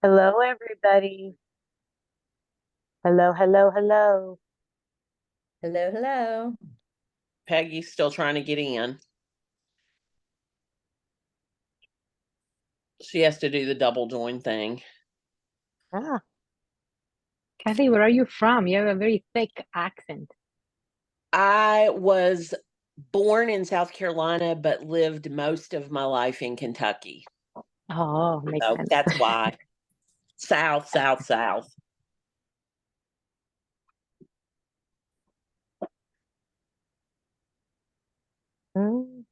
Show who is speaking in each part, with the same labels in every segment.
Speaker 1: Hello, everybody. Hello, hello, hello.
Speaker 2: Hello, hello.
Speaker 3: Peggy's still trying to get in. She has to do the double join thing.
Speaker 1: Ah,
Speaker 4: Kathy, where are you from? You have a very thick accent.
Speaker 3: I was born in South Carolina, but lived most of my life in Kentucky.
Speaker 4: Oh, makes
Speaker 3: So
Speaker 4: sense.
Speaker 3: that's why. South, south, south.
Speaker 1: mhm.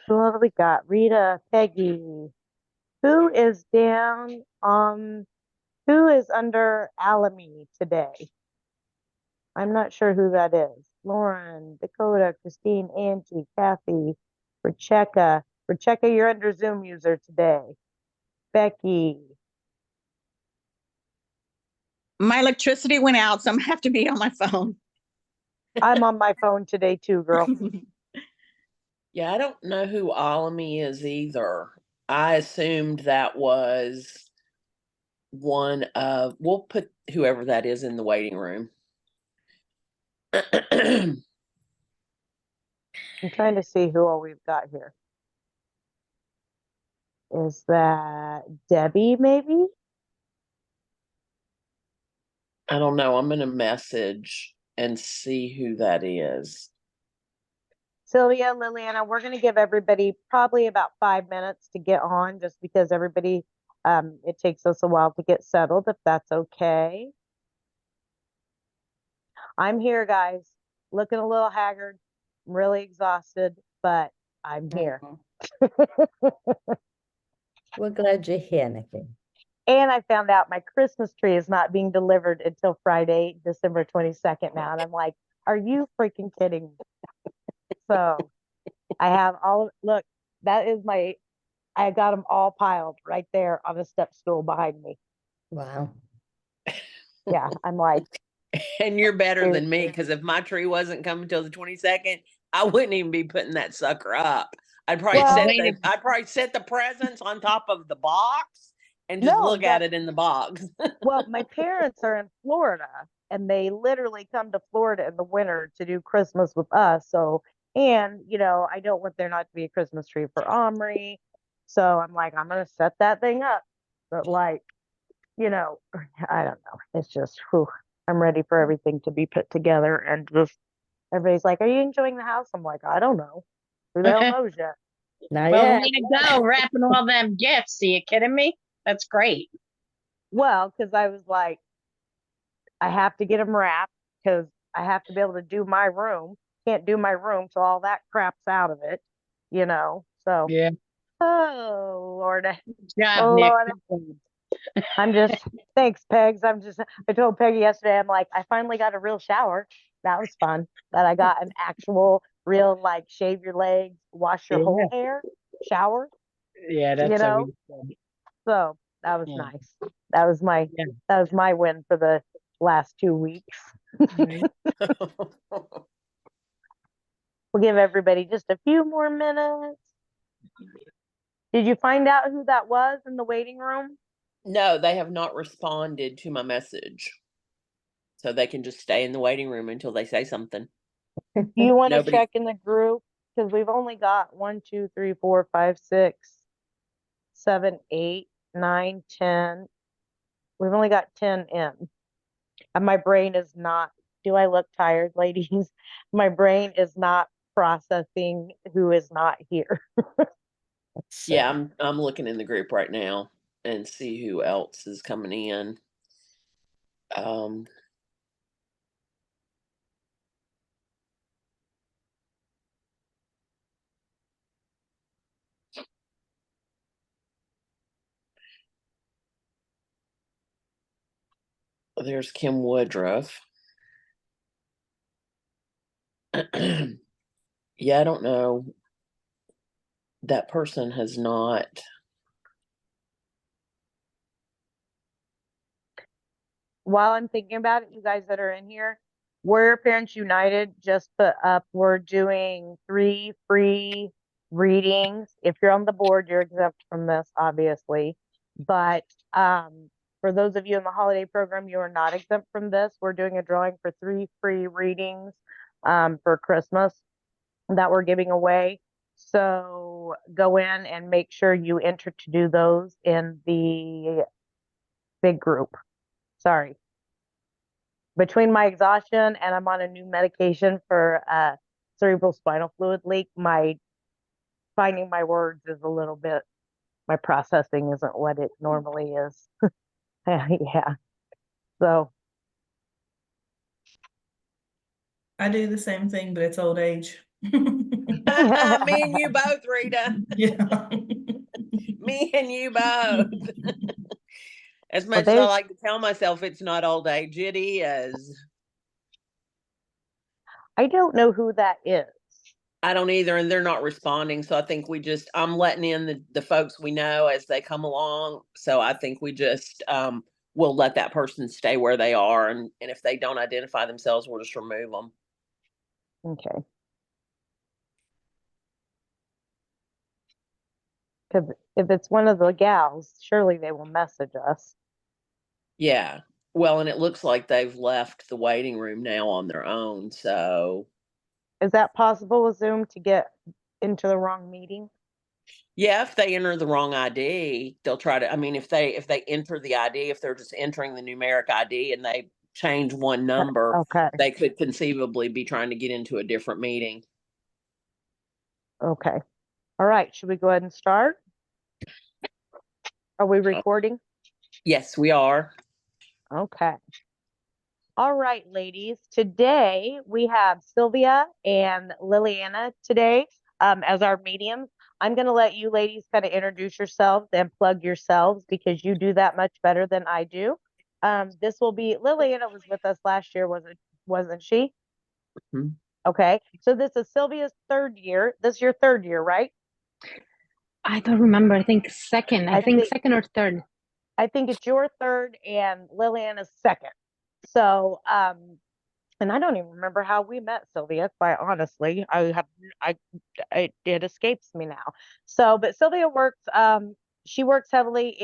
Speaker 1: What do we got? Rita, Peggy. Who is down who is under Alamy today? I'm not sure who that is. Lauren, Dakota, Christine, Angie, Kathy, Rebecca. Rebecca, you're under Zoom user today. Becky.
Speaker 5: My electricity went out, so I'm gonna have to be on my phone.
Speaker 1: I'm on my phone today too, girl.
Speaker 3: Yeah, I don't know who Alamy is either. I assumed that was one of, we'll put whoever that is in the waiting room.
Speaker 1: I'm trying to see who all we've got here. Is that Debbie, maybe?
Speaker 3: I don't know. I'm going to message and see who that is.
Speaker 1: Silvia, Liliana, we're going to give everybody probably about 5 minutes to get on just because everybody, it takes us a while to get settled, if that's okay. I'm here, guys, looking a little haggard. I'm really exhausted, but I'm here.
Speaker 2: We're glad you're here, Nikki.
Speaker 1: And I found out my Christmas tree is not being delivered until Friday, December 22nd now. And I'm like, are you freaking kidding me? So I have look, that is I got them all piled right there on the step stool behind me.
Speaker 2: Wow.
Speaker 1: Yeah, I'm like,
Speaker 3: And you're better than me because if my tree wasn't coming till the 22nd, I wouldn't even be putting that sucker up. I'd probably set the presents on top of the box and just look at it in the box.
Speaker 1: Well, my parents are in Florida and they literally come to Florida in the winter to do Christmas with us. So, and I don't want there not to be a Christmas tree for Omri. So I'm like, I'm gonna set that thing up. But like, I don't know. It's just, whew, I'm ready for everything to be put together and just everybody's like, "Are you enjoying the house?" I'm like, "I don't know. Who the hell knows yet?"
Speaker 2: Not
Speaker 4: Well,
Speaker 2: yet.
Speaker 4: way to go, wrapping all them gifts. Are you kidding me? That's great.
Speaker 1: Well, because I was like, I have to get them wrapped because I have to be able to do my room. Can't do my room till all that crap's out of it, So,
Speaker 4: Yeah.
Speaker 1: oh Lord,
Speaker 4: Job,
Speaker 1: oh
Speaker 4: Nick.
Speaker 1: Lord, I'm just thanks, Pegs. I told Peggy yesterday, I'm like, I finally got a real shower. That was fun. That I got an actual real like shave your legs, wash your whole hair shower,
Speaker 4: Yeah,
Speaker 1: you
Speaker 4: that's
Speaker 1: know.
Speaker 4: always good.
Speaker 1: So that was
Speaker 4: Yeah.
Speaker 1: nice. That was my
Speaker 4: Yeah.
Speaker 1: that was my win for the last 2 weeks.
Speaker 4: Right.
Speaker 1: We'll give everybody just a few more minutes. Did you find out who that was in the waiting room?
Speaker 3: No, they have not responded to my message. So they can just stay in the waiting room until they say something.
Speaker 1: Do you want to
Speaker 3: Nobody.
Speaker 1: check in the group? Because we've only got 1, 2, 3, 4, 5, 6, 7, 8, 9, 10. We've only got 10 in. And my brain is not, do I look tired, ladies? My brain is not processing who is not here.
Speaker 3: Yeah, I'm looking in the group right now and see who else is coming in. Um there's Kim Woodruff. Yeah, I don't know. That person has not.
Speaker 1: While I'm thinking about it, you guys that are in here, Warrior Parents United just put up, we're doing 3 free readings. If you're on the board, you're exempt from this, obviously. But for those of you in the holiday program, you are not exempt from this. We're doing a drawing for 3 free readings for Christmas that we're giving away. So go in and make sure you enter to do those in the big group. Sorry. Between my exhaustion and I'm on a new medication for cerebral spinal fluid leak, my finding my words is a little bit, my processing isn't what it normally is. Yeah. So
Speaker 6: I do the same thing, but it's old age.
Speaker 3: Me and you both, Rita.
Speaker 6: Yeah.
Speaker 3: Me and you both. As much as I like to tell myself it's not old age, it is.
Speaker 1: I don't know who that is.
Speaker 3: I don't either, and they're not responding. So I think I'm letting in the folks we know as they come along. So I think we just we'll let that person stay where they are, and if they don't identify themselves, we'll just remove them.
Speaker 1: Okay. Because if it's one of the gals, surely they will message us.
Speaker 3: Yeah. Well, and it looks like they've left the waiting room now on their own. So
Speaker 1: is that possible with Zoom to get into the wrong meeting?
Speaker 3: Yeah, if they enter the wrong ID, they'll try to, I mean, if they enter the ID, if they're just entering the numeric ID and they change one number,
Speaker 1: okay,
Speaker 3: they could conceivably be trying to get into a different meeting.
Speaker 1: Okay. All right. Should we go ahead and start? Are we recording?
Speaker 3: Yes, we are.
Speaker 1: Okay. All right, ladies. Today we have Silvia and Liliana today as our mediums. I'm going to let you ladies kind of introduce yourselves and plug yourselves because you do that much better than I do. This will be Liliana was with us last year, wasn't she?
Speaker 3: Mm-hmm.
Speaker 1: Okay. So this is Silvia's 3rd year. This is your 3rd year, right?
Speaker 4: I don't remember. I think second. I think second or third.
Speaker 1: I think it's your 3rd and Liliana's 2nd. So, and I don't even remember how we met, Silvia, quite honestly. It escapes me now. So, but Silvia works, she works heavily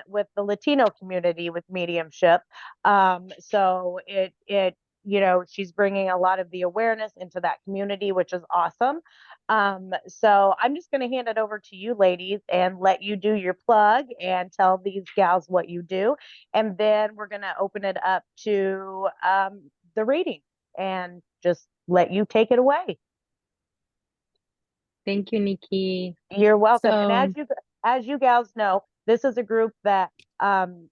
Speaker 1: with the Latino community with mediumship. So she's bringing a lot of the awareness into that community, which is awesome. So I'm just going to hand it over to you ladies and let you do your plug and tell these gals what you do. And then we're going to open it up to the reading and just let you take it away.
Speaker 4: Thank you, Nikki.
Speaker 1: You're welcome.
Speaker 4: So,
Speaker 1: And as you gals know, this is a group that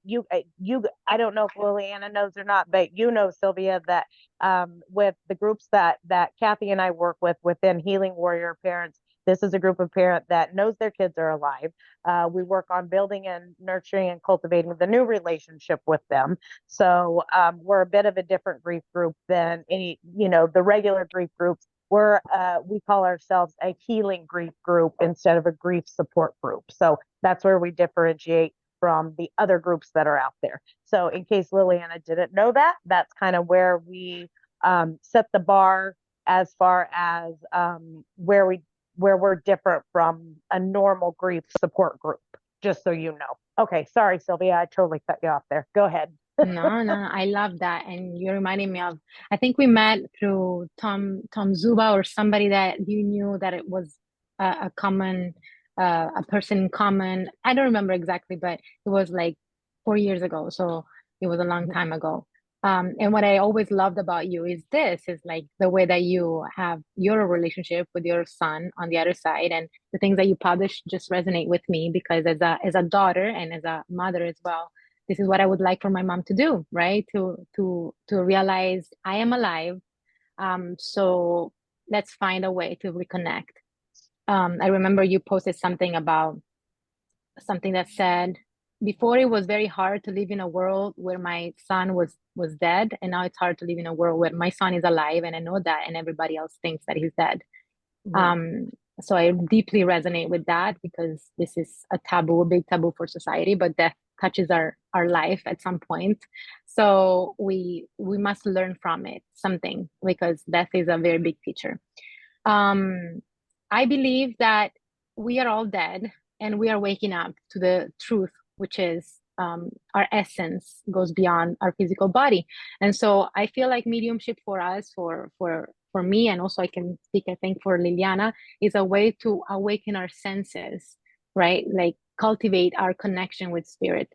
Speaker 1: you I don't know if Liliana knows or not, but you know, Silvia, that with the groups that Kathy and I work with within Healing Warrior Parents, this is a group of parents that knows their kids are alive. We work on building and nurturing and cultivating the new relationship with them. So we're a bit of a different grief group than the regular grief groups. We call ourselves a healing grief group instead of a grief support group. So that's where we differentiate from the other groups that are out there. So in case Liliana didn't know that, that's kind of where we set the bar as far as where we're different from a normal grief support group, just so you know. Okay, sorry, Silvia, I totally cut you off there. Go ahead.
Speaker 4: no, I love that. And you're reminding me of, I think we met through Tom Zuba or somebody that you knew that it was a common, a person in common. I don't remember exactly, but it was like 4 years ago. So it was a long time ago. And what I always loved about you is like the way that you have your relationship with your son on the other side, and the things that you publish just resonate with me because as a daughter and as a mother as well, this is what I would like for my mom to do, right? To realize I am alive. So let's find a way to reconnect. I remember you posted something about something that said, before it was very hard to live in a world where my son was dead, and now it's hard to live in a world where my son is alive, and I know that, and everybody else thinks that he's dead. So I deeply resonate with that because this is a big taboo for society, but death touches our life at some point. So we must learn from it something, because death is a very big teacher. I believe that we are all dead and we are waking up to the truth, which is our essence goes beyond our physical body. And so I feel like mediumship for us, for me, and also I can speak, I think, for Liliana, is a way to awaken our senses, right? Like cultivate our connection with spirit.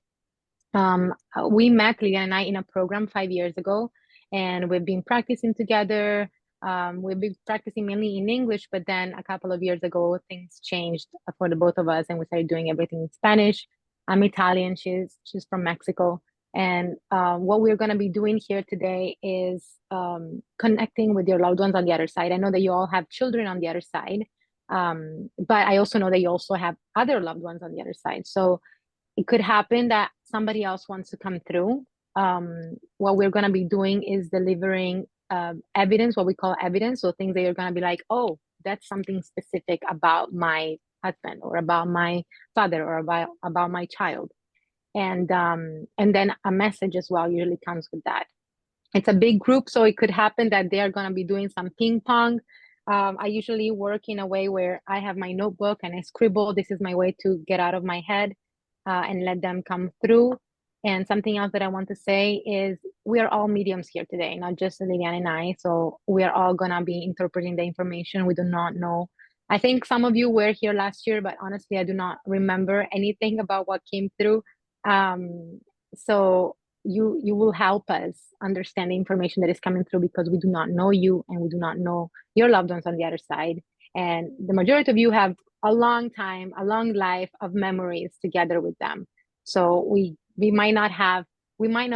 Speaker 4: We met, Liliana and I, in a program 5 years ago, and we've been practicing together. We've been practicing mainly in English, but then a couple of years ago, things changed for the both of us, and we started doing everything in Spanish. I'm Italian; she's from Mexico, and what we're going to be doing here today is connecting with your loved ones on the other side. I know that you all have children on the other side, but I also know that you also have other loved ones on the other side. So it could happen that somebody else wants to come through. What we're going to be doing is delivering evidence, what we call evidence. So things that you're going to be like, oh, that's something specific about my husband or about my father or about my child. And then a message as well usually comes with that. It's a big group, so it could happen that they are going to be doing some ping pong. I usually work in a way where I have my notebook and I scribble. This is my way to get out of my head and let them come through. And something else that I want to say is we are all mediums here today, not just Liliana and I. So we are all going to be interpreting the information. We do not know. I think some of you were here last year, but honestly, I do not remember anything about what came through. So you will help us understand the information that is coming through, because we do not know you and we do not know your loved ones on the other side. And the majority of you have a long time, a long life of memories together with them. So we might not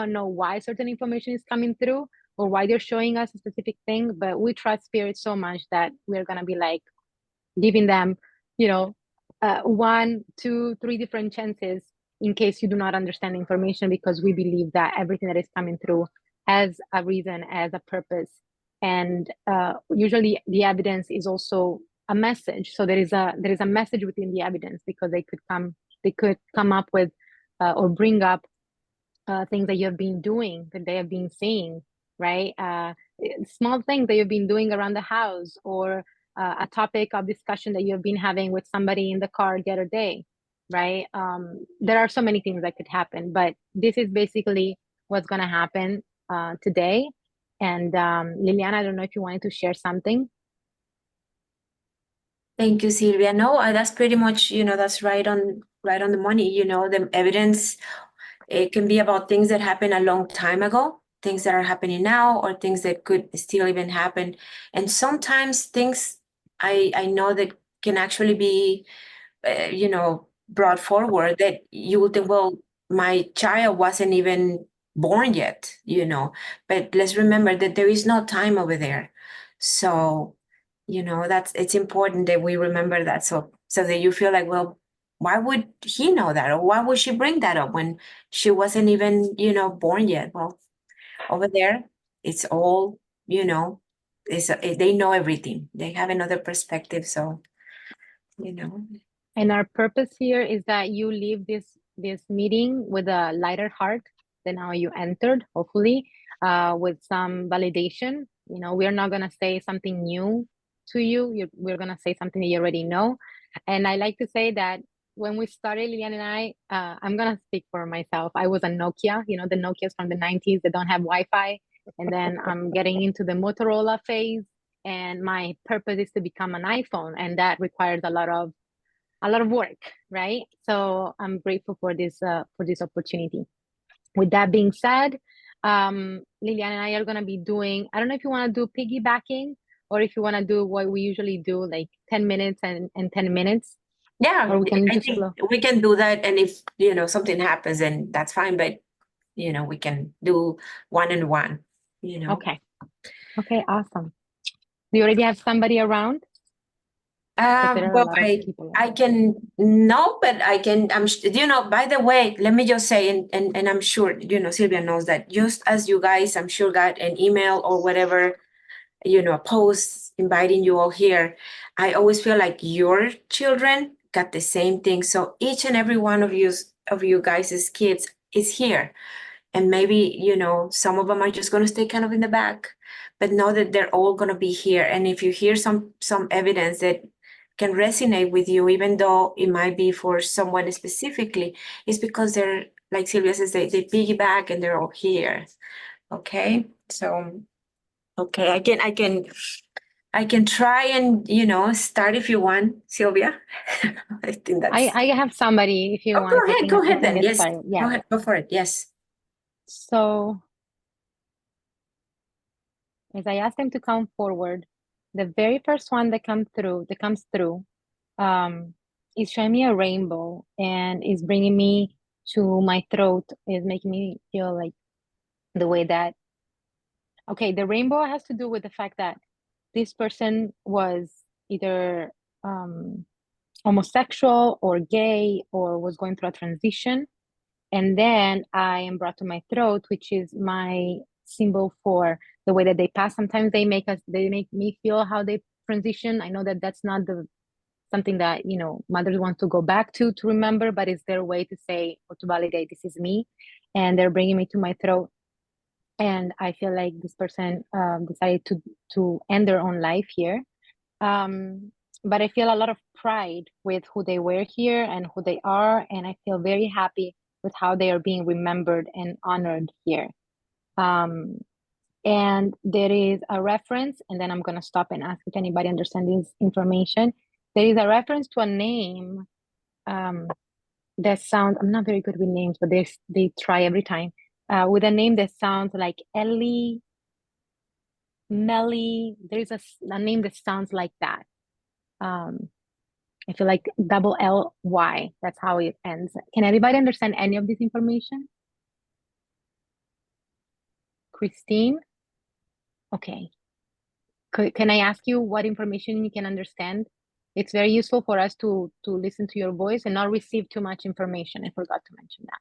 Speaker 4: know why certain information is coming through or why they're showing us a specific thing, but we trust spirit so much that we're going to be like giving them, 1, 2, 3 different chances in case you do not understand the information, because we believe that everything that is coming through has a reason, has a purpose. And usually the evidence is also a message. So there is a message within the evidence, because they could come up with or bring up things that you have been doing, that they have been saying, right? Small things that you've been doing around the house, or a topic of discussion that you've been having with somebody in the car the other day, right? There are so many things that could happen, but this is basically what's going to happen today. And Liliana, I don't know if you wanted to share something.
Speaker 7: Thank you, Silvia. No, that's pretty much, that's right on the money. The evidence, it can be about things that happened a long time ago, things that are happening now, or things that could still even happen. And sometimes things I know that can actually be, brought forward, that you would think, well, my child wasn't even born yet, but let's remember that there is no time over there. So, it's important that we remember that. So that you feel like, well, why would he know that? Or why would she bring that up when she wasn't even, born yet? Well, over there, it's all, they know everything. They have another perspective. So,
Speaker 4: And our purpose here is that you leave this meeting with a lighter heart than how you entered, hopefully, with some validation. We're not going to say something new to you. We're going to say something that you already know. And I like to say that when we started, Liliana and I, I'm going to speak for myself. I was a Nokia, the Nokias from the 90s that don't have Wi-Fi. And then I'm getting into the Motorola phase. And my purpose is to become an iPhone. And that requires a lot of work, right? So I'm grateful for this opportunity. With that being said, Liliana and I are going to be doing, I don't know if you want to do piggybacking or if you want to do what we usually do, like 10 minutes and 10 minutes.
Speaker 7: Yeah,
Speaker 4: or we can
Speaker 7: I
Speaker 4: just
Speaker 7: think
Speaker 4: flow.
Speaker 7: we can do that. And if, something happens, then that's fine. But, we can do one and one,
Speaker 4: Okay, awesome. Do you already have somebody around?
Speaker 7: Well, I can, no, but I can, by the way, let me just say, and I'm sure, Silvia knows that, just as you guys, I'm sure, got an email or whatever, a post inviting you all here, I always feel like your children got the same thing. So each and every one of you guys' kids is here. And maybe, some of them are just going to stay kind of in the back, but know that they're all going to be here. And if you hear some evidence that can resonate with you, even though it might be for someone specifically, is because they're, like Silvia says, they piggyback and they're all here. Okay, so okay, I can try and, you know, start if you want, Silvia. I think that's.
Speaker 4: I have somebody if you
Speaker 7: Oh,
Speaker 4: want. I
Speaker 7: go ahead
Speaker 4: can
Speaker 7: then.
Speaker 4: get
Speaker 7: Yes,
Speaker 4: started.
Speaker 7: go
Speaker 4: Yeah.
Speaker 7: ahead, go for it. Yes.
Speaker 4: So as I ask them to come forward, the very first one that comes through, is showing me a rainbow and is bringing me to my throat, is making me feel like the way that, okay, the rainbow has to do with the fact that this person was either homosexual or gay or was going through a transition. And then I am brought to my throat, which is my symbol for the way that they pass. Sometimes they make me feel how they transition. I know that that's not something that, you know, mothers want to go back to remember, but it's their way to say or to validate this is me. And they're bringing me to my throat. And I feel like this person decided to end their own life here. But I feel a lot of pride with who they were here and who they are. And I feel very happy with how they are being remembered and honored here. And there is a reference, and then I'm going to stop and ask if anybody understands this information. There is a reference to a name that sounds, I'm not very good with names, but they try every time, with a name that sounds like Ellie, Melly. There's a name that sounds like that. I feel like double L-Y, that's how it ends. Can everybody understand any of this information? Christine? Okay. Can I ask you what information you can understand? It's very useful for us to listen to your voice and not receive too much information. I forgot to mention that.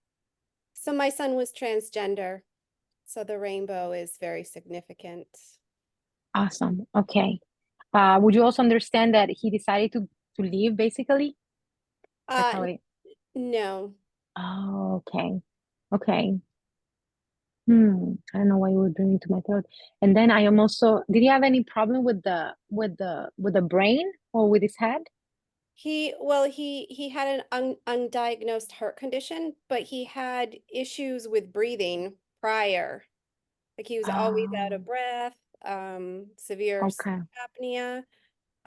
Speaker 8: So my son was transgender, so the rainbow is very significant.
Speaker 4: Awesome. Okay. Would you also understand that he decided to leave, basically? That's how it...
Speaker 8: No.
Speaker 4: Oh, okay. Okay. I don't know why you would bring me to my throat. And then I am also, did he have any problem with the brain or with his head?
Speaker 8: He had an undiagnosed heart condition, but he had issues with breathing prior. Like he was always out of breath, severe sleep
Speaker 4: Okay.
Speaker 8: apnea.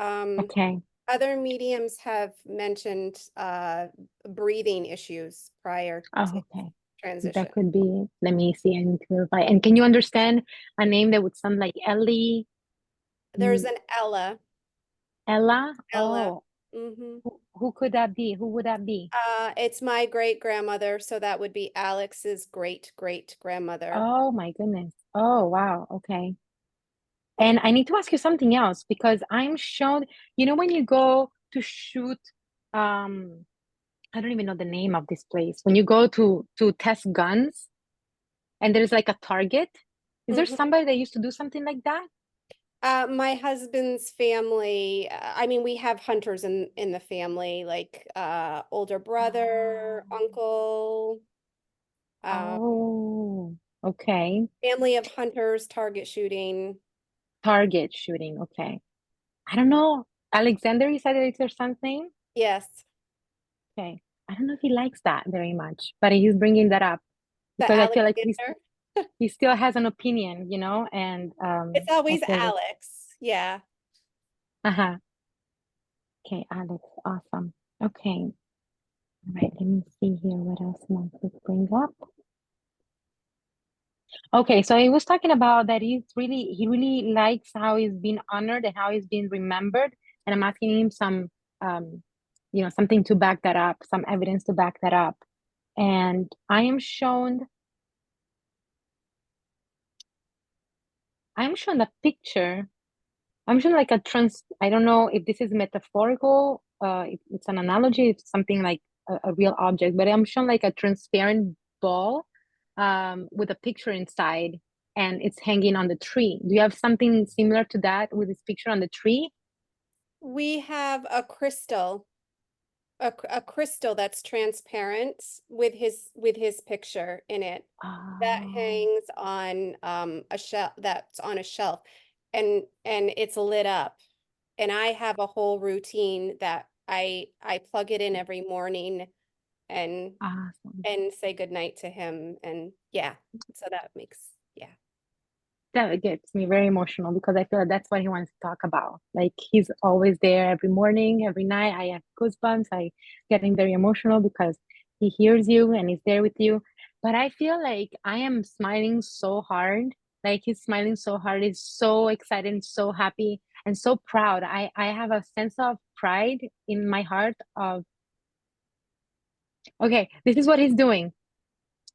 Speaker 4: Okay.
Speaker 8: Other mediums have mentioned breathing issues prior to
Speaker 4: Oh, okay.
Speaker 8: transition.
Speaker 4: That could be, let me see, I need to verify. And can you understand a name that would sound like Ellie?
Speaker 8: There's an Ella.
Speaker 4: Ella?
Speaker 8: Ella.
Speaker 4: Oh, who could that be? Who would that be?
Speaker 8: It's my great grandmother, so that would be Alex's great grandmother.
Speaker 4: Oh my goodness. Oh, wow. Okay. And I need to ask you something else because I'm shown, you know, when you go to shoot, I don't even know the name of this place. When you go to test guns and there's like a target, is there somebody that used to do something like that?
Speaker 8: My husband's family, I mean, we have hunters in the family, like older brother, uncle.
Speaker 4: Oh, okay.
Speaker 8: Family of hunters, target shooting.
Speaker 4: Target shooting. Okay. I don't know. Alexander, you said that it's your son's name?
Speaker 8: Yes.
Speaker 4: Okay. I don't know if he likes that very much, but he's bringing that up
Speaker 8: The
Speaker 4: because I feel like
Speaker 8: Alexander.
Speaker 4: he still has an opinion, you know, and
Speaker 8: It's always
Speaker 4: I feel that-
Speaker 8: Alex. Yeah.
Speaker 4: Uh-huh. Okay, Alex, awesome. Okay. All right, let me see here what else I want to bring up. Okay, so he was talking about that he really likes how he's been honored and how he's been remembered. And I'm asking him some, you know, something to back that up, some evidence to back that up. And I am shown a picture. I'm shown like I don't know if this is metaphorical, it's an analogy, it's something like a real object, but I'm shown like a transparent ball with a picture inside and it's hanging on the tree. Do you have something similar to that with this picture on the tree?
Speaker 8: We have a crystal, a crystal that's transparent with his picture in it. That hangs on a shelf, that's on a shelf, and it's lit up. and I have a whole routine that I plug it in every morning and
Speaker 4: Awesome.
Speaker 8: say goodnight to him. And yeah, so that makes, yeah.
Speaker 4: That gets me very emotional because I feel like that's what he wants to talk about. Like he's always there every morning, every night. I have goosebumps. I getting very emotional because he hears you and he's there with you. But I feel like I am smiling so hard. Like he's smiling so hard. He's so excited and so happy and so proud. I have a sense of pride in my heart of, okay, this is what he's doing.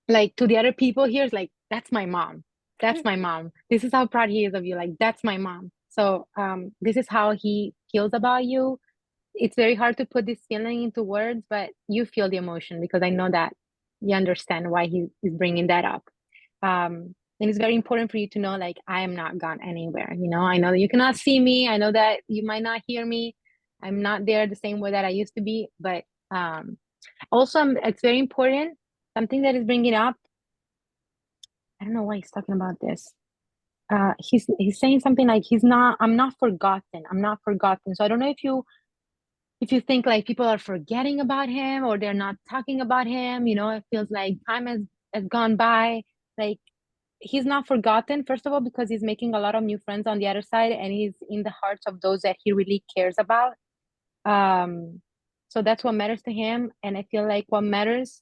Speaker 4: Like to the other people here, it's like, that's my mom. That's my mom. This is how proud he is of you. Like, that's my mom. So this is how he feels about you. It's very hard to put this feeling into words, but you feel the emotion because I know that you understand why he is bringing that up. And it's very important for you to know, like, I am not gone anywhere. You know, I know that you cannot see me. I know that you might not hear me. I'm not there the same way that I used to be. But also, it's very important. Something that is bringing up. I don't know why he's talking about this. He's saying something like I'm not forgotten. I'm not forgotten. So I don't know if you think like people are forgetting about him or they're not talking about him, you know, it feels like time has gone by. Like he's not forgotten, first of all, because he's making a lot of new friends on the other side and he's in the hearts of those that he really cares about. So that's what matters to him. And I feel like what matters,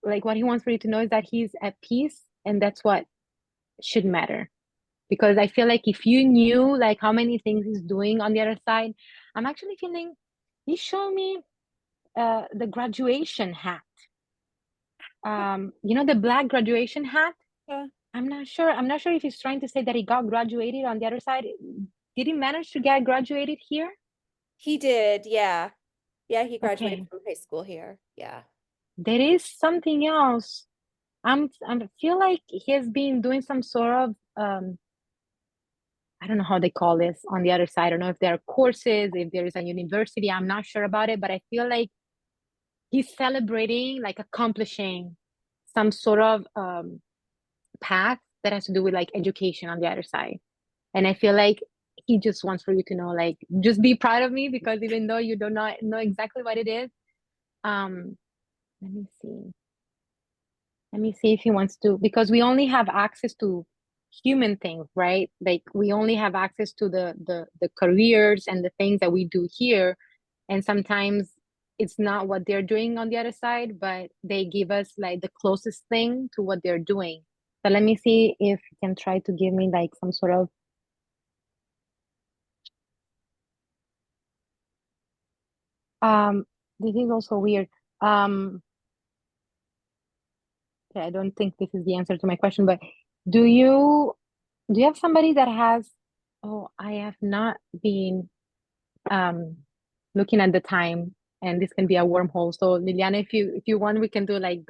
Speaker 4: like what he wants for you to know is that he's at peace, and that's what should matter. Because I feel like if you knew like how many things he's doing on the other side, I'm actually feeling he showed me the graduation hat. You know, the black graduation hat.
Speaker 8: Yeah.
Speaker 4: I'm not sure if he's trying to say that he got graduated on the other side. Did he manage to get graduated here?
Speaker 8: He did, yeah. Yeah, he graduated
Speaker 4: Okay.
Speaker 8: from high school here. Yeah.
Speaker 4: There is something else. I feel like he has been doing some sort of I don't know how they call this on the other side. I don't know if there are courses, if there is a university. I'm not sure about it, but I feel like he's celebrating, like accomplishing some sort of path that has to do with like education on the other side. And I feel like he just wants for you to know, like, just be proud of me, because even though you do not know exactly what it is, um, let me see. Let me see if he wants to, because we only have access to human things, right? Like we only have access to the careers and the things that we do here. And sometimes it's not what they're doing on the other side, but they give us like the closest thing to what they're doing. So let me see if he can try to give me like some sort of this is also weird. Okay, I don't think this is the answer to my question, but do you have somebody that has, oh, I have not been looking at the time, and this can be a wormhole. So Liliana, if you want, we can do like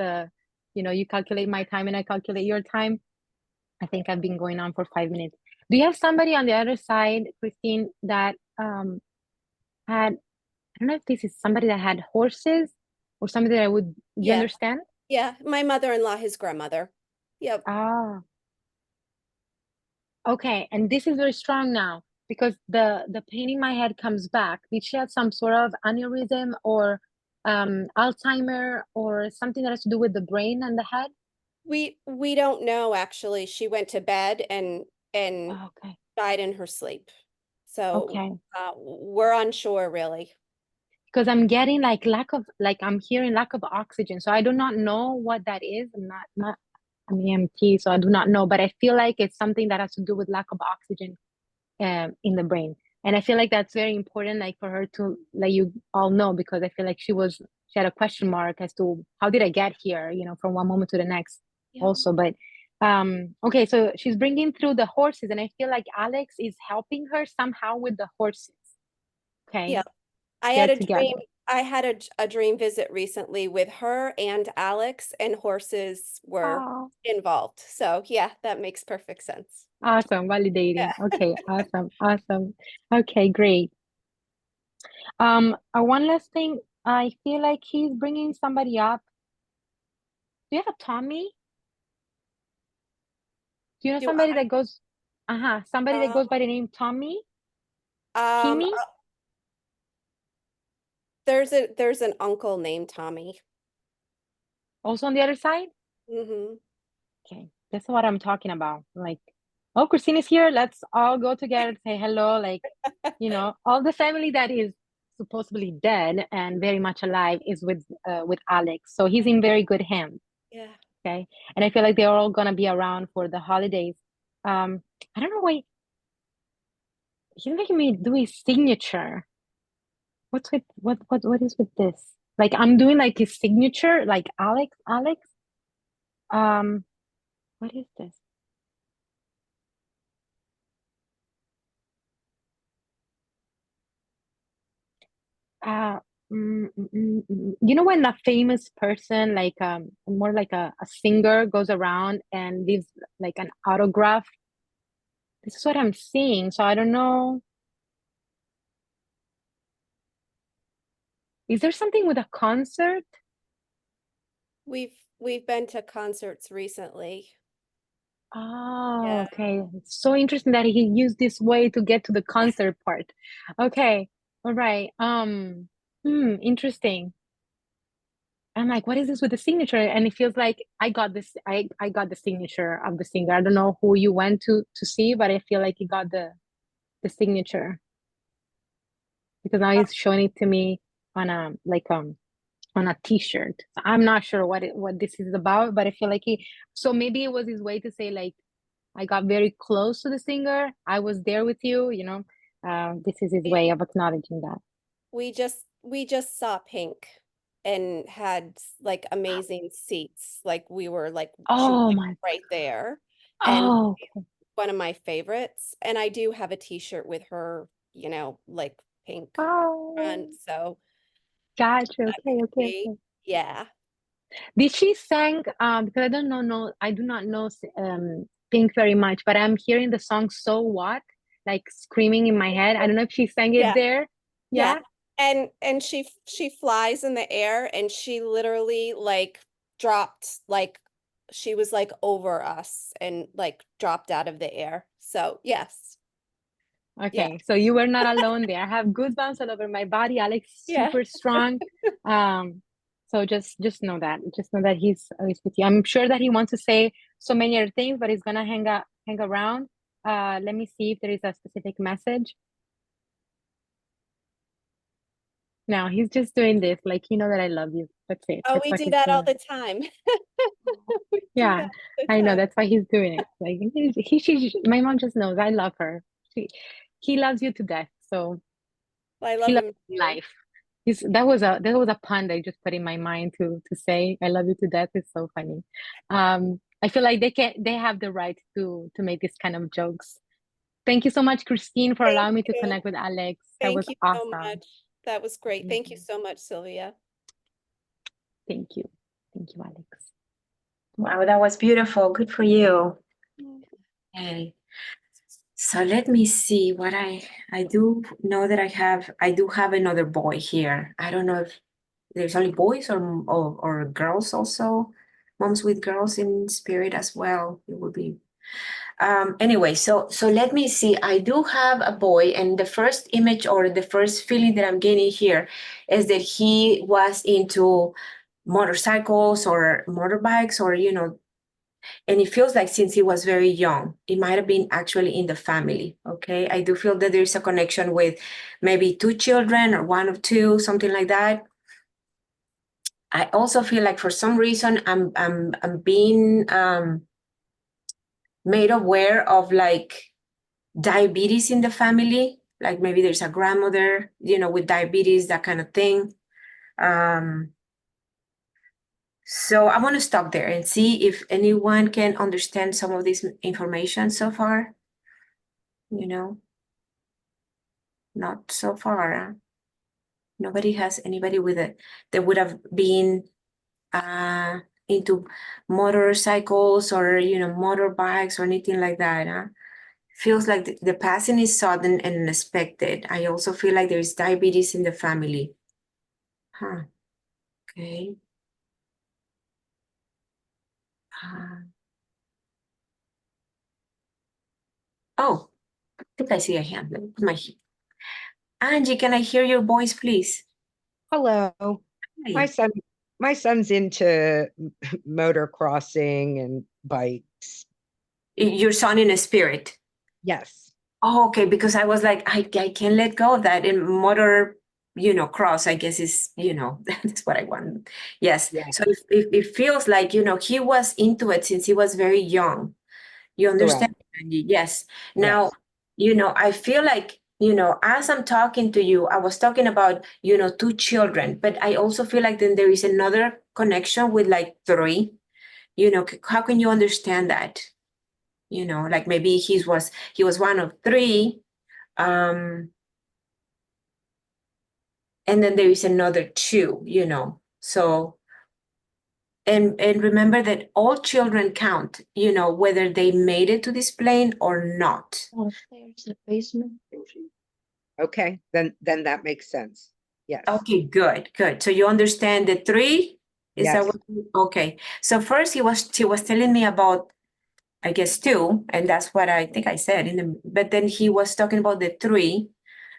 Speaker 4: you calculate my time and I calculate your time. I think I've been going on for 5 minutes. Do you have somebody on the other side, Christine, that had, I don't know if this is somebody that had horses or somebody that you
Speaker 8: Yeah.
Speaker 4: understand?
Speaker 8: Yeah, my mother-in-law, his grandmother. Yep.
Speaker 4: Ah, okay. And this is very strong now because the pain in my head comes back. Did she have some sort of aneurysm or Alzheimer or something that has to do with the brain and the head?
Speaker 8: We don't know actually. She went to bed and
Speaker 4: Oh, okay.
Speaker 8: died in her sleep. So
Speaker 4: Okay.
Speaker 8: we're unsure really.
Speaker 4: Because I'm getting like I'm hearing lack of oxygen. So I do not know what that is. I'm not an EMT, so I do not know, but I feel like it's something that has to do with lack of oxygen in the brain. And I feel like that's very important, like for her to let you all know, because I feel like she had a question mark as to how did I get here, from one moment to the next.
Speaker 8: Yeah.
Speaker 4: Also. But okay, so she's bringing through the horses, and I feel like Alex is helping her somehow with the horses. Okay.
Speaker 8: Yeah. I
Speaker 4: They're
Speaker 8: had a
Speaker 4: together.
Speaker 8: dream. I had a dream visit recently with her and Alex, and horses were
Speaker 4: Oh,
Speaker 8: involved. So yeah, that makes perfect sense.
Speaker 4: awesome. Validating.
Speaker 8: Yeah.
Speaker 4: Okay, awesome. Okay, great. One last thing. I feel like he's bringing somebody up. Do you have a Tommy? Do you know
Speaker 8: Do
Speaker 4: somebody that goes, somebody that
Speaker 8: I?
Speaker 4: goes by the name Tommy? Timmy?
Speaker 8: There's an uncle named Tommy.
Speaker 4: Also on the other side?
Speaker 8: Mm-hmm.
Speaker 4: Okay, that's what I'm talking about. Like, oh, Christine is here. Let's all go together, say hello. Like, all the family that is supposedly dead and very much alive is with Alex. So he's in very good hands.
Speaker 8: Yeah.
Speaker 4: Okay, and I feel like they're all gonna be around for the holidays. I don't know why he's making me do his signature. What's with what is with this? Like I'm doing like his signature, like Alex. What is this? When a famous person, like more like a singer, goes around and leaves like an autograph. This is what I'm seeing. So I don't know. Is there something with a concert?
Speaker 8: We've been to concerts recently.
Speaker 4: Oh,
Speaker 8: Yeah.
Speaker 4: okay. It's so interesting that he used this way to get to the concert part. Okay. All right. Interesting. I'm like, what is this with the signature? And it feels like I got this. I got the signature of the singer. I don't know who you went to see, but I feel like he got the signature because now he's showing it to me on a t-shirt. So I'm not sure what this is about, but I feel like so maybe it was his way to say like I got very close to the singer. I was there with you, this is his way of acknowledging that.
Speaker 8: We just saw Pink and had like amazing seats. Like we were like she was
Speaker 4: Oh
Speaker 8: like,
Speaker 4: my,
Speaker 8: right there. And
Speaker 4: oh,
Speaker 8: one of my favorites. And I do have a t-shirt with her, like pink
Speaker 4: oh,
Speaker 8: front. So
Speaker 4: gotcha.
Speaker 8: that
Speaker 4: Okay,
Speaker 8: could
Speaker 4: okay,
Speaker 8: be,
Speaker 4: okay.
Speaker 8: yeah.
Speaker 4: Did she sang because I do not know Pink very much, but I'm hearing the song So What like screaming in my head. I don't know if she sang it
Speaker 8: Yeah.
Speaker 4: there.
Speaker 8: Yeah.
Speaker 4: Yeah.
Speaker 8: And she flies in the air and she literally like dropped like she was like over us and like dropped out of the air. So yes. Yeah.
Speaker 4: Okay, so you were not alone there. I have goosebumps all over my body. Alex is
Speaker 8: Yeah.
Speaker 4: super strong. So just know that. Just know that he's with you. I'm sure that he wants to say so many other things, but he's gonna hang around. Let me see if there is a specific message. No, he's just doing this, like that I love you. That's it.
Speaker 8: Oh,
Speaker 4: That's
Speaker 8: we
Speaker 4: what
Speaker 8: do
Speaker 4: he's
Speaker 8: that all
Speaker 4: doing.
Speaker 8: the time. We do
Speaker 4: Yeah,
Speaker 8: that all the
Speaker 4: I know.
Speaker 8: time.
Speaker 4: That's why he's doing it. Like my mom just knows I love her. He loves you to death. So
Speaker 8: I
Speaker 4: he
Speaker 8: love
Speaker 4: loves
Speaker 8: him too.
Speaker 4: life. That was a pun that I just put in my mind to say I love you to death. It's so funny. I feel like they have the right to make this kind of jokes. Thank you so much, Christine, for
Speaker 8: Thank
Speaker 4: allowing me to
Speaker 8: you.
Speaker 4: connect with Alex. That was
Speaker 8: Thank you so
Speaker 4: awesome.
Speaker 8: much. That was great. Thank you so much, Sylvia.
Speaker 4: Thank you. Thank you, Alex.
Speaker 7: Wow, that was beautiful. Good for you. Okay. So let me see what I do know that I do have another boy here. I don't know if there's only boys or girls also, moms with girls in spirit as well. It would be anyway, so let me see. I do have a boy, and the first image or the first feeling that I'm getting here is that he was into motorcycles or motorbikes or and it feels like since he was very young, it might have been actually in the family. Okay, I do feel that there's a connection with maybe two children or one or two, something like that. I also feel like for some reason I'm being made aware of like diabetes in the family. Like maybe there's a grandmother, with diabetes, that kind of thing. So I want to stop there and see if anyone can understand some of this information so far. Not so far. Huh? Nobody has anybody with it that would have been into motorcycles or motorbikes or anything like that. Huh? Feels like the passing is sudden and unexpected. I also feel like there's diabetes in the family. Huh. Okay. Oh, I think I see a hand. Let me put my Angie, can I hear your voice, please?
Speaker 9: Hello. My
Speaker 7: Hi.
Speaker 9: son, my son's into motocrossing and bikes.
Speaker 7: Your son in a spirit.
Speaker 9: Yes.
Speaker 7: Oh, okay, because I was like, I can't let go of that. In motor, cross, I guess is, that's what I want. Yes.
Speaker 9: Yeah.
Speaker 7: So it feels like, he was into it since he was very young. You understand, Angie? Yes. Now,
Speaker 9: Yes.
Speaker 7: I feel like, as I'm talking to you, I was talking about, two children, but I also feel like then there is another connection with like three. How can you understand that? Like maybe he was one of three. And then there is another two, So and remember that all children count, whether they made it to this plane or not.
Speaker 2: Downstairs, the basement.
Speaker 9: Okay, then that makes sense. Yes.
Speaker 7: Okay, good. So you understand the three? Is that
Speaker 9: Yes.
Speaker 7: okay. So first he was telling me about, I guess, two, and that's what I think I said but then he was talking about the three.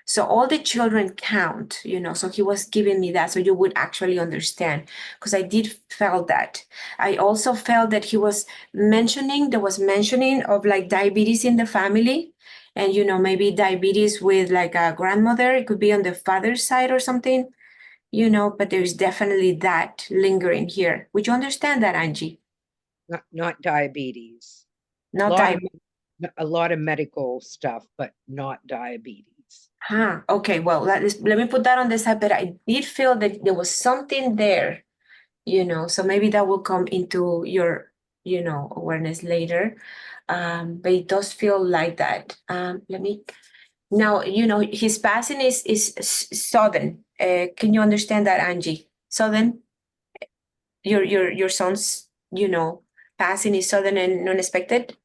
Speaker 7: So all the children count, so he was giving me that so you would actually understand, because I did felt that. I also felt that there was mentioning of like diabetes in the family, and maybe diabetes with like a grandmother, it could be on the father's side or something, but there's definitely that lingering here. Would you understand that, Angie?
Speaker 9: Not diabetes.
Speaker 7: Not diabetes.
Speaker 9: A lot of medical stuff, but not diabetes.
Speaker 7: Okay, well, let me put that on the side, but I did feel that there was something there, so maybe that will come into your, awareness later. But it does feel like that. Now, his passing is sudden. Can you understand that, Angie? Sudden? Your son's, passing is sudden and unexpected?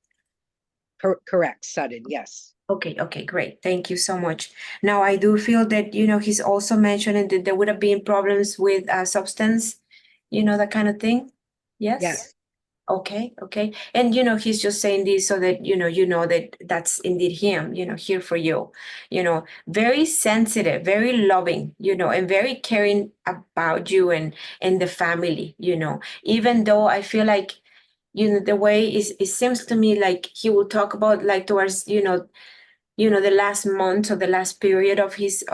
Speaker 9: Correct, sudden, yes.
Speaker 7: Okay, great. Thank you so much. Now, I do feel that, he's also mentioning that there would have been problems with substance, that kind of thing. Yes?
Speaker 9: Yes.
Speaker 7: Okay. And, he's just saying this so that, that that's indeed him, here for you, very sensitive, very loving, and very caring about you and the family, even though I feel like, the way it seems to me like he will talk about like towards, the last month or the last period of his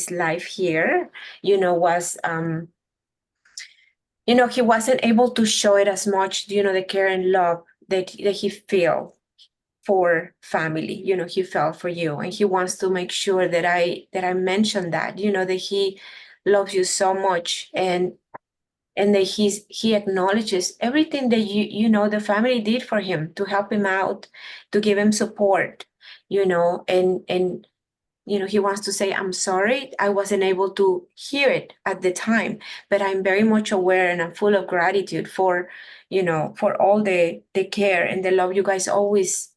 Speaker 7: life here, was he wasn't able to show it as much, the care and love that he feel for family, he felt for you, and he wants to make sure that I mention that, that he loves you so much, and that he acknowledges everything that the family did for him to help him out, to give him support, and he wants to say, I'm sorry, I wasn't able to hear it at the time, but I'm very much aware and I'm full of gratitude for, for all the care and the love you guys always,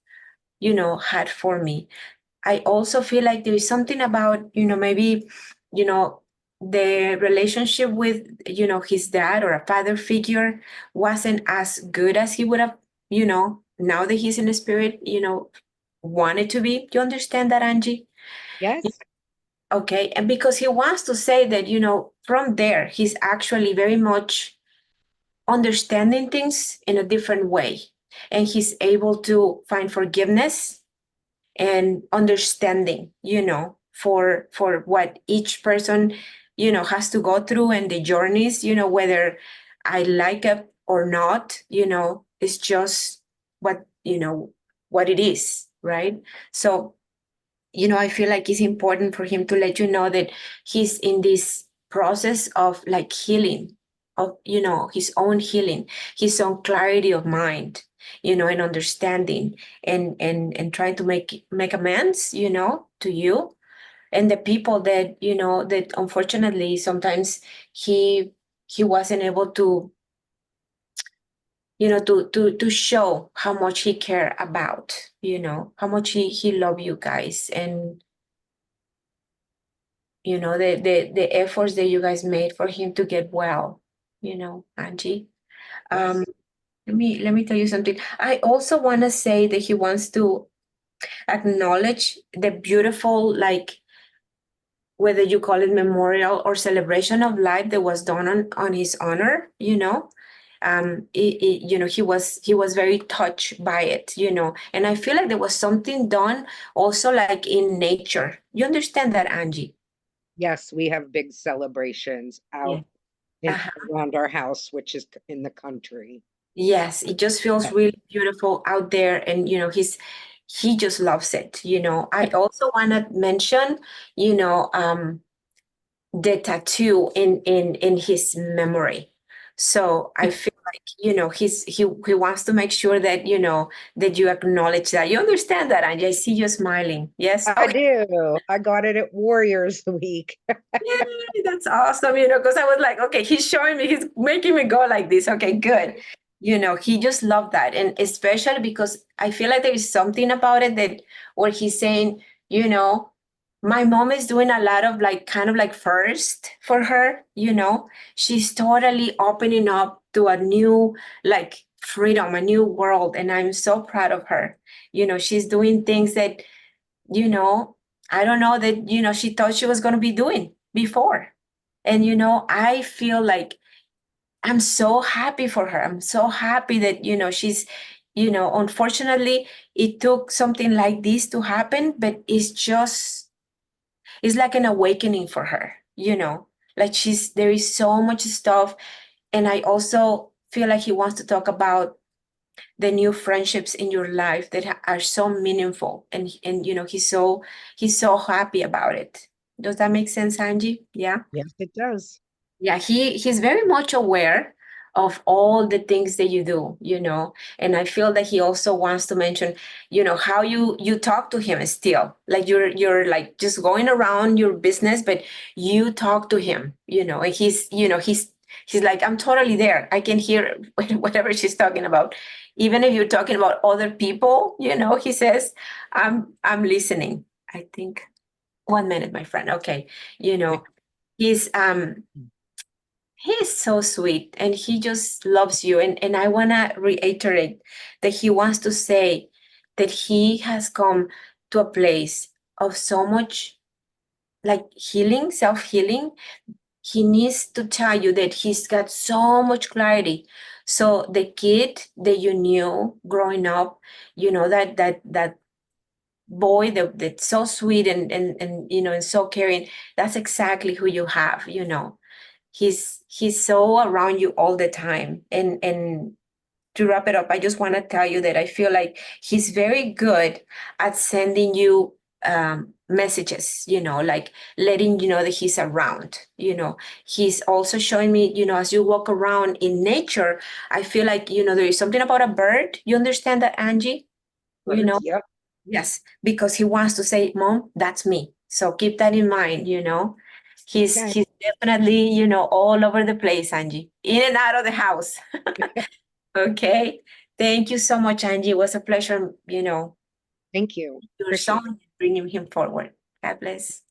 Speaker 7: had for me. I also feel like there is something about, maybe, the relationship with, his dad or a father figure wasn't as good as he would have, now that he's in the spirit, wanted to be. Do you understand that, Angie?
Speaker 9: Yes.
Speaker 7: Okay, and because he wants to say that, from there, he's actually very much understanding things in a different way. And he's able to find forgiveness and understanding, for what each person, has to go through, and the journeys, whether I like it or not, it's just what, what it is, right? So, I feel like it's important for him to let you know that he's in this process of like healing, of, his own healing, his own clarity of mind, and understanding, and trying to make amends, to you and the people that, that unfortunately sometimes he wasn't able to, to show how much he cared about, how much he loved you guys, and the efforts that you guys made for him to get well, Angie.
Speaker 9: Yes.
Speaker 7: Let me tell you something. I also want to say that he wants to acknowledge the beautiful, like, whether you call it memorial or celebration of life that was done on his honor, you know. You know, he was very touched by it, you know, and I feel like there was something done also like in nature. You understand that, Angie?
Speaker 9: Yes, we have big celebrations
Speaker 7: Yeah.
Speaker 9: out in,
Speaker 7: Uh-huh.
Speaker 9: around our house, which is in the country.
Speaker 7: Yes, it just feels
Speaker 9: Yeah.
Speaker 7: really beautiful out there, and you know, he just loves it, you know. I also want to mention, you know, the tattoo in his memory. So I feel like, you know, he wants to make sure that, you know, that you acknowledge that. You understand that, Angie? I see you smiling. Yes.
Speaker 9: I do. I got it at Warriors Week.
Speaker 7: Yay, that's awesome, you know, because I was like, okay, he's showing me, he's making me go like this. Okay, good. You know, he just loved that. And especially because I feel like there is something about it that where he's saying, you know, my mom is doing a lot of like kind of like first for her, you know, she's totally opening up to a new like freedom, a new world. And I'm so proud of her. You know, she's doing things that, you know, I don't know that, you know, she thought she was going to be doing before. And, you know, I feel like I'm so happy for her. I'm so happy that, you know, she's, you know, unfortunately, it took something like this to happen, but it's like an awakening for her, you know, like there is so much stuff. And I also feel like he wants to talk about the new friendships in your life that are so meaningful, and you know, he's so happy about it. Does that make sense, Angie? Yeah.
Speaker 9: Yes, it does.
Speaker 7: Yeah, he's very much aware of all the things that you do, you know, and I feel that he also wants to mention, you know, how you talk to him still, like you're like just going around your business, but you talk to him, you know, and he's, you know, he's like, I'm totally there. I can hear whatever she's talking about, even if you're talking about other people, you know. He says, I'm listening. I think 1 minute, my friend. Okay, you know, he's He's so sweet and he just loves you. And I want to reiterate that he wants to say that he has come to a place of so much like healing, self healing. He needs to tell you that he's got so much clarity. So the kid that you knew growing up, you know, that boy that's so sweet and you know, and so caring, that's exactly who you have, you know. He's so around you all the time. And to wrap it up, I just want to tell you that I feel like he's very good at sending you messages, you know, like letting you know that he's around, you know. He's also showing me, you know, as you walk around in nature, I feel like, you know, there is something about a bird. You understand that, Angie? You know.
Speaker 9: Yep.
Speaker 7: Yes, because he wants to say, Mom, that's me. So keep that in mind, you know. He's
Speaker 9: Okay.
Speaker 7: he's definitely, you know, all over the place, Angie, in and out of the house. Okay. Thank you so much, Angie. It was a pleasure, you know,
Speaker 9: Thank you.
Speaker 7: your
Speaker 9: Appreciate it.
Speaker 7: son, bringing him forward. God bless.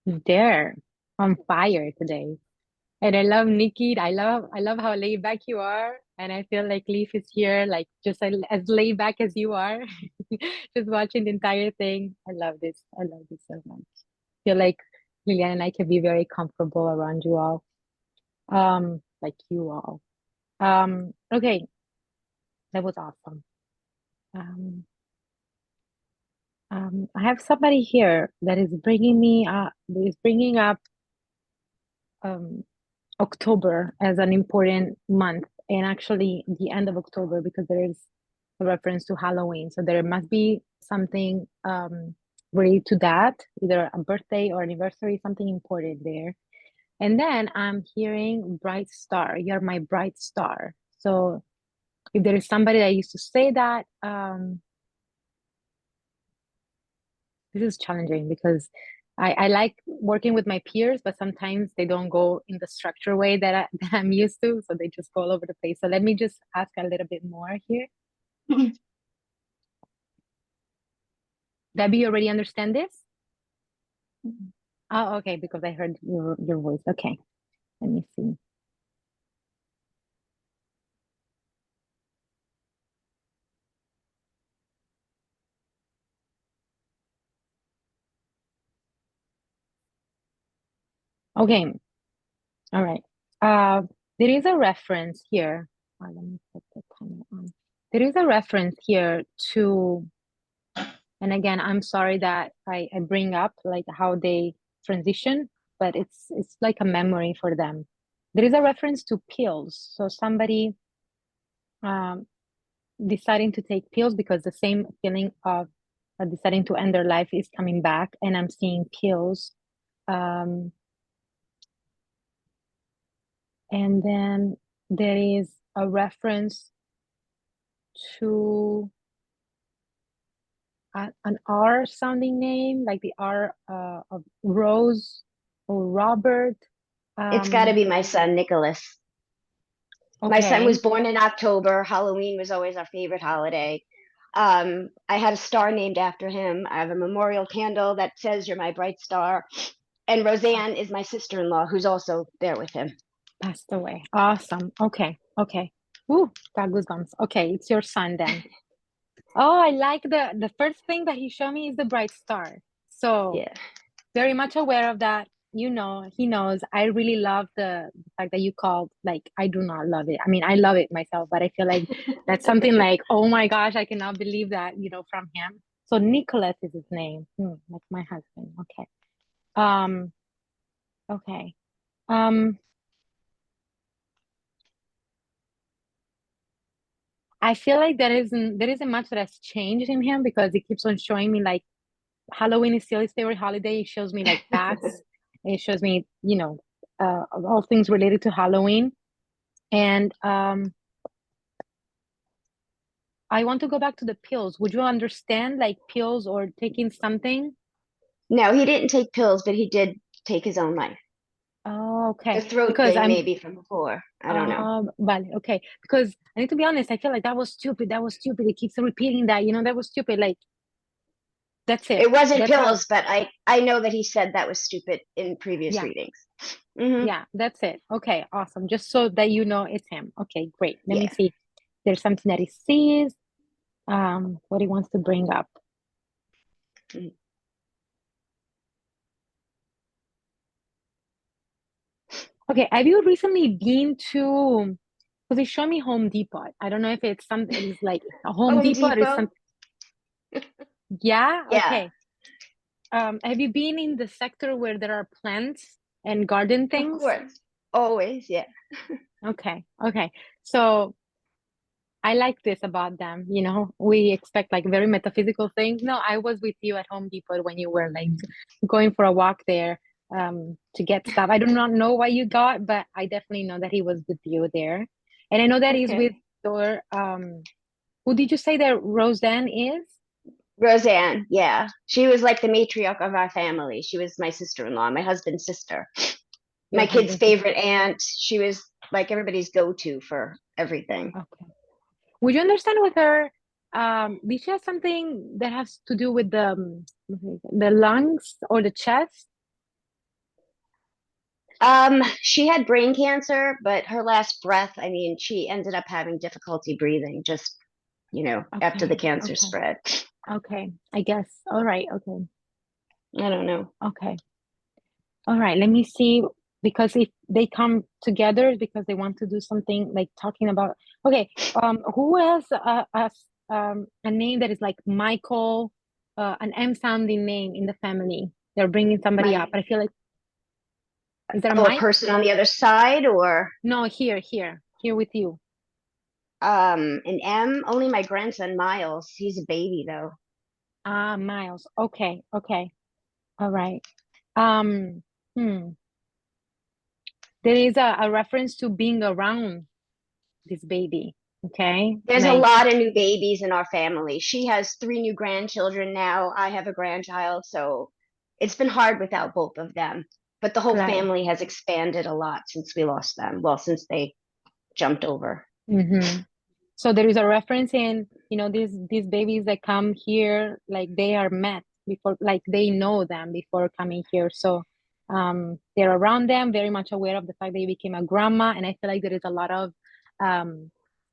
Speaker 4: They're on fire today. And I love Nikki. I love how laid back you are. And I feel like Leaf is here, like just as laid back as you are, just watching the entire thing. I love this. I love this so much. Feel like Lilian and I can be very comfortable around you all. Like you all. Okay, that was awesome. I have somebody here that is bringing up um October as an important month, and actually the end of October, because there is a reference to Halloween. So there must be something related to that, either a birthday or anniversary, something important there. And then I'm hearing bright star. You're my bright star. So if there is somebody that used to say that, this is challenging because I like working with my peers, but sometimes they don't go in the structure way that that I'm used to. So they just go all over the place. So let me just ask a little bit more here. Debbie, you already understand this? Oh, okay, because I heard your voice. Okay, let me see. Okay. All right. There is a reference here. Let me put the timer on. There is a reference here to, and again, I'm sorry that I bring up like how they transition, but it's like a memory for them. There is a reference to pills. So somebody deciding to take pills because the same feeling of deciding to end their life is coming back, and I'm seeing pills. And then there is a reference to an R sounding name, like the R of Rose or Robert.
Speaker 10: It's got to be my son, Nicholas. My son was
Speaker 4: Okay.
Speaker 10: born in October. Halloween was always our favorite holiday. I had a star named after him. I have a memorial candle that says "You're my bright star." And Roseanne is my sister-in-law, who's also there with him.
Speaker 4: Passed away. Awesome. Okay. Okay. Ooh, got goosebumps. Okay, it's your son then. Oh, I like the first thing that he showed me is the bright star. So
Speaker 10: Yeah.
Speaker 4: very much aware of that. You know, he knows. I really love the fact that you called, like, I do not love it. I mean, I love it myself, but I feel like that's something like, oh my gosh, I cannot believe that, from him. So Nicholas is his name. Like my husband. Okay. Okay. I feel like there isn't much that has changed in him because he keeps on showing me like Halloween is still his favorite holiday. It shows me like bats. It shows me, all things related to Halloween. And I want to go back to the pills. Would you understand like pills or taking something?
Speaker 10: No, he didn't take pills, but he did take his own life.
Speaker 4: Oh, okay.
Speaker 10: The throat
Speaker 4: Because
Speaker 10: thing maybe from before. I don't know.
Speaker 4: Vale, okay. Because I need to be honest, I feel like that was stupid. That was stupid. It keeps repeating that, that was stupid. Like, that's it.
Speaker 10: It wasn't
Speaker 4: That's all.
Speaker 10: pills, but I know that he said that was stupid in previous
Speaker 4: Yeah.
Speaker 10: readings. Mhm.
Speaker 4: Yeah, that's it. Okay, awesome. Just so that you know it's him. Okay, great. Let me
Speaker 10: Yeah.
Speaker 4: see. There's something that he sees, what he wants to bring up.
Speaker 10: Mm.
Speaker 4: Okay, have you recently been to, because they show me Home Depot. I don't know if it's something, it's like a Home Depot or it's
Speaker 10: Depot?
Speaker 4: something. Yeah,
Speaker 10: Yeah.
Speaker 4: okay. Have you been in the sector where there are plants and garden
Speaker 10: Of
Speaker 4: things?
Speaker 10: course. Always, yeah.
Speaker 4: Okay, okay. So I like this about them, we expect like very metaphysical things. No, I was with you at Home Depot when you were like going for a walk there to get stuff. I do not know what you got, but I definitely know that he was with you there. And I know that he's with
Speaker 10: Okay.
Speaker 4: your who did you say that Roseanne is?
Speaker 10: Roseanne, yeah. She was like the matriarch of our family. She was my sister-in-law, my husband's sister.
Speaker 4: Your
Speaker 10: My kid's
Speaker 4: husband's sister.
Speaker 10: favorite aunt. She was like everybody's go-to for everything.
Speaker 4: Okay. Would you understand with her? Did she have something that has to do with the lungs or the chest?
Speaker 10: She had brain cancer, but her last breath, I mean, she ended up having difficulty breathing just, after the
Speaker 4: Okay,
Speaker 10: cancer
Speaker 4: okay,
Speaker 10: spread.
Speaker 4: okay. I guess. All right. Okay.
Speaker 10: I don't know.
Speaker 4: Okay. All right. Let me see. Because if they come together, it's because they want to do something like talking about. Okay. Who has a name that is like Michael, an M sounding name in the family? They're bringing somebody up.
Speaker 10: My
Speaker 4: But I feel like, is there a
Speaker 10: a
Speaker 4: Mike?
Speaker 10: person on the other side or
Speaker 4: No, here with you.
Speaker 10: an M? Only my grandson Miles. He's a baby though.
Speaker 4: Ah, Miles. Okay. Okay. All right. Um, hmm. There is a reference to being around this baby. Okay.
Speaker 10: There's a
Speaker 4: Like,
Speaker 10: lot of new babies in our family. She has 3 new grandchildren now. I have a grandchild, so it's been hard without both of them. But the whole
Speaker 4: claro.
Speaker 10: family has expanded a lot since we lost them. Well, since they jumped over.
Speaker 4: Mm-hmm. So there is a reference in, these babies that come here, like they are met before, like they know them before coming here. So they're around them, very much aware of the fact that you became a grandma. And I feel like there is a lot of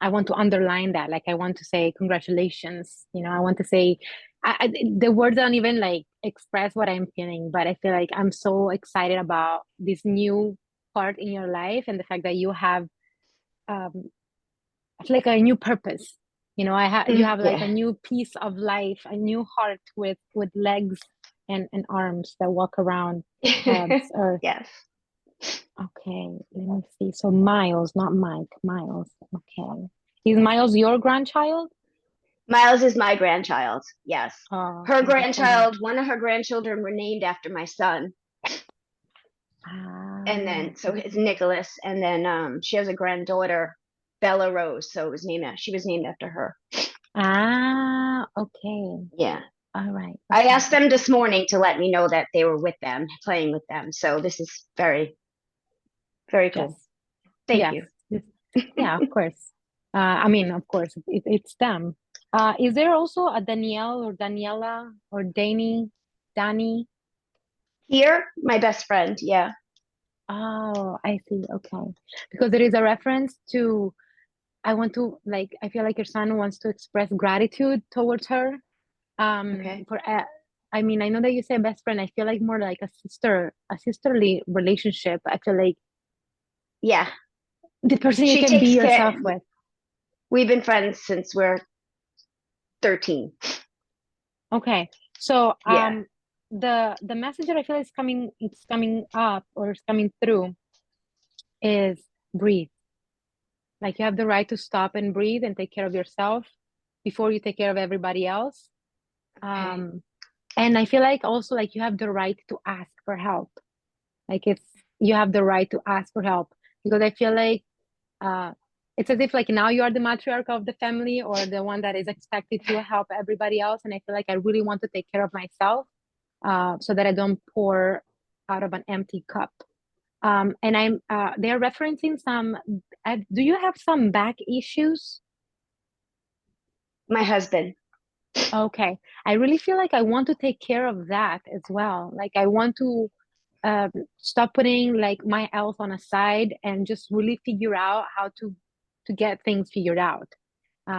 Speaker 4: I want to underline that. Like I want to say congratulations. I want to say the words don't even like express what I'm feeling, but I feel like I'm so excited about this new part in your life and the fact that you have um like a new purpose. You know, you have like a
Speaker 10: Yeah.
Speaker 4: new piece of life, a new heart with legs and arms that walk around this earth.
Speaker 10: Yes.
Speaker 4: Okay, let me see. So Miles, not Mike, Miles. Okay. Is Miles your grandchild?
Speaker 10: Miles is my grandchild. Yes.
Speaker 4: Oh,
Speaker 10: Her
Speaker 4: okay, that's funny.
Speaker 10: grandchild, one of her grandchildren were named after my son. And then so it's Nicholas. And then she has a granddaughter, Bella Rose. So she was named after her.
Speaker 4: Okay.
Speaker 10: Yeah.
Speaker 4: All right.
Speaker 10: I
Speaker 4: Okay.
Speaker 10: asked them this morning to let me know that they were with them, playing with them. So this is very, very cool.
Speaker 4: Yes.
Speaker 10: Thank you.
Speaker 4: Yes. Yeah, of course. I mean, of course, it's them. Is there also a Danielle or Daniela or Danny?
Speaker 10: Here, my best friend. Yeah.
Speaker 4: Oh, I see. Okay. Because there is a reference to, I feel like your son wants to express gratitude towards her.
Speaker 10: Okay.
Speaker 4: I mean, I know that you say best friend. I feel like more like a sisterly relationship. I feel like
Speaker 10: Yeah.
Speaker 4: the person you
Speaker 10: She
Speaker 4: can be
Speaker 10: takes
Speaker 4: yourself
Speaker 10: care.
Speaker 4: with.
Speaker 10: We've been friends since we're 13.
Speaker 4: Okay. So
Speaker 10: Yeah.
Speaker 4: the message that I feel is coming up or is coming through is breathe. Like you have the right to stop and breathe and take care of yourself before you take care of everybody else.
Speaker 10: Okay.
Speaker 4: And I feel like also like you have the right to ask for help. Like you have the right to ask for help because I feel like it's as if like now you are the matriarch of the family or the one that is expected to help everybody else. And I feel like I really want to take care of myself so that I don't pour out of an empty cup. And they're referencing some. Do you have some back issues?
Speaker 10: My husband.
Speaker 4: Okay, I really feel like I want to take care of that as well. Like I want to stop putting like my health on a side and just really figure out how to get things figured out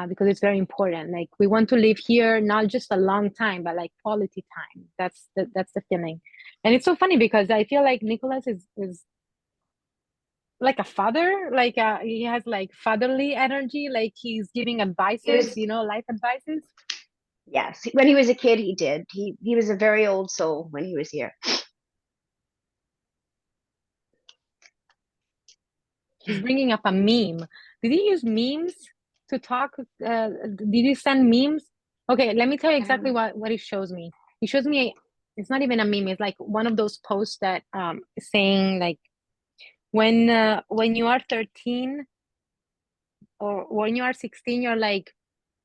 Speaker 4: because it's very important. Like we want to live here not just a long time, but like quality time. That's the feeling, and it's so funny because I feel like Nicholas is like a father. Like he has like fatherly energy. Like he's giving
Speaker 10: He
Speaker 4: advices,
Speaker 10: was,
Speaker 4: life advices.
Speaker 10: yes, when he was a kid, he did. He was a very old soul when he was here.
Speaker 4: He's bringing up a meme. Did he use memes to talk? Did he send memes? Okay, let me tell you exactly what he shows me. He shows me, it's not even a meme. It's like one of those posts that saying like when you are 13 or when you are 16, you're like,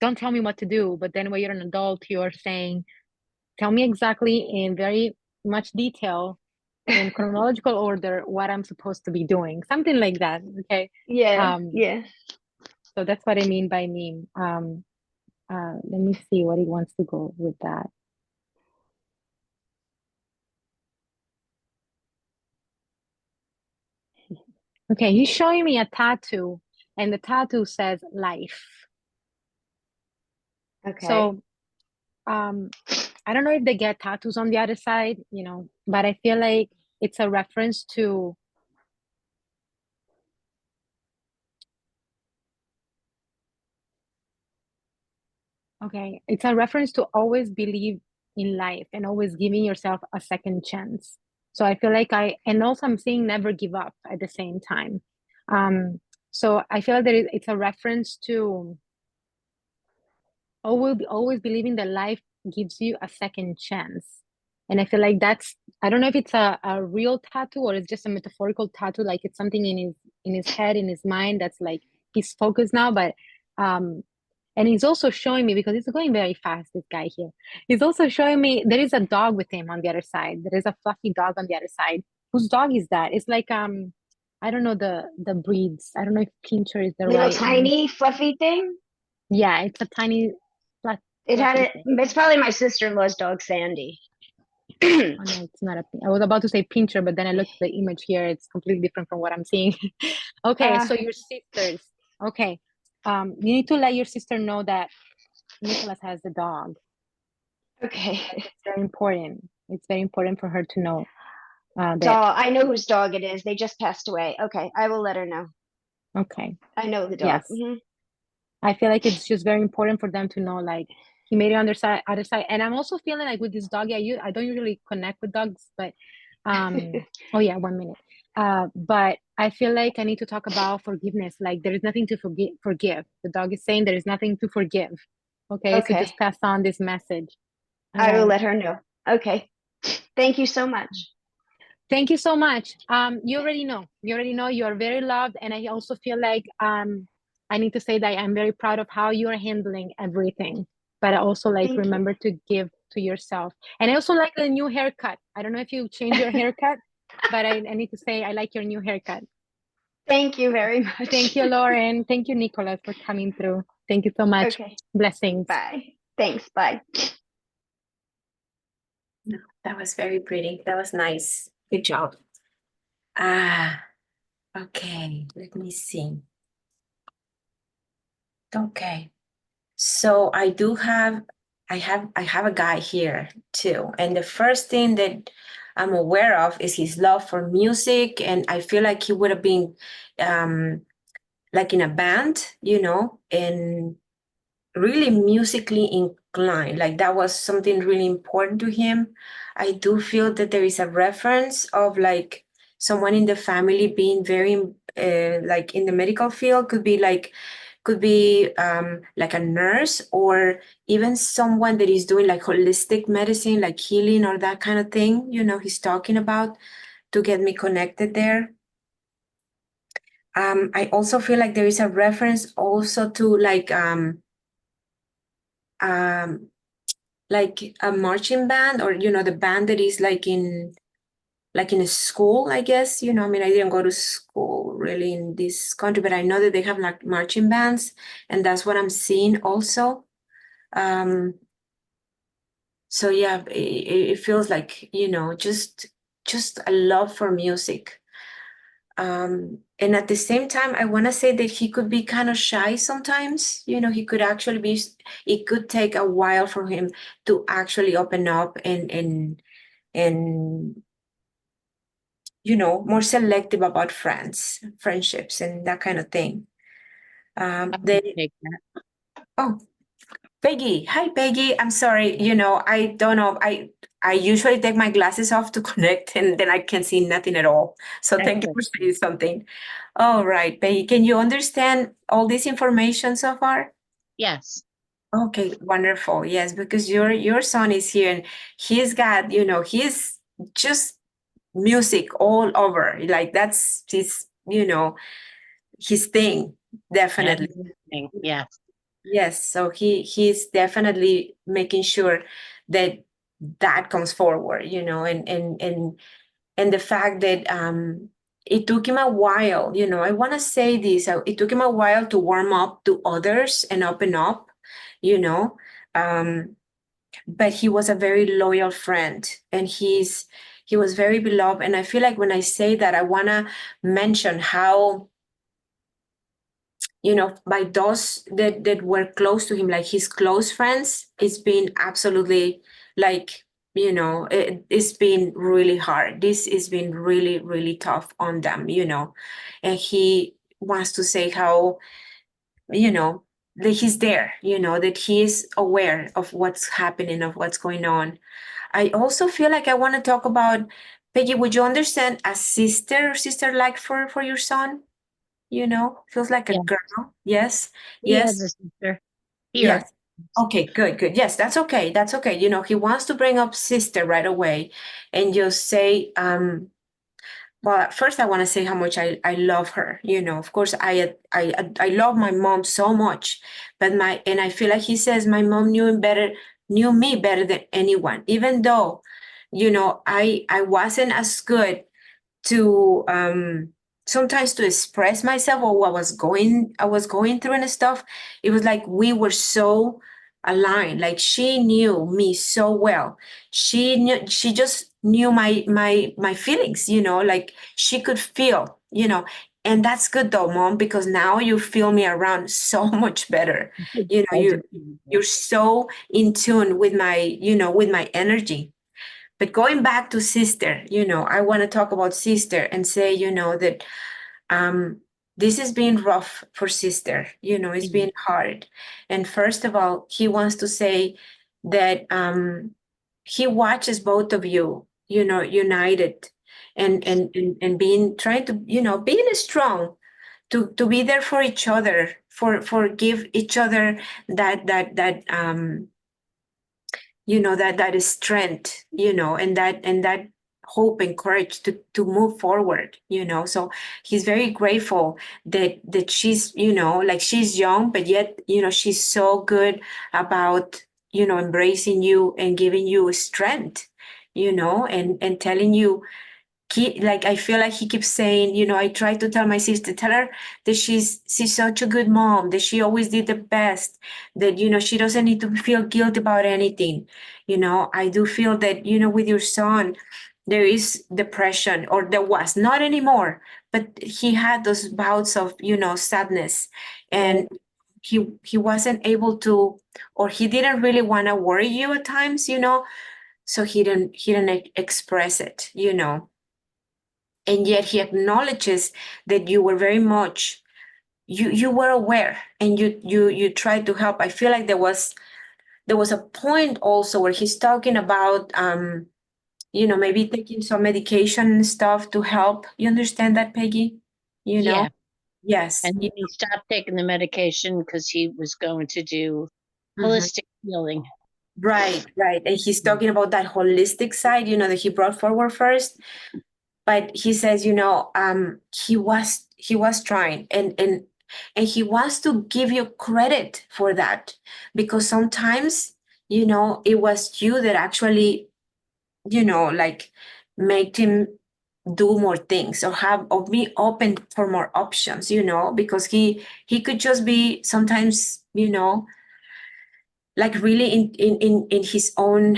Speaker 4: don't tell me what to do. But then when you're an adult, you're saying, tell me exactly in very much detail in chronological order what I'm supposed to be doing. Something like that. Okay.
Speaker 10: Yeah.
Speaker 4: Um,
Speaker 10: Yeah.
Speaker 4: So that's what I mean by meme. Let me see what he wants to go with that. Okay, he's showing me a tattoo, and the tattoo says life.
Speaker 10: Okay.
Speaker 4: So, I don't know if they get tattoos on the other side, but I feel like it's a reference to. Okay, it's a reference to always believe in life and always giving yourself a second chance. So I feel like and also I'm saying never give up at the same time. So I feel that it's a reference to always believing that life gives you a second chance. And I feel like I don't know if it's a real tattoo or it's just a metaphorical tattoo, like it's something in his head, in his mind that's like he's focused now, but and he's also showing me, because he's going very fast, this guy here. He's also showing me there is a dog with him on the other side. There is a fluffy dog on the other side. Whose dog is that? It's like I don't know the breeds. I don't know if Pinscher is the
Speaker 10: Little
Speaker 4: right one.
Speaker 10: tiny fluffy thing.
Speaker 4: Yeah, it's a tiny
Speaker 10: It's
Speaker 4: thing.
Speaker 10: probably my sister-in-law's dog, Sandy.
Speaker 4: Oh, no, it's not I was about to say Pinscher, but then I looked at the image here. It's completely different from what I'm seeing. Okay, so your sisters. Okay. You need to let your sister know that Nicholas has the dog.
Speaker 10: Okay.
Speaker 4: It's very important. It's very important for her to know that.
Speaker 10: Dog. I know whose dog it is. They just passed away. Okay, I will let her know.
Speaker 4: Okay.
Speaker 10: I know the dog.
Speaker 4: Yes. I feel like it's just very important for them to know, like, he made it on their side, other side. And I'm also feeling like with this dog, I don't usually connect with dogs, but oh yeah, 1 minute. But I feel like I need to talk about forgiveness. Like there is nothing to forgive. The dog is saying there is nothing to forgive. Okay, so
Speaker 10: Okay.
Speaker 4: just pass on this message. All
Speaker 10: I will
Speaker 4: right.
Speaker 10: let her know. Okay. Thank you so much.
Speaker 4: Thank you so much. You already know. You already know you are very loved, and I also feel like I need to say that I'm very proud of how you are handling everything. But I also like
Speaker 10: Thank you.
Speaker 4: remember to give to yourself. And I also like the new haircut. I don't know if you changed your haircut, but I need to say I like your new haircut.
Speaker 10: Thank you very much.
Speaker 4: Thank you, Lauren. Thank you, Nicholas, for coming through. Thank you so much.
Speaker 10: Okay.
Speaker 4: Blessings.
Speaker 10: Bye. Thanks. Bye.
Speaker 7: No, that was very pretty. That was nice. Good job. Ah, okay. Let me see. Okay. So I do have, I have a guy here too. And the first thing that I'm aware of is his love for music. And I feel like he would have been like in a band, and really musically inclined. Like that was something really important to him. I do feel that there is a reference of like someone in the family being very like in the medical field, could be like a nurse, or even someone that is doing like holistic medicine, like healing or that kind of thing, he's talking about, to get me connected there. I also feel like there is a reference also to like a marching band, or the band that is like in a school, I guess. I mean, I didn't go to school really in this country, but I know that they have like marching bands, and that's what I'm seeing also. So yeah, it feels like, just a love for music. And at the same time, I want to say that he could be kind of shy sometimes. He could actually be, it could take a while for him to actually open up and more selective about friendships and that kind of thing. They, oh, Peggy. Hi, Peggy. I'm sorry. I don't know. I usually take my glasses off to connect, and then I can see nothing at all. So thank you for saying something. All right, Peggy, can you understand all this information so far?
Speaker 11: Yes.
Speaker 7: Okay, wonderful. Yes, because your son is here, and he's got, he's just music all over. Like that's his thing, definitely.
Speaker 11: Yes.
Speaker 7: Yes, so he's definitely making sure that comes forward, and the fact that it took him a while, I want to say this, it took him a while to warm up to others and open up, um, but he was a very loyal friend, and he was very beloved. And I feel like when I say that, I want to mention how, by those that were close to him, like his close friends, it's been absolutely like, it's been really hard. This has been really, really tough on them, and he wants to say how, that he's there, that he is aware of what's happening, of what's going on. I also feel like I want to talk about, Peggy, would you understand a sister like for your son? Feels like a girl. Yes.
Speaker 11: He has
Speaker 7: Yes.
Speaker 11: a sister here.
Speaker 7: Yes. Okay, good. Yes, that's okay. That's okay. He wants to bring up sister right away and just say, well, at first I want to say how much I love her. Of course, I love my mom so much, but and I feel like he says my mom knew me better than anyone, even though, I wasn't as good to sometimes to express myself or what I was going through and stuff. It was like we were so aligned. Like she knew me so well. She just knew my feelings, like she could feel, And that's good though, Mom, because now you feel me around so much better. You know, you're so in tune with my, with my energy. But going back to sister, I want to talk about sister and say, that this has been rough for sister. It's been hard. And first of all, he wants to say that he watches both of you, united and being trying to, being strong to be there for each other, for give each other that that is strength, and that hope and courage to move forward, so he's very grateful that she's, like she's young, but yet, she's so good about, embracing you and giving you strength, and telling you, like I feel like he keeps saying, I try to tell my sister, tell her that she's such a good mom, that she always did the best, that she doesn't need to feel guilt about anything. I do feel that, with your son, there is depression, or there was, not anymore, but he had those bouts of, sadness, and he wasn't able to, or he didn't really want to worry you at times, so he didn't express it, and yet he acknowledges that you were very much, you were aware, and you tried to help. I feel like there was a point also where he's talking about maybe taking some medication and stuff to help. You understand that, Peggy?
Speaker 11: Yeah.
Speaker 7: Yes.
Speaker 11: And he stopped taking the medication because he was going to do
Speaker 7: Mhm.
Speaker 11: holistic healing.
Speaker 7: Right. And he's talking about that holistic side, that he brought forward first. But he says, he was trying, and he wants to give you credit for that, because sometimes, it was you that actually, like made him do more things, or be open for more options, because he could just be sometimes, like really in his own,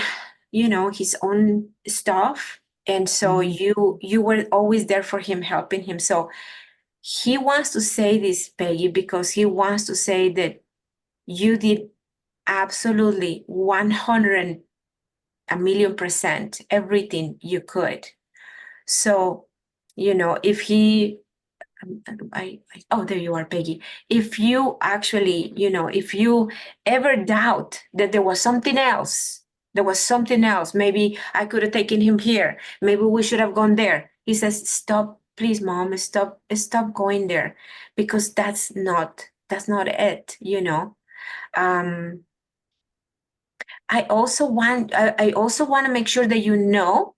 Speaker 7: his own stuff. And so you were always there for him, helping him. So he wants to say this, Peggy, because he wants to say that you did absolutely 100 a million % everything you could. So, if he oh, there you are, Peggy. If you actually, if you ever doubt that there was something else, maybe I could have taken him here, maybe we should have gone there. He says, stop, please, Mom, stop going there, because that's not it, Um, I also want to make sure that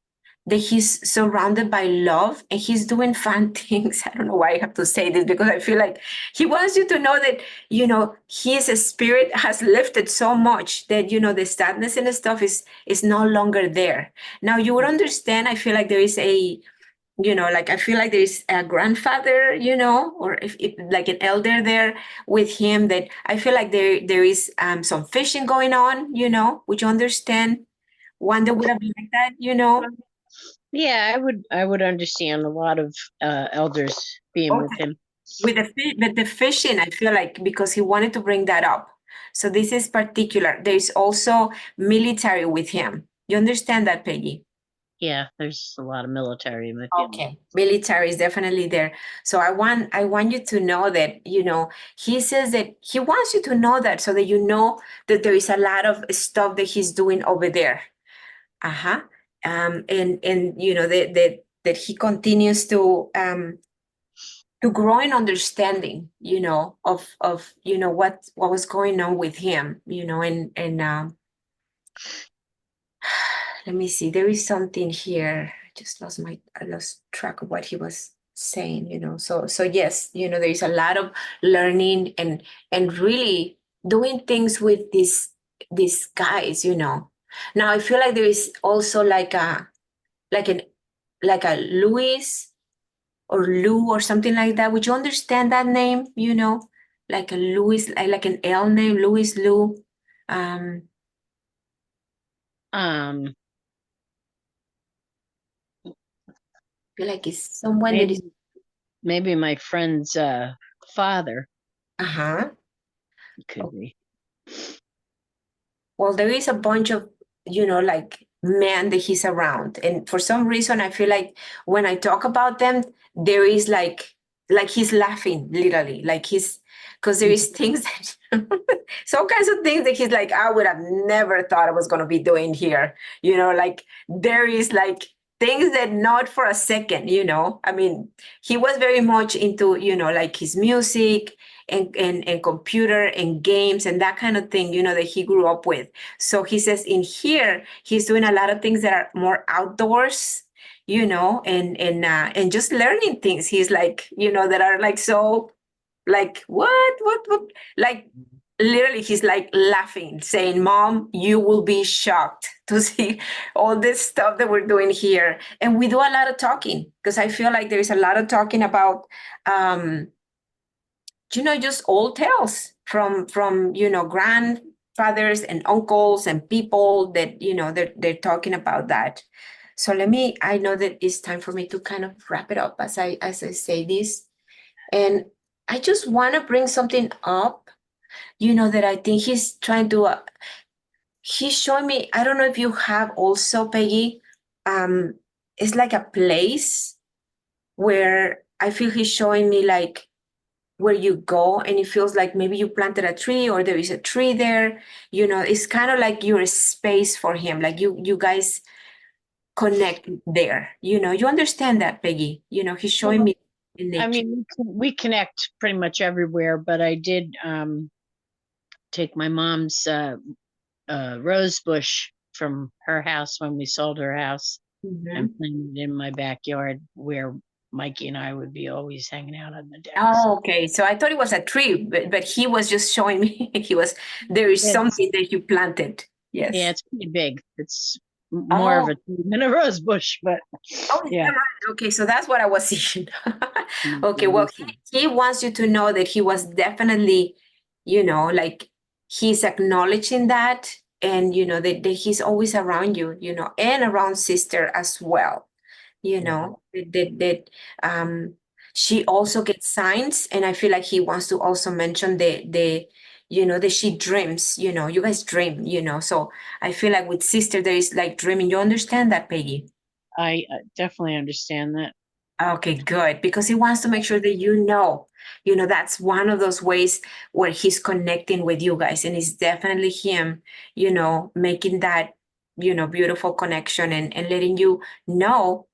Speaker 7: that he's surrounded by love and he's doing fun things. I don't know why I have to say this, because I feel like he wants you to know that, his spirit has lifted so much that, the sadness and the stuff is no longer there. Now you would understand, I feel like there is like I feel like there's a grandfather, or if like an elder there with him, that I feel like there is some fishing going on, would you understand? One that would have been like that,
Speaker 11: Yeah, I would understand a lot of elders being with
Speaker 7: Okay.
Speaker 11: him.
Speaker 7: With the fishing, I feel like, because he wanted to bring that up. So this is particular. There's also military with him. You understand that, Peggy?
Speaker 11: Yeah, there's a lot of military in my family.
Speaker 7: Okay, military is definitely there. So I want you to know that, he says that he wants you to know that, so that you know that there is a lot of stuff that he's doing over there. Uh-huh. And that he continues to grow in understanding, of what was going on with him, and let me see, there is something here. I lost track of what he was saying, so yes, there is a lot of learning and really doing things with these guys, now I feel like there is also like an like a Louis or Lou or something like that. Would you understand that name, like a Louis, like an L name, Louis, Lou? um
Speaker 11: Um,
Speaker 7: I feel like it's someone that is
Speaker 11: maybe maybe my friend's father
Speaker 7: Uh-huh.
Speaker 11: could be.
Speaker 7: Well, there is a bunch of, like men that he's around. And for some reason, I feel like when I talk about them, there is like he's laughing literally, like because there is things that, some kinds of things that he's like, I would have never thought I was going to be doing here. Like there is like things that not for a second, I mean, he was very much into, like his music and computer and games and that kind of thing, that he grew up with. So he says in here, he's doing a lot of things that are more outdoors, and just learning things. He's like, that are like so like what? Like literally he's like laughing, saying, Mom, you will be shocked to see all this stuff that we're doing here. And we do a lot of talking because I feel like there is a lot of talking about just old tales from grandfathers and uncles and people that they're talking about that. So I know that it's time for me to kind of wrap it up as I say this. And I just want to bring something up, that I think he's trying to he's showing me. I don't know if you have also, Peggy. It's like a place where I feel he's showing me like where you go and it feels like maybe you planted a tree or there is a tree there. It's kind of like your space for him, like you guys connect there. You understand that, Peggy. He's showing me in
Speaker 11: I
Speaker 7: nature.
Speaker 11: mean, we connect pretty much everywhere, but I did take my mom's rose bush from her house when we sold her house and planted it in my backyard where Mikey and I would be always hanging out on the deck.
Speaker 7: Oh, okay. So I thought it was a tree, but he was just showing me there is something that you planted. Yes.
Speaker 11: Yeah, it's pretty big. It's more of a tree than a rose bush, but yeah.
Speaker 7: Okay, so that's what I was seeing. Okay, well, he wants you to know that he was definitely, like he's acknowledging that and that he's always around you, and around sister as well. That she also gets signs, and I feel like he wants to also mention that she dreams, you guys dream, so I feel like with sister there is like dreaming. You understand that, Peggy?
Speaker 11: I definitely understand that.
Speaker 7: Okay, good, because he wants to make sure that that's one of those ways where he's connecting with you guys, and it's definitely him, making that beautiful connection and letting you know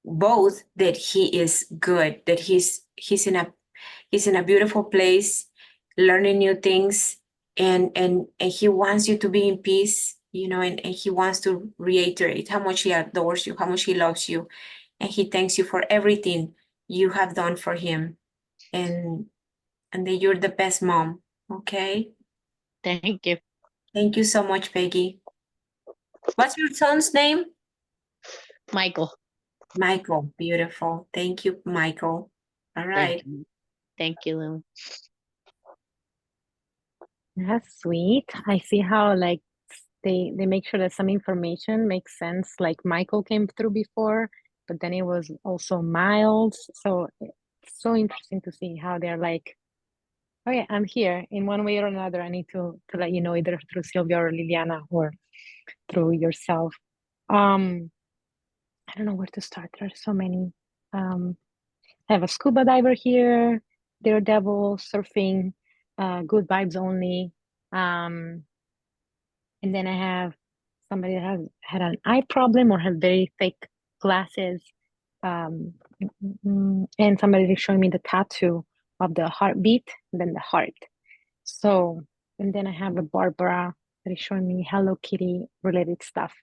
Speaker 7: both that he is good, that he's in a beautiful place, learning new things, and he wants you to be in peace, and he wants to reiterate how much he adores you, how much he loves you, and he thanks you for everything you have done for him, and that you're the best mom. Okay.
Speaker 11: Thank you.
Speaker 7: Thank you so much, Peggy. What's your son's name?
Speaker 11: Michael.
Speaker 7: Michael. Beautiful. Thank you, Michael. All right.
Speaker 11: Thank you, Lily.
Speaker 4: That's sweet. I see how like they make sure that some information makes sense. Like Michael came through before, but then it was also Miles. So it's so interesting to see how they're like, okay, I'm here in one way or another. I need to let you know either through Silvia or Liliana or through yourself. I don't know where to start. There are so many. I have a scuba diver here, Daredevil, surfing, good vibes only. And then I have somebody that has had an eye problem or has very thick glasses. And somebody is showing me the tattoo of the heartbeat and then the heart. So, and then I have a Barbara that is showing me Hello Kitty related stuff.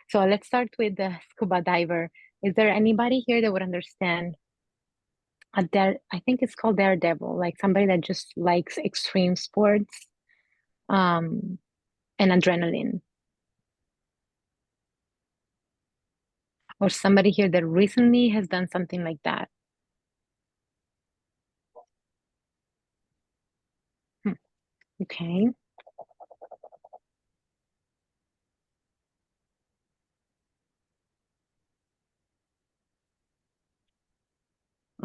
Speaker 4: So let's start with the scuba diver. Is there anybody here that would understand I think it's called Daredevil, like somebody that just likes extreme sports, and adrenaline? Or somebody here that recently has done something like that? Okay.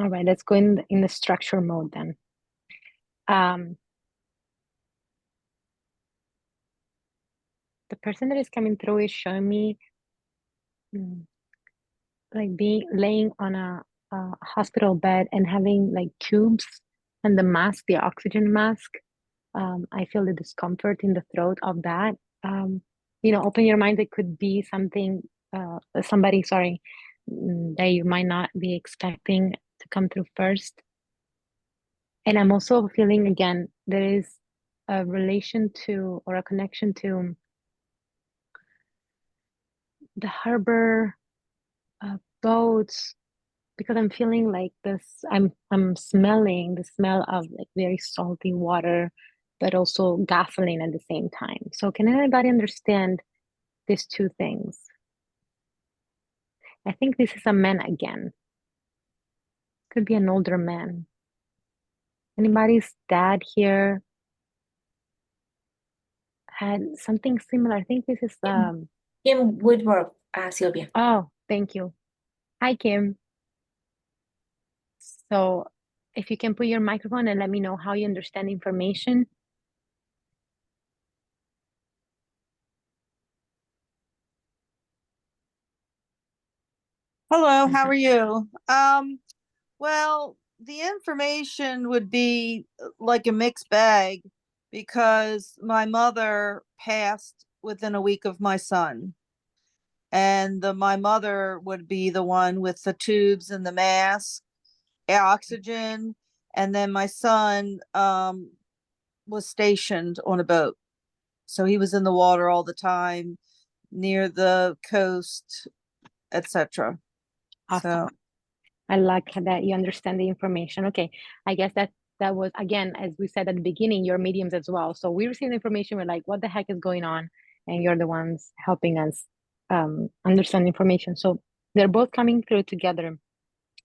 Speaker 4: All right, let's go in the structure mode then. The person that is coming through is showing me like being laying on a hospital bed and having like tubes and the mask, the oxygen mask. I feel the discomfort in the throat of that. Open your mind. It could be something, somebody, sorry, that you might not be expecting to come through first. And I'm also feeling again, there is a relation to or a connection to the harbor boats, because I'm feeling like this, I'm smelling the smell of like very salty water, but also gasoline at the same time. So can anybody understand these two things? I think this is a man again. Could be an older man. Anybody's dad here had something similar. I think this is
Speaker 7: Kim Woodward, Silvia.
Speaker 4: Oh, thank you. Hi, Kim. So if you can put your microphone and let me know how you understand information.
Speaker 12: Hello, how are you? Well, the information would be like a mixed bag because my mother passed within a week of my son. And my mother would be the one with the tubes and the mask, oxygen, and then my son was stationed on a boat. So he was in the water all the time, near the coast, etc.
Speaker 4: Awesome. I like that you understand the information. Okay, I guess that was, again, as we said at the beginning, you're mediums as well. So we receive the information, we're like, what the heck is going on? And you're the ones helping us understand information. So they're both coming through together.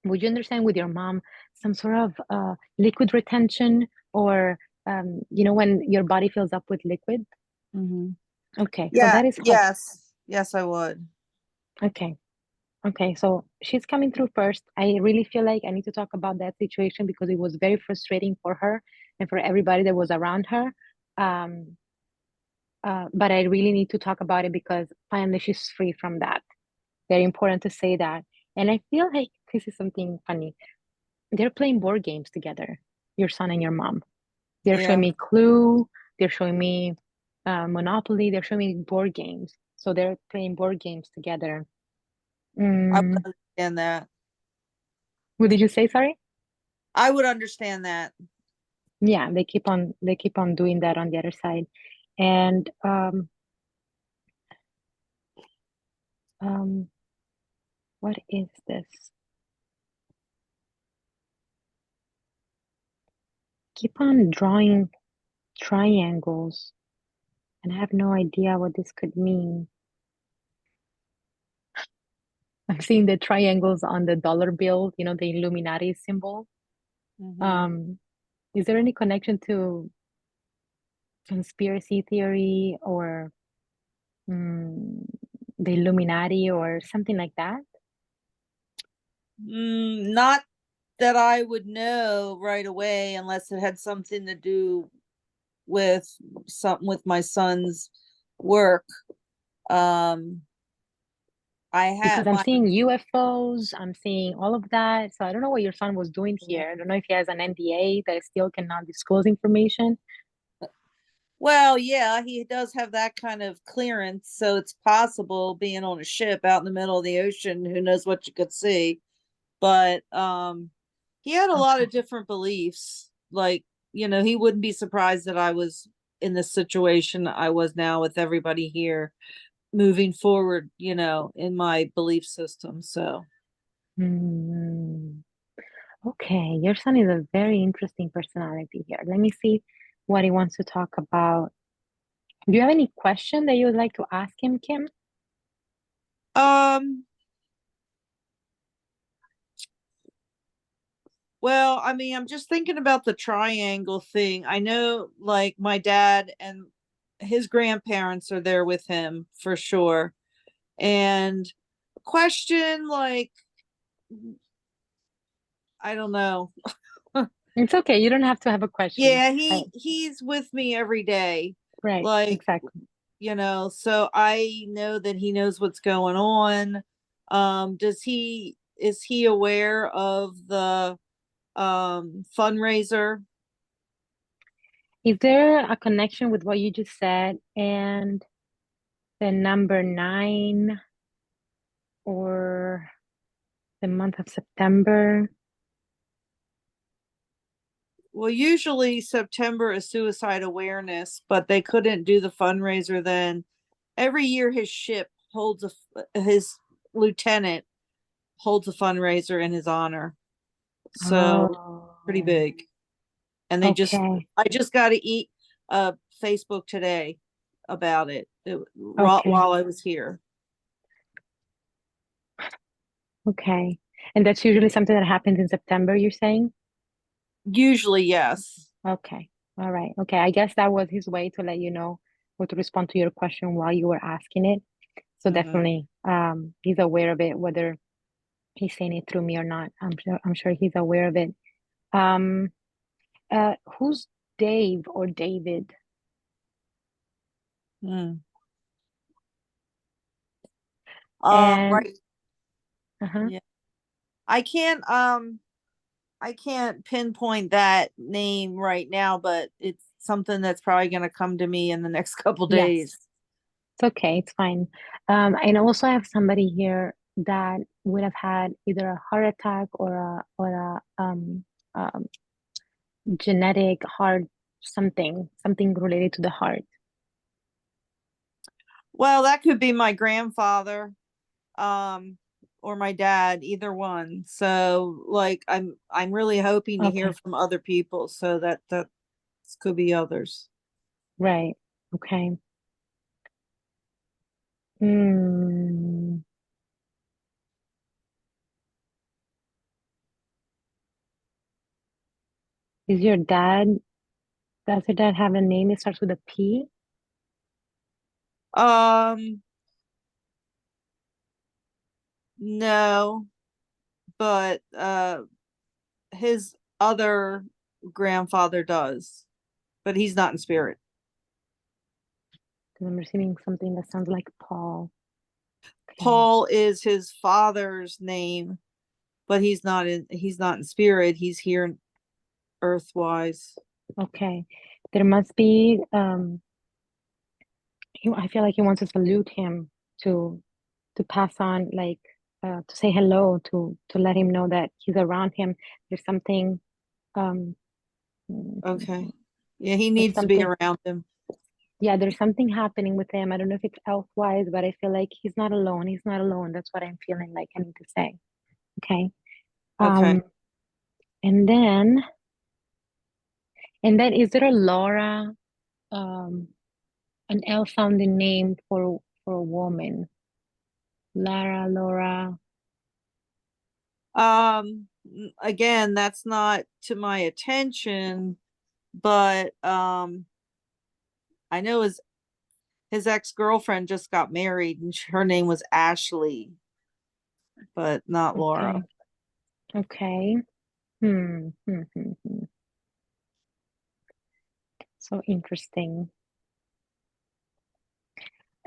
Speaker 4: Would you understand with your mom some sort of liquid retention, or when your body fills up with liquid? Okay, so that is
Speaker 12: yes, I would.
Speaker 4: Okay, so she's coming through first. I really feel like I need to talk about that situation because it was very frustrating for her and for everybody that was around her. But I really need to talk about it because finally she's free from that. Very important to say that. And I feel like this is something funny. They're playing board games together, your son and your mom. They're showing me Clue. They're showing me Monopoly. They're showing me board games. So they're playing board games together.
Speaker 12: I would understand that.
Speaker 4: What did you say? Sorry?
Speaker 12: I would understand that.
Speaker 4: Yeah, they keep on doing that on the other side. And what is this? Keep on drawing triangles, and I have no idea what this could mean. I'm seeing the triangles on the dollar bill, the Illuminati symbol. Is there any connection to conspiracy theory or the Illuminati or something like that?
Speaker 12: Not that I would know right away, unless it had something to do with something with my son's work.
Speaker 4: Because I'm seeing UFOs, I'm seeing all of that. So I don't know what your son was doing here. I don't know if he has an NDA that still cannot disclose information.
Speaker 12: Well, yeah, he does have that kind of clearance, so it's possible being on a ship out in the middle of the ocean, who knows what you could see. But he had a lot of different beliefs. Like, he wouldn't be surprised that I was in the situation I was now with everybody here moving forward, in my belief system. So
Speaker 4: Okay, your son is a very interesting personality here. Let me see what he wants to talk about. Do you have any question that you would like to ask him, Kim?
Speaker 12: Well, I mean, I'm just thinking about the triangle thing. I know, like, my dad and his grandparents are there with him for sure. And question, like, I don't know.
Speaker 4: It's okay. You don't have to have a question.
Speaker 12: Yeah, he's with me every day.
Speaker 4: Right.
Speaker 12: Like,
Speaker 4: Exactly.
Speaker 12: so I know that he knows what's going on. Is he aware of the fundraiser?
Speaker 4: Is there a connection with what you just said and the number 9 or the month of September?
Speaker 12: Well, usually September is suicide awareness, but they couldn't do the fundraiser then. Every year his ship holds his lieutenant holds a fundraiser in his honor. So pretty
Speaker 4: Oh,
Speaker 12: big. And
Speaker 4: okay.
Speaker 12: I just got to eat Facebook today about it,
Speaker 4: Okay.
Speaker 12: while I was here.
Speaker 4: Okay. And that's usually something that happens in September, you're saying?
Speaker 12: Usually, yes.
Speaker 4: Okay. All right. Okay. I guess that was his way to let you know or to respond to your question while you were asking it. So definitely, he's aware of it, whether he's saying it through me or not. I'm sure he's aware of it. Um, who's Dave or David?
Speaker 12: Mm.
Speaker 4: And
Speaker 12: Right.
Speaker 4: uh-huh.
Speaker 12: Yeah. I can't pinpoint that name right now, but it's something that's probably going to come to me in the next couple
Speaker 4: Yes,
Speaker 12: days.
Speaker 4: it's okay. It's fine. And also I have somebody here that would have had either a heart attack or um genetic heart something related to the heart.
Speaker 12: Well, that could be my grandfather, or my dad, either one. So like I'm really hoping to hear
Speaker 4: Okay.
Speaker 12: from other people, so that could be others.
Speaker 4: Right. Okay. Hmm. Is your dad, does your dad have a name that starts with a P?
Speaker 12: No, but his other grandfather does, but he's not in spirit.
Speaker 4: Because I'm receiving something that sounds like Paul. Okay.
Speaker 12: Paul is his father's name, but he's not in spirit. He's here earthwise.
Speaker 4: Okay. There must be I feel like he wants to salute him to pass on, like to say hello, to let him know that he's around him. There's something um
Speaker 12: Okay. Yeah, he
Speaker 4: there's
Speaker 12: needs to be
Speaker 4: something,
Speaker 12: around him.
Speaker 4: yeah, there's something happening with him. I don't know if it's health-wise, but I feel like he's not alone. He's not alone. That's what I'm feeling like I need to say. Okay.
Speaker 12: Okay.
Speaker 4: And then is there a Laura, um an L sounding name for a woman? Lara, Laura.
Speaker 12: Again, that's not to my attention, but I know his ex-girlfriend just got married and her name was Ashley, but not Laura.
Speaker 4: Okay. So interesting.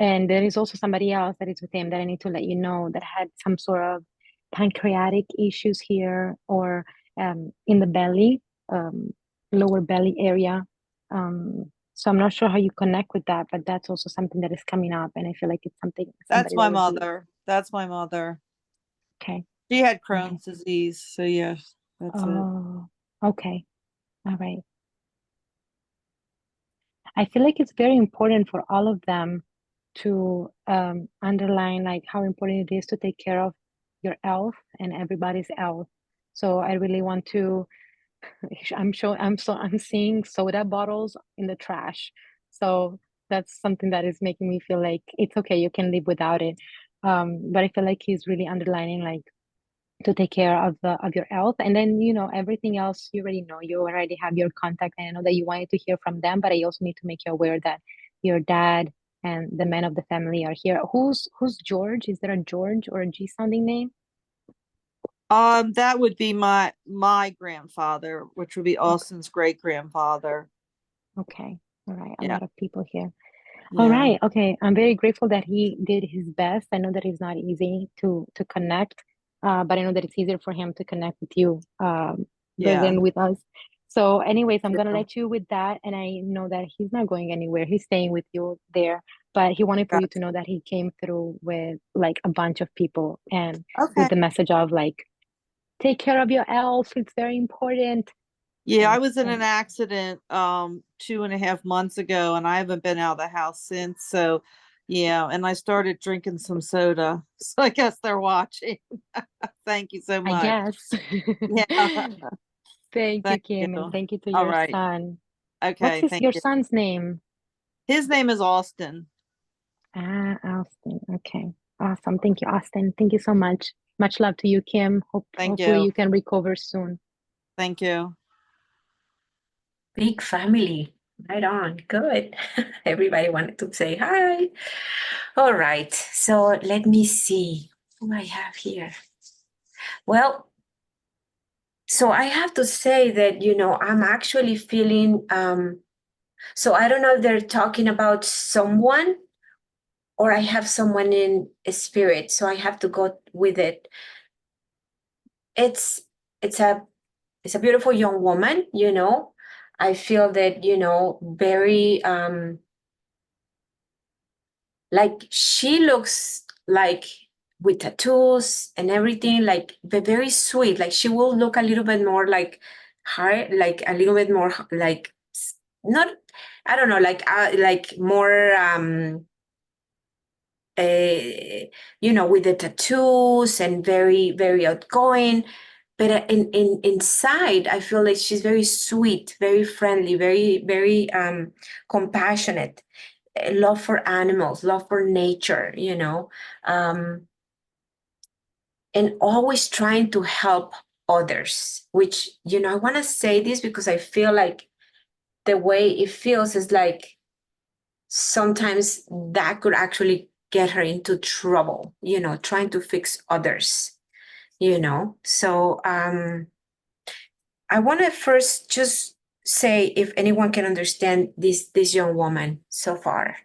Speaker 4: And there is also somebody else that is with him that I need to let you know that had some sort of pancreatic issues here, or in the belly, lower belly area. So I'm not sure how you connect with that, but that's also something that is coming up, and I feel like it's something
Speaker 12: That's
Speaker 4: somebody
Speaker 12: my
Speaker 4: that would be
Speaker 12: mother. That's my mother.
Speaker 4: okay.
Speaker 12: She had
Speaker 4: All right.
Speaker 12: Crohn's disease, so yes, that's it.
Speaker 4: Oh, okay. All right. I feel like it's very important for all of them to underline like how important it is to take care of your health and everybody's health. So I really want to. I'm seeing soda bottles in the trash. So that's something that is making me feel like it's okay. You can live without it. But I feel like he's really underlining like to take care of your health, and then everything else you already know. You already have your contact, and I know that you wanted to hear from them, but I also need to make you aware that your dad and the men of the family are here. Who's George? Is there a George or a G sounding name?
Speaker 12: That would be my grandfather, which would be Austin's great grandfather.
Speaker 4: Okay. All right. A
Speaker 12: Yeah.
Speaker 4: lot of people here. All
Speaker 12: Yeah.
Speaker 4: right. Okay. I'm very grateful that he did his best. I know that it's not easy to connect, but I know that it's easier for him to connect with you
Speaker 12: Yeah.
Speaker 4: than with us. So, anyways, I'm gonna
Speaker 12: Yeah.
Speaker 4: let you with that, and I know that he's not going anywhere. He's staying with you there, but he wanted for you to know that he came through with like a bunch of people and
Speaker 12: Okay.
Speaker 4: with the message of like, take care of your elf. It's very important.
Speaker 12: Yeah, I
Speaker 4: And,
Speaker 12: was in an
Speaker 4: and
Speaker 12: accident 2.5 months ago, and I haven't been out of the house since. So yeah, and I started drinking some soda. So I guess they're watching. Thank you so
Speaker 4: I
Speaker 12: much.
Speaker 4: guess.
Speaker 12: Yeah.
Speaker 4: Thank you,
Speaker 12: Thank
Speaker 4: Kim,
Speaker 12: you.
Speaker 4: and thank you to
Speaker 12: All
Speaker 4: your
Speaker 12: right.
Speaker 4: son.
Speaker 12: Okay,
Speaker 4: What's
Speaker 12: thank
Speaker 4: your
Speaker 12: you.
Speaker 4: son's name?
Speaker 12: His name is Austin.
Speaker 4: Ah, Austin. Okay. Awesome. Thank you, Austin. Thank you so much. Much love to you, Kim.
Speaker 12: Thank
Speaker 4: Hopefully
Speaker 12: you.
Speaker 4: you can recover soon.
Speaker 12: Thank you.
Speaker 7: Big family. Right on. Good. Everybody wanted to say hi. All right. So let me see who I have here. Well, so I have to say that, I'm actually feeling, so I don't know if they're talking about someone or I have someone in spirit. So I have to go with it. It's it's a it's a beautiful young woman, I feel that, very like she looks like with tattoos and everything, like very sweet. Like she will look a little bit more like hard, like a little bit more like not, I don't know, like more with the tattoos and very, very outgoing. But in inside, I feel like she's very sweet, very friendly, very, very compassionate. Love for animals, love for nature, and always trying to help others. Which I want to say this because I feel like the way it feels is like sometimes that could actually get her into trouble, trying to fix others, So I want to first just say if anyone can understand this young woman so far.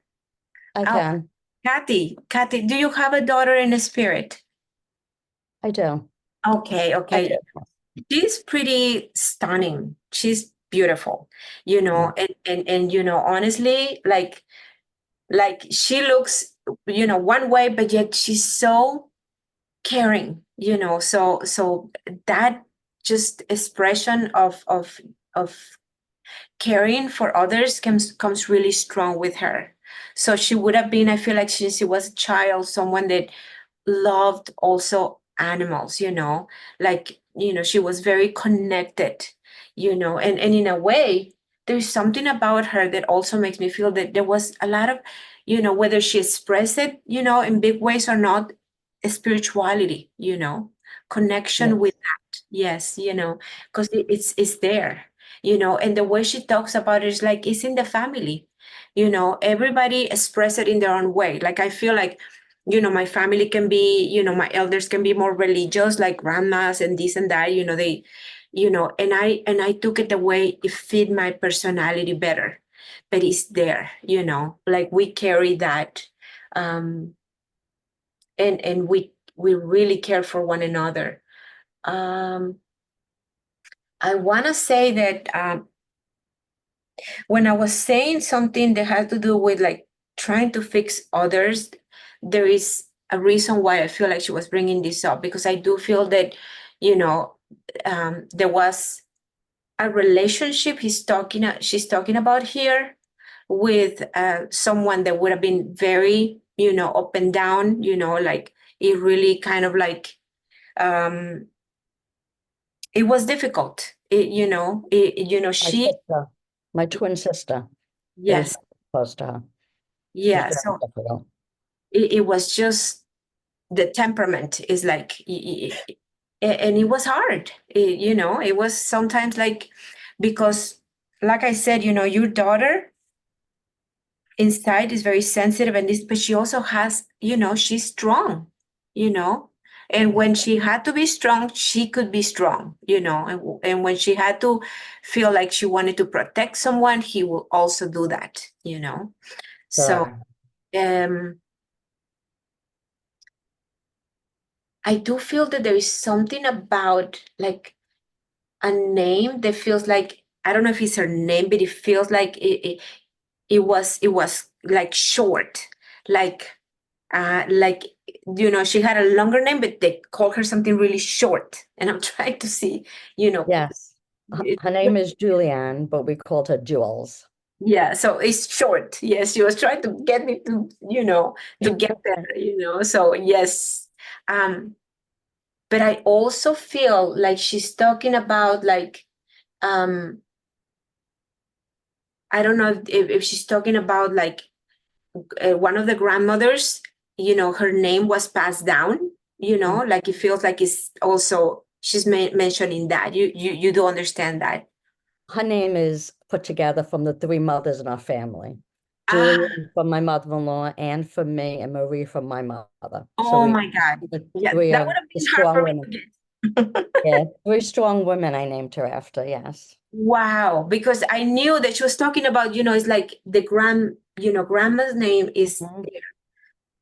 Speaker 2: I
Speaker 7: Oh,
Speaker 2: can.
Speaker 7: Kathy, do you have a daughter in the spirit?
Speaker 2: I do.
Speaker 7: Okay,
Speaker 2: I
Speaker 7: okay.
Speaker 2: do.
Speaker 7: She's pretty stunning. She's beautiful, and honestly, like she looks, one way, but yet she's so caring, so that just expression of caring for others comes really strong with her. So she would have been, I feel like since she was a child, someone that loved also animals, like, she was very connected, and in a way, there's something about her that also makes me feel that there was a lot of, whether she expressed it, in big ways or not, spirituality, connection with that. Yes, because it's there, and the way she talks about it is like it's in the family, everybody express it in their own way. Like I feel like my family can be, my elders can be more religious, like grandmas and this and that, they, and I took it the way it fit my personality better, but it's there, like we carry that, and we really care for one another. I want to say that when I was saying something that had to do with like trying to fix others, there is a reason why I feel like she was bringing this up, because I do feel that, there was a relationship she's talking about here with someone that would have been very, up and down, like it really kind of like, um, it was difficult.
Speaker 2: My
Speaker 7: She,
Speaker 2: sister, my twin sister is
Speaker 7: yes,
Speaker 2: close to her. She's
Speaker 7: yeah.
Speaker 2: very
Speaker 7: So
Speaker 2: difficult.
Speaker 7: it was just the temperament is like, and it was hard. It was sometimes like, because like I said, your daughter inside is very sensitive and this, but she also has, she's strong, you know, And when she had to be strong, she could be strong, and when she had to feel like she wanted to protect someone, he will also do that. So I do feel that there is something about like a name that feels like, I don't know if it's her name, but it feels like it was like short, like she had a longer name, but they called her something really short. And I'm trying to see,
Speaker 2: Yes. Her name is Julianne, but we called her Jules.
Speaker 7: Yeah, so it's short. Yes, she was trying to get me to, to get there, so yes. But I also feel like she's talking about like, I don't know if she's talking about like one of the grandmothers, her name was passed down, like it feels like it's also, she's mentioning that. You do understand that.
Speaker 2: Her name is put together from the three mothers in our family.
Speaker 7: Ah,
Speaker 2: Julie from my mother-in-law, Anne from me, and Marie from my mother.
Speaker 7: oh my God.
Speaker 2: the
Speaker 7: Yeah,
Speaker 2: three
Speaker 7: that
Speaker 2: of
Speaker 7: would have
Speaker 2: the
Speaker 7: been hard
Speaker 2: strong
Speaker 7: for me
Speaker 2: women.
Speaker 7: to get.
Speaker 2: Yeah, three strong women I named her after, yes.
Speaker 7: Wow, because I knew that she was talking about, it's like the grandma's name is
Speaker 2: Mhm.
Speaker 7: there.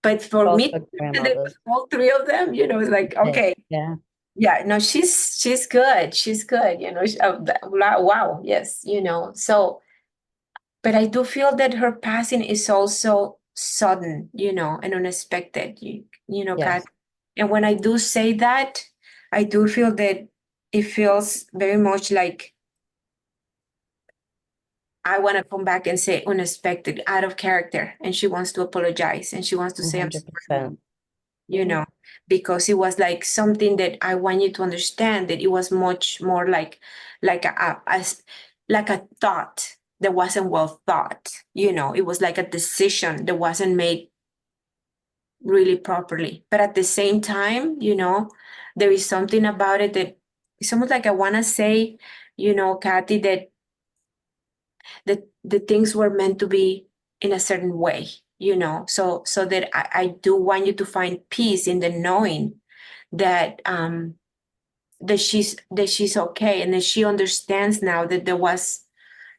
Speaker 7: But for
Speaker 2: Both
Speaker 7: me,
Speaker 2: her
Speaker 7: and it was
Speaker 2: grandmothers.
Speaker 7: all three of them, it's like, okay,
Speaker 2: Yeah.
Speaker 7: yeah, no, she's good. She's good, wow, yes, so, but I do feel that her passing is also sudden, and unexpected,
Speaker 2: Yes.
Speaker 7: Kat. And when I do say that, I do feel that it feels very much like I want to come back and say unexpected, out of character, and she wants to apologize and she wants to say I'm sorry,
Speaker 2: 100%.
Speaker 7: because it was like something that I want you to understand that it was much more like like a thought that wasn't well thought. It was like a decision that wasn't made really properly. But at the same time, there is something about it that it's almost like I want to say, Kathy, that the things were meant to be in a certain way, so that I do want you to find peace in the knowing that that she's okay, and that she understands now that there was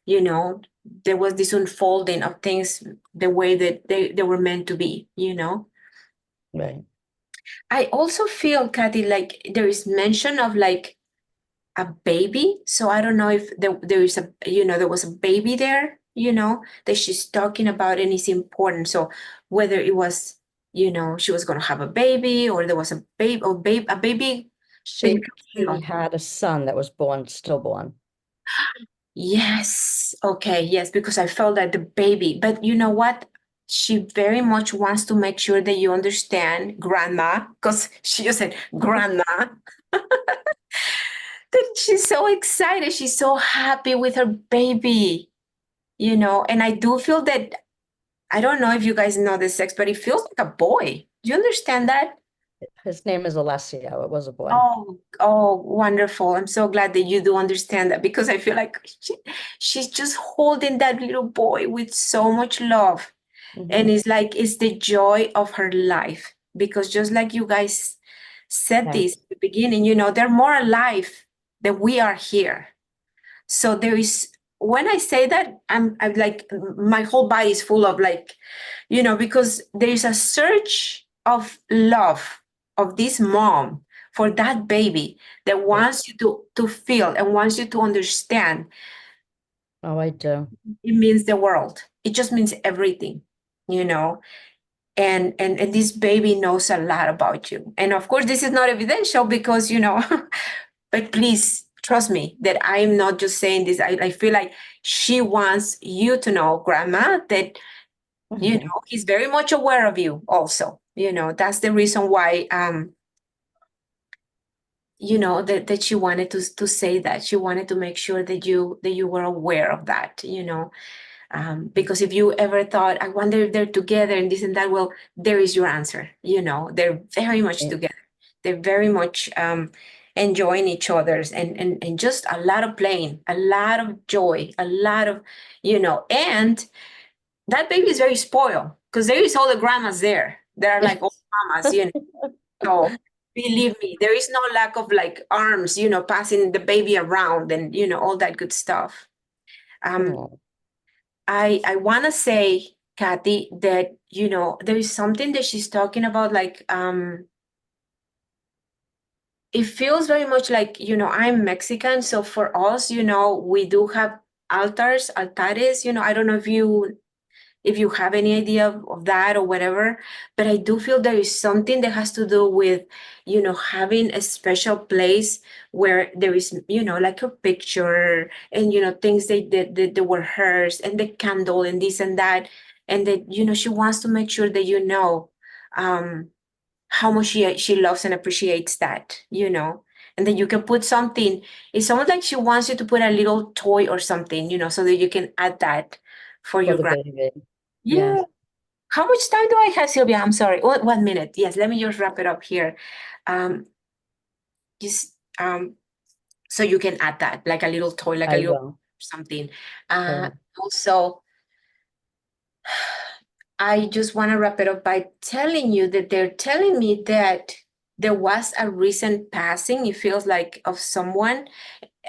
Speaker 7: this unfolding of things the way that they were meant to be.
Speaker 2: Right.
Speaker 7: I also feel, Kathy, like there is mention of like a baby. So I don't know if there is there was a baby there, that she's talking about, and it's important. So whether it was, she was going to have a baby, or there was a baby, or a baby.
Speaker 2: She had a son that was born, stillborn.
Speaker 7: Yes. Okay. Yes. Because I felt that the baby, but you know what? She very much wants to make sure that you understand, grandma, because she just said, grandma, that she's so excited. She's so happy with her baby, and I do feel that, I don't know if you guys know the sex, but it feels like a boy. Do you understand that?
Speaker 2: His name is Alessio. It was a boy.
Speaker 7: Oh, wonderful. I'm so glad that you do understand that, because I feel like she's just holding that little boy with so much love. And it's like, it's the joy of her life, because just like you guys said this at the beginning, they're more alive than we are here. So there is, when I say that, I'm like, my whole body is full of like, because there is a surge of love of this mom for that baby that wants you to feel and wants you to understand.
Speaker 2: Oh, I do.
Speaker 7: It means the world. It just means everything, and this baby knows a lot about you. And of course, this is not evidential because, but please trust me that I'm not just saying this. I feel like she wants you to know, grandma, that, he's very much aware of you also. That's the reason why, that she wanted to say that. She wanted to make sure that you were aware of that, because if you ever thought, I wonder if they're together and this and that, well, there is your answer. They're very much together. They're very much enjoying each other's, and just a lot of playing, a lot of joy, a lot of, and that baby is very spoiled because there is all the grandmas there that are like old mamas, so Believe me, there is no lack of like arms, passing the baby around and all that good stuff.
Speaker 2: Oh,
Speaker 7: I want to say, Kathy, that there is something that she's talking about, like it feels very much like I'm Mexican, so for us, we do have altares. I don't know if you have any idea of that or whatever, but I do feel there is something that has to do with, having a special place where there is, like a picture and, things that were hers and the candle and this and that. And that, she wants to make sure that how much she loves and appreciates that, and then you can put something. It's almost like she wants you to put a little toy or something, so that you can add that for
Speaker 2: for
Speaker 7: your
Speaker 2: the baby.
Speaker 7: yeah.
Speaker 2: Yes.
Speaker 7: How much time do I have, Sylvia? I'm sorry. 1 minute. Yes, let me just wrap it up here. Just so you can add that, like a little toy, like a
Speaker 2: I
Speaker 7: little
Speaker 2: will.
Speaker 7: something.
Speaker 2: Sure.
Speaker 7: Also, I just want to wrap it up by telling you that they're telling me that there was a recent passing, it feels like, of someone,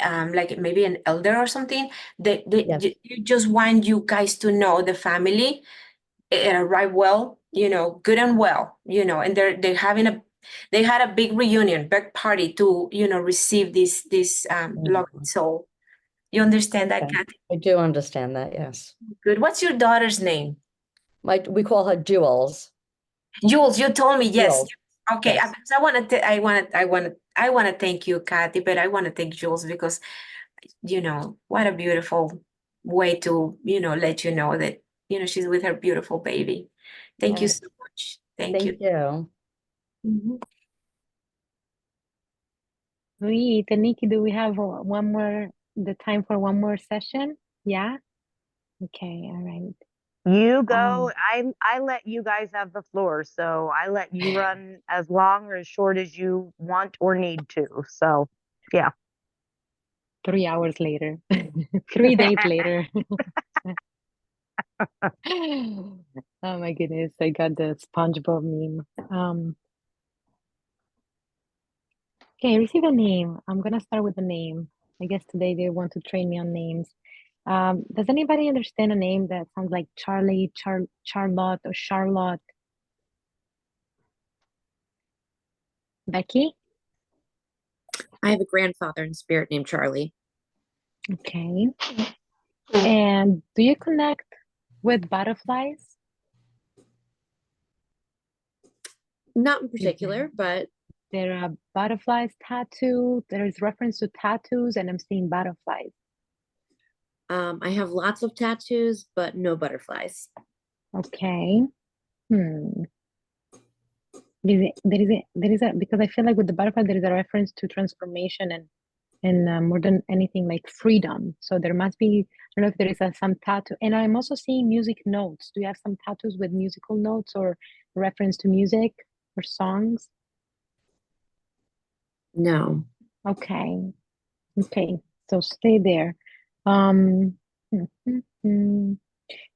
Speaker 7: like maybe an elder or something, that
Speaker 2: Yes.
Speaker 7: you just want you guys to know, the family, arrive well, good and well, and they had a big reunion, big party to, receive this loved soul. You understand that,
Speaker 2: Okay.
Speaker 7: Kathy?
Speaker 2: I do understand that, yes.
Speaker 7: Good. What's your daughter's name?
Speaker 2: We call her Jules.
Speaker 7: Jules, you told me, yes.
Speaker 2: Jules.
Speaker 7: Okay,
Speaker 2: Yes.
Speaker 7: I want to, I want to thank you, Kathy, but I want to thank Jules because, what a beautiful way to, let you know that, she's with her beautiful baby. Thank you
Speaker 2: Yes.
Speaker 7: so much. Thank you.
Speaker 2: Thank you.
Speaker 7: Mhm.
Speaker 4: Sweet. And Nikki, do we have the time for one more session? Yeah? Okay, all right.
Speaker 1: You go. I let you guys have the floor, so I let you run as long or as short as you want or need to. So, yeah.
Speaker 4: 3 hours later, 3 days later. Oh my goodness, I got the SpongeBob meme. Okay, I received a name. I'm gonna start with the name. I guess today they want to train me on names. Does anybody understand a name that sounds like Charlie, Charlotte, or Charlotte? Becky?
Speaker 13: I have a grandfather in spirit named Charlie.
Speaker 4: Okay. And do you connect with butterflies?
Speaker 13: Not in particular, but
Speaker 4: there are butterflies tattoo. There is reference to tattoos, and I'm seeing butterflies.
Speaker 13: I have lots of tattoos, but no butterflies.
Speaker 4: Okay. There is a because I feel like with the butterfly there is a reference to transformation and more than anything like freedom. So there must be, I don't know if there is some tattoo. And I'm also seeing music notes. Do you have some tattoos with musical notes or reference to music or songs?
Speaker 13: No.
Speaker 4: Okay. Okay. So stay there. Can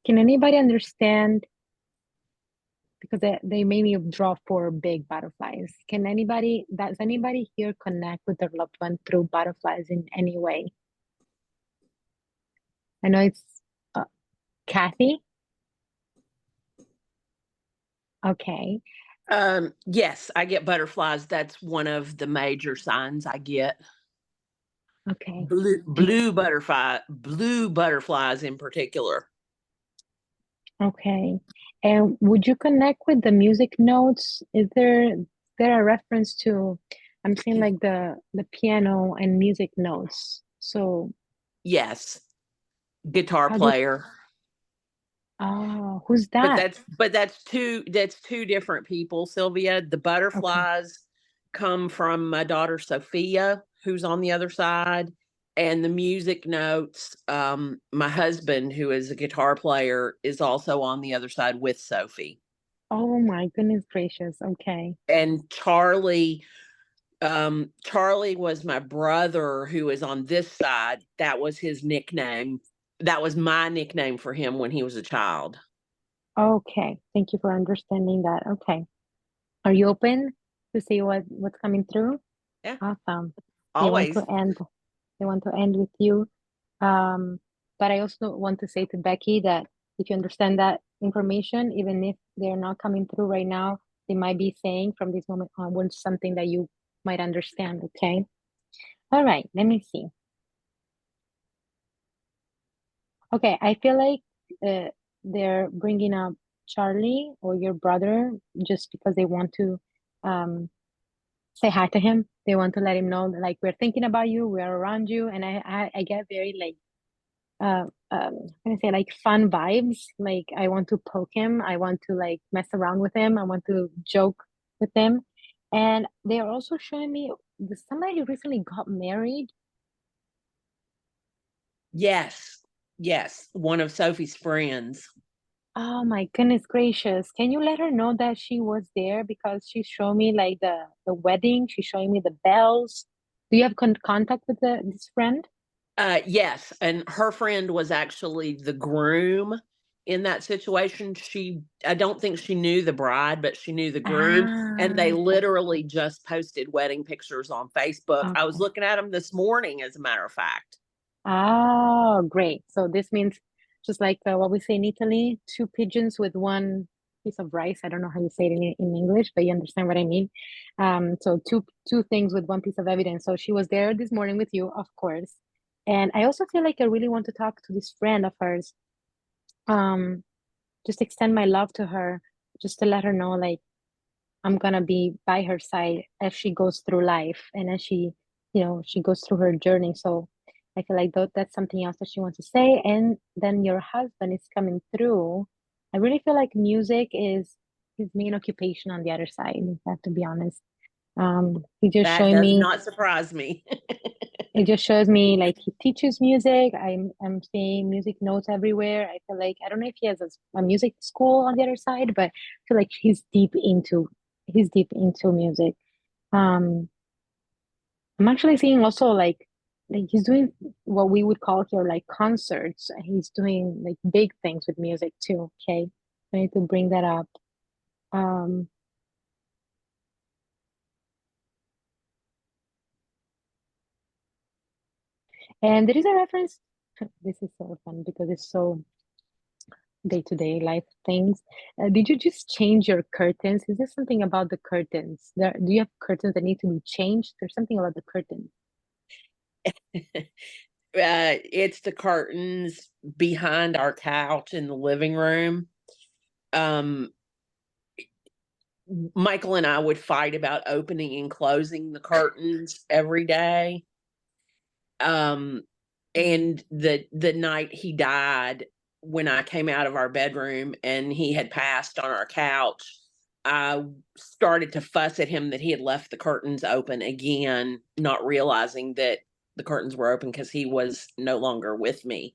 Speaker 4: anybody understand? Because they made me draw 4 big butterflies. Does anybody here connect with their loved one through butterflies in any way? I know it's Kathy. Okay.
Speaker 3: Yes, I get butterflies. That's one of the major signs I get.
Speaker 4: Okay.
Speaker 3: Blue butterflies in particular.
Speaker 4: Okay. And would you connect with the music notes? Is there a reference to, I'm seeing like the piano and music notes. So
Speaker 3: yes, guitar player.
Speaker 4: Oh, who's that?
Speaker 3: But that's two different people, Sylvia. The butterflies come from my daughter Sophia, who's on the other side, and the music notes, my husband, who is a guitar player, is also on the other side with Sophie.
Speaker 4: Oh my goodness gracious. Okay.
Speaker 3: And Charlie was my brother who is on this side. That was his nickname. That was my nickname for him when he was a child.
Speaker 4: Okay. Thank you for understanding that. Okay. Are you open? to see what's coming through?
Speaker 3: Yeah.
Speaker 4: Awesome.
Speaker 3: Always.
Speaker 4: They want to end with you. But I also want to say to Becky that if you understand that information, even if they're not coming through right now, they might be saying from this moment onwards something that you might understand, okay? All right, let me see. Okay, I feel like they're bringing up Charlie or your brother just because they want to say hi to him. They want to let him know that, like, we're thinking about you, we're around you, and I get very like how can I say, like, fun vibes. Like, I want to poke him, I want to like mess around with him, I want to joke with him. And they are also showing me somebody recently got married.
Speaker 3: Yes. Yes. One of Sophie's friends.
Speaker 4: Oh my goodness gracious. Can you let her know that she was there? Because she showed me like the wedding. She's showing me the bells. Do you have contact with this friend?
Speaker 3: Yes. And her friend was actually the groom in that situation. I don't think she knew the bride, but she knew the groom. And they
Speaker 4: Okay.
Speaker 3: literally just posted wedding pictures on Facebook. I was
Speaker 4: Okay.
Speaker 3: looking at them this morning, as a matter of fact.
Speaker 4: Oh, great. So this means just like what we say in Italy, two pigeons with one piece of rice. I don't know how you say it in English, but you understand what I mean. So two things with one piece of evidence. So she was there this morning with you, of course. And I also feel like I really want to talk to this friend of hers. Just extend my love to her, just to let her know, like, I'm gonna be by her side as she goes through life and as she goes through her journey. So I feel like that's something else that she wants to say. And then your husband is coming through. I really feel like music is his main occupation on the other side, if I have to be honest. He just
Speaker 3: That
Speaker 4: showing
Speaker 3: does
Speaker 4: me,
Speaker 3: not surprise me.
Speaker 4: it just shows me like he teaches music. I'm seeing music notes everywhere. I feel like I don't know if he has a music school on the other side, but I feel like he's deep into music. Um, I'm actually seeing also like he's doing what we would call here like concerts. He's doing like big things with music too. Okay, I need to bring that up. Um, and there is a reference. This is so fun because it's so day-to-day life things. Did you just change your curtains? Is there something about the curtains? Do you have curtains that need to be changed? There's something about the curtains.
Speaker 3: It's the curtains behind our couch in the living room. Michael and I would fight about opening and closing the curtains every day. And the night he died, when I came out of our bedroom and he had passed on our couch, I started to fuss at him that he had left the curtains open again, not realizing that the curtains were open because he was no longer with me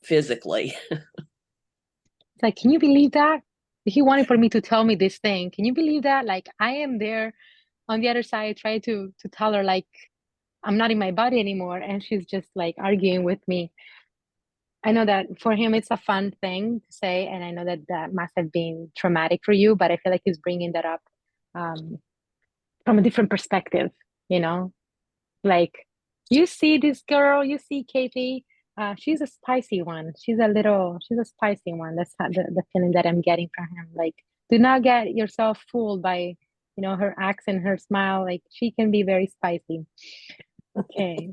Speaker 3: physically.
Speaker 4: It's like, can you believe that? He wanted for me to tell me this thing. Can you believe that? Like, I am there on the other side trying to tell her like I'm not in my body anymore, and she's just like arguing with me. I know that for him it's a fun thing to say, and I know that that must have been traumatic for you, but I feel like he's bringing that up from a different perspective, you know? Like, you see this girl, you see Katie, she's a spicy one. She's a spicy one. That's how the feeling that I'm getting from him. Like, do not get yourself fooled by, her accent, her smile. Like, she can be very spicy. Okay.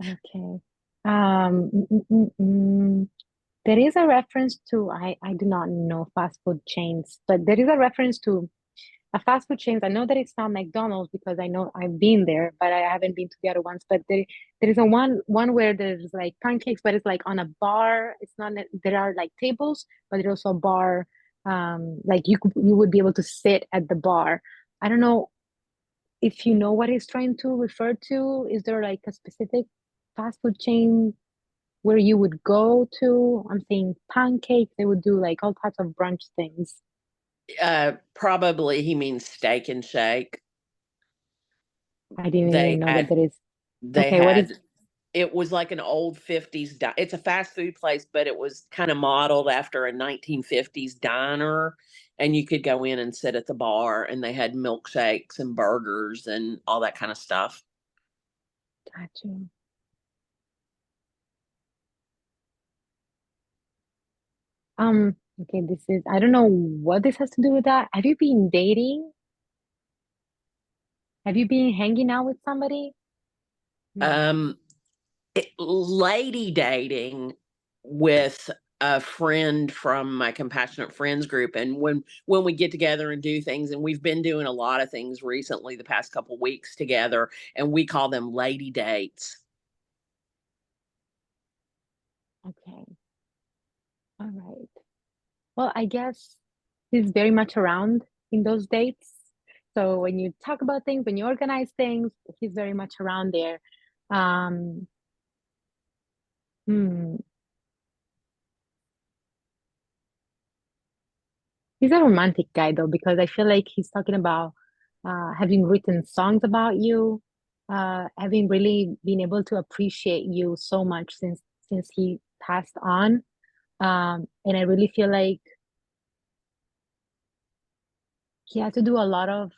Speaker 4: Okay. Mm, mm, mm, mm. There is a reference to, I do not know fast food chains, but there is a reference to a fast food chains. I know that it's not McDonald's because I know I've been there, but I haven't been to the other ones. But there is a one where there's like pancakes, but it's like on a bar. It's not there are like tables, but there's also a bar. Like you would be able to sit at the bar. I don't know if you know what he's trying to refer to. Is there like a specific fast food chain where you would go to? I'm saying pancakes. They would do like all types of brunch things.
Speaker 3: Probably he means Steak and Shake.
Speaker 4: I didn't even know that there is.
Speaker 3: They
Speaker 4: Okay, what is?
Speaker 3: had, it was like an old 50s, it's a fast food place, but it was kind of modeled after a 1950s diner. and you could go in and sit at the bar, and they had milkshakes and burgers and all that kind of stuff.
Speaker 4: Gotcha. Okay, I don't know what this has to do with that. Have you been dating? Have you been hanging out with somebody?
Speaker 3: No. Lady dating with a friend from my compassionate friends group, and when we get together and do things, and we've been doing a lot of things recently the past couple weeks together, and we call them lady dates.
Speaker 4: Okay. All right. Well, I guess he's very much around in those dates. So when you talk about things, when you organize things, he's very much around there. Um, hmm. He's a romantic guy though, because I feel like he's talking about having written songs about you, having really been able to appreciate you so much since he passed on. And I really feel like he had to do a lot of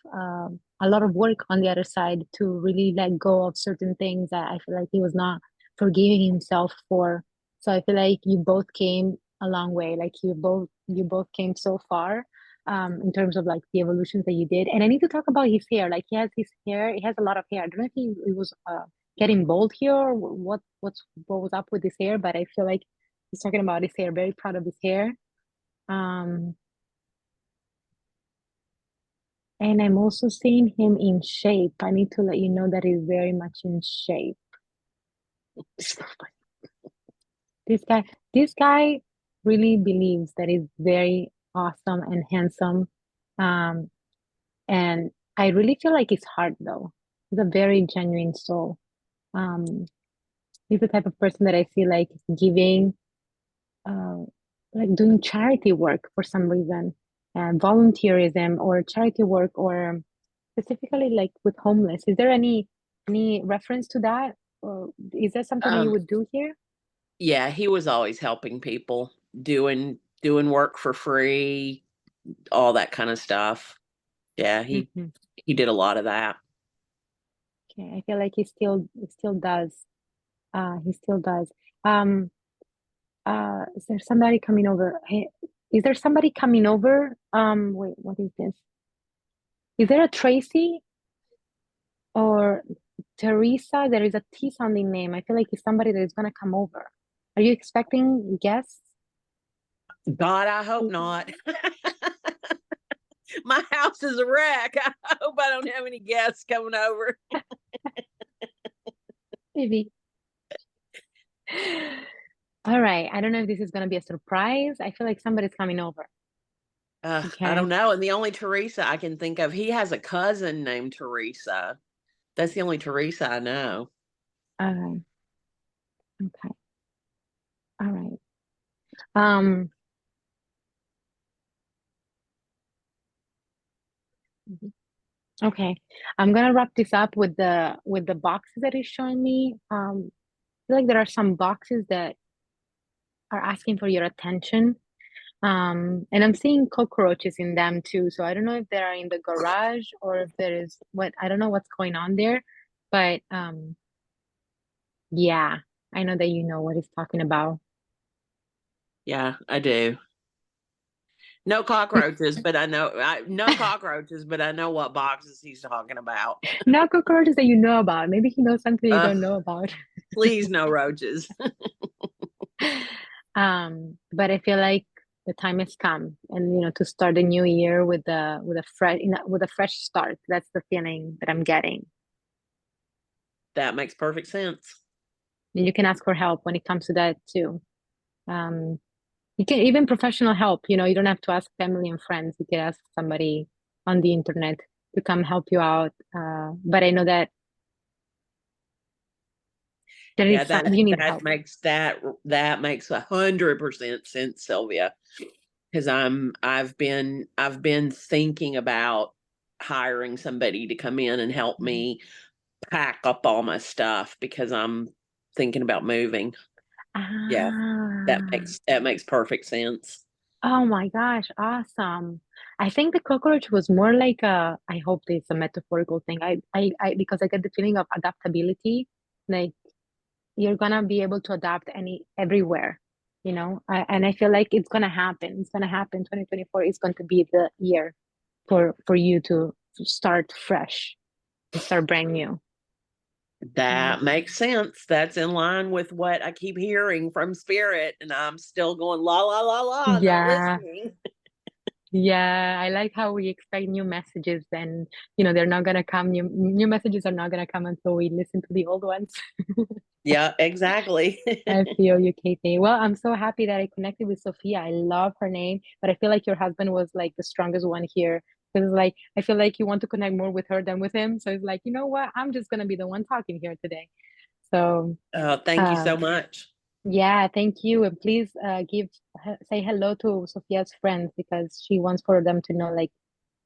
Speaker 4: work on the other side to really let go of certain things that I feel like he was not forgiving himself for. So I feel like you both came a long way. Like you both came so far in terms of like the evolutions that you did. And I need to talk about his hair. Like he has a lot of hair. I don't know if he was getting bald here or what was up with his hair, but I feel like he's talking about his hair, very proud of his hair. Um And I'm also seeing him in shape. I need to let you know that he's very much in shape. This guy, this guy really believes that he's very awesome and handsome. Um, and I really feel like his heart though. He's a very genuine soul. Um, he's the type of person that I feel like giving, uh, like doing charity work for some reason, volunteerism or charity work or specifically like with homeless. Is there any reference to that? Or is that something that you would do here?
Speaker 3: Yeah, he was always helping people, doing work for free, all that kind of stuff. Yeah,
Speaker 4: Mhm.
Speaker 3: he did a lot of that.
Speaker 4: Okay, I feel like he still does. He still does. Um, is there somebody coming over? Hey, is there somebody coming over? Wait, what is this? Is there a Tracy or Teresa? There is a T sounding name. I feel like it's somebody that is gonna come over. Are you expecting guests?
Speaker 3: God, I hope not. My house is a wreck. I hope I don't have any guests coming over.
Speaker 4: Maybe. All right. I don't know if this is going to be a surprise. I feel like somebody's coming over.
Speaker 3: I
Speaker 4: Okay.
Speaker 3: don't know. And the only Teresa I can think of, he has a cousin named Teresa. That's the only Teresa I know.
Speaker 4: All right. Okay. All right. Um, okay. I'm gonna wrap this up with the boxes that he's showing me. I feel like there are some boxes that are asking for your attention. And I'm seeing cockroaches in them too. So I don't know if they are in the garage or if there is I don't know what's going on there. But yeah, I know that you know what he's talking about.
Speaker 3: Yeah, I do. No cockroaches, but I know no cockroaches, but I know what boxes he's talking about.
Speaker 4: Not cockroaches that you know about. Maybe he knows something you
Speaker 3: Uh,
Speaker 4: don't know about.
Speaker 3: please, no roaches.
Speaker 4: But I feel like the time has come, and to start the new year with a fresh start. That's the feeling that I'm getting.
Speaker 3: That makes perfect sense.
Speaker 4: And you can ask for help when it comes to that too. Um, you can even professional help. You don't have to ask family and friends. You can ask somebody on the internet to come help you out. But I know that
Speaker 3: Yeah,
Speaker 4: you need
Speaker 3: that
Speaker 4: help.
Speaker 3: makes 100% sense, Sylvia. Because I've been thinking about hiring somebody to come in and help me pack up all my stuff because I'm thinking about moving. Yeah,
Speaker 4: Ah.
Speaker 3: that makes perfect sense.
Speaker 4: Oh my gosh, awesome. I think the cockroach was more like a, I hope it's a metaphorical thing. Because I get the feeling of adaptability, like you're gonna be able to adapt everywhere, and I feel like it's gonna happen. It's gonna happen. 2024 is going to be the year for you to start fresh, to start brand new.
Speaker 3: That makes sense. That's in line with what I keep hearing from Spirit, and I'm still going la la la la, not
Speaker 4: Yeah.
Speaker 3: listening.
Speaker 4: Yeah, I like how we expect new messages, and they're not gonna come. New messages are not gonna come until we listen to the old ones.
Speaker 3: Yeah, exactly.
Speaker 4: I feel you, Katie. Well, I'm so happy that I connected with Sophia. I love her name, but I feel like your husband was like the strongest one here. Because like I feel like you want to connect more with her than with him. So it's like, you know what? I'm just gonna be the one talking here today. So
Speaker 3: Thank you so much.
Speaker 4: yeah, thank you. And please say hello to Sophia's friends, because she wants for them to know like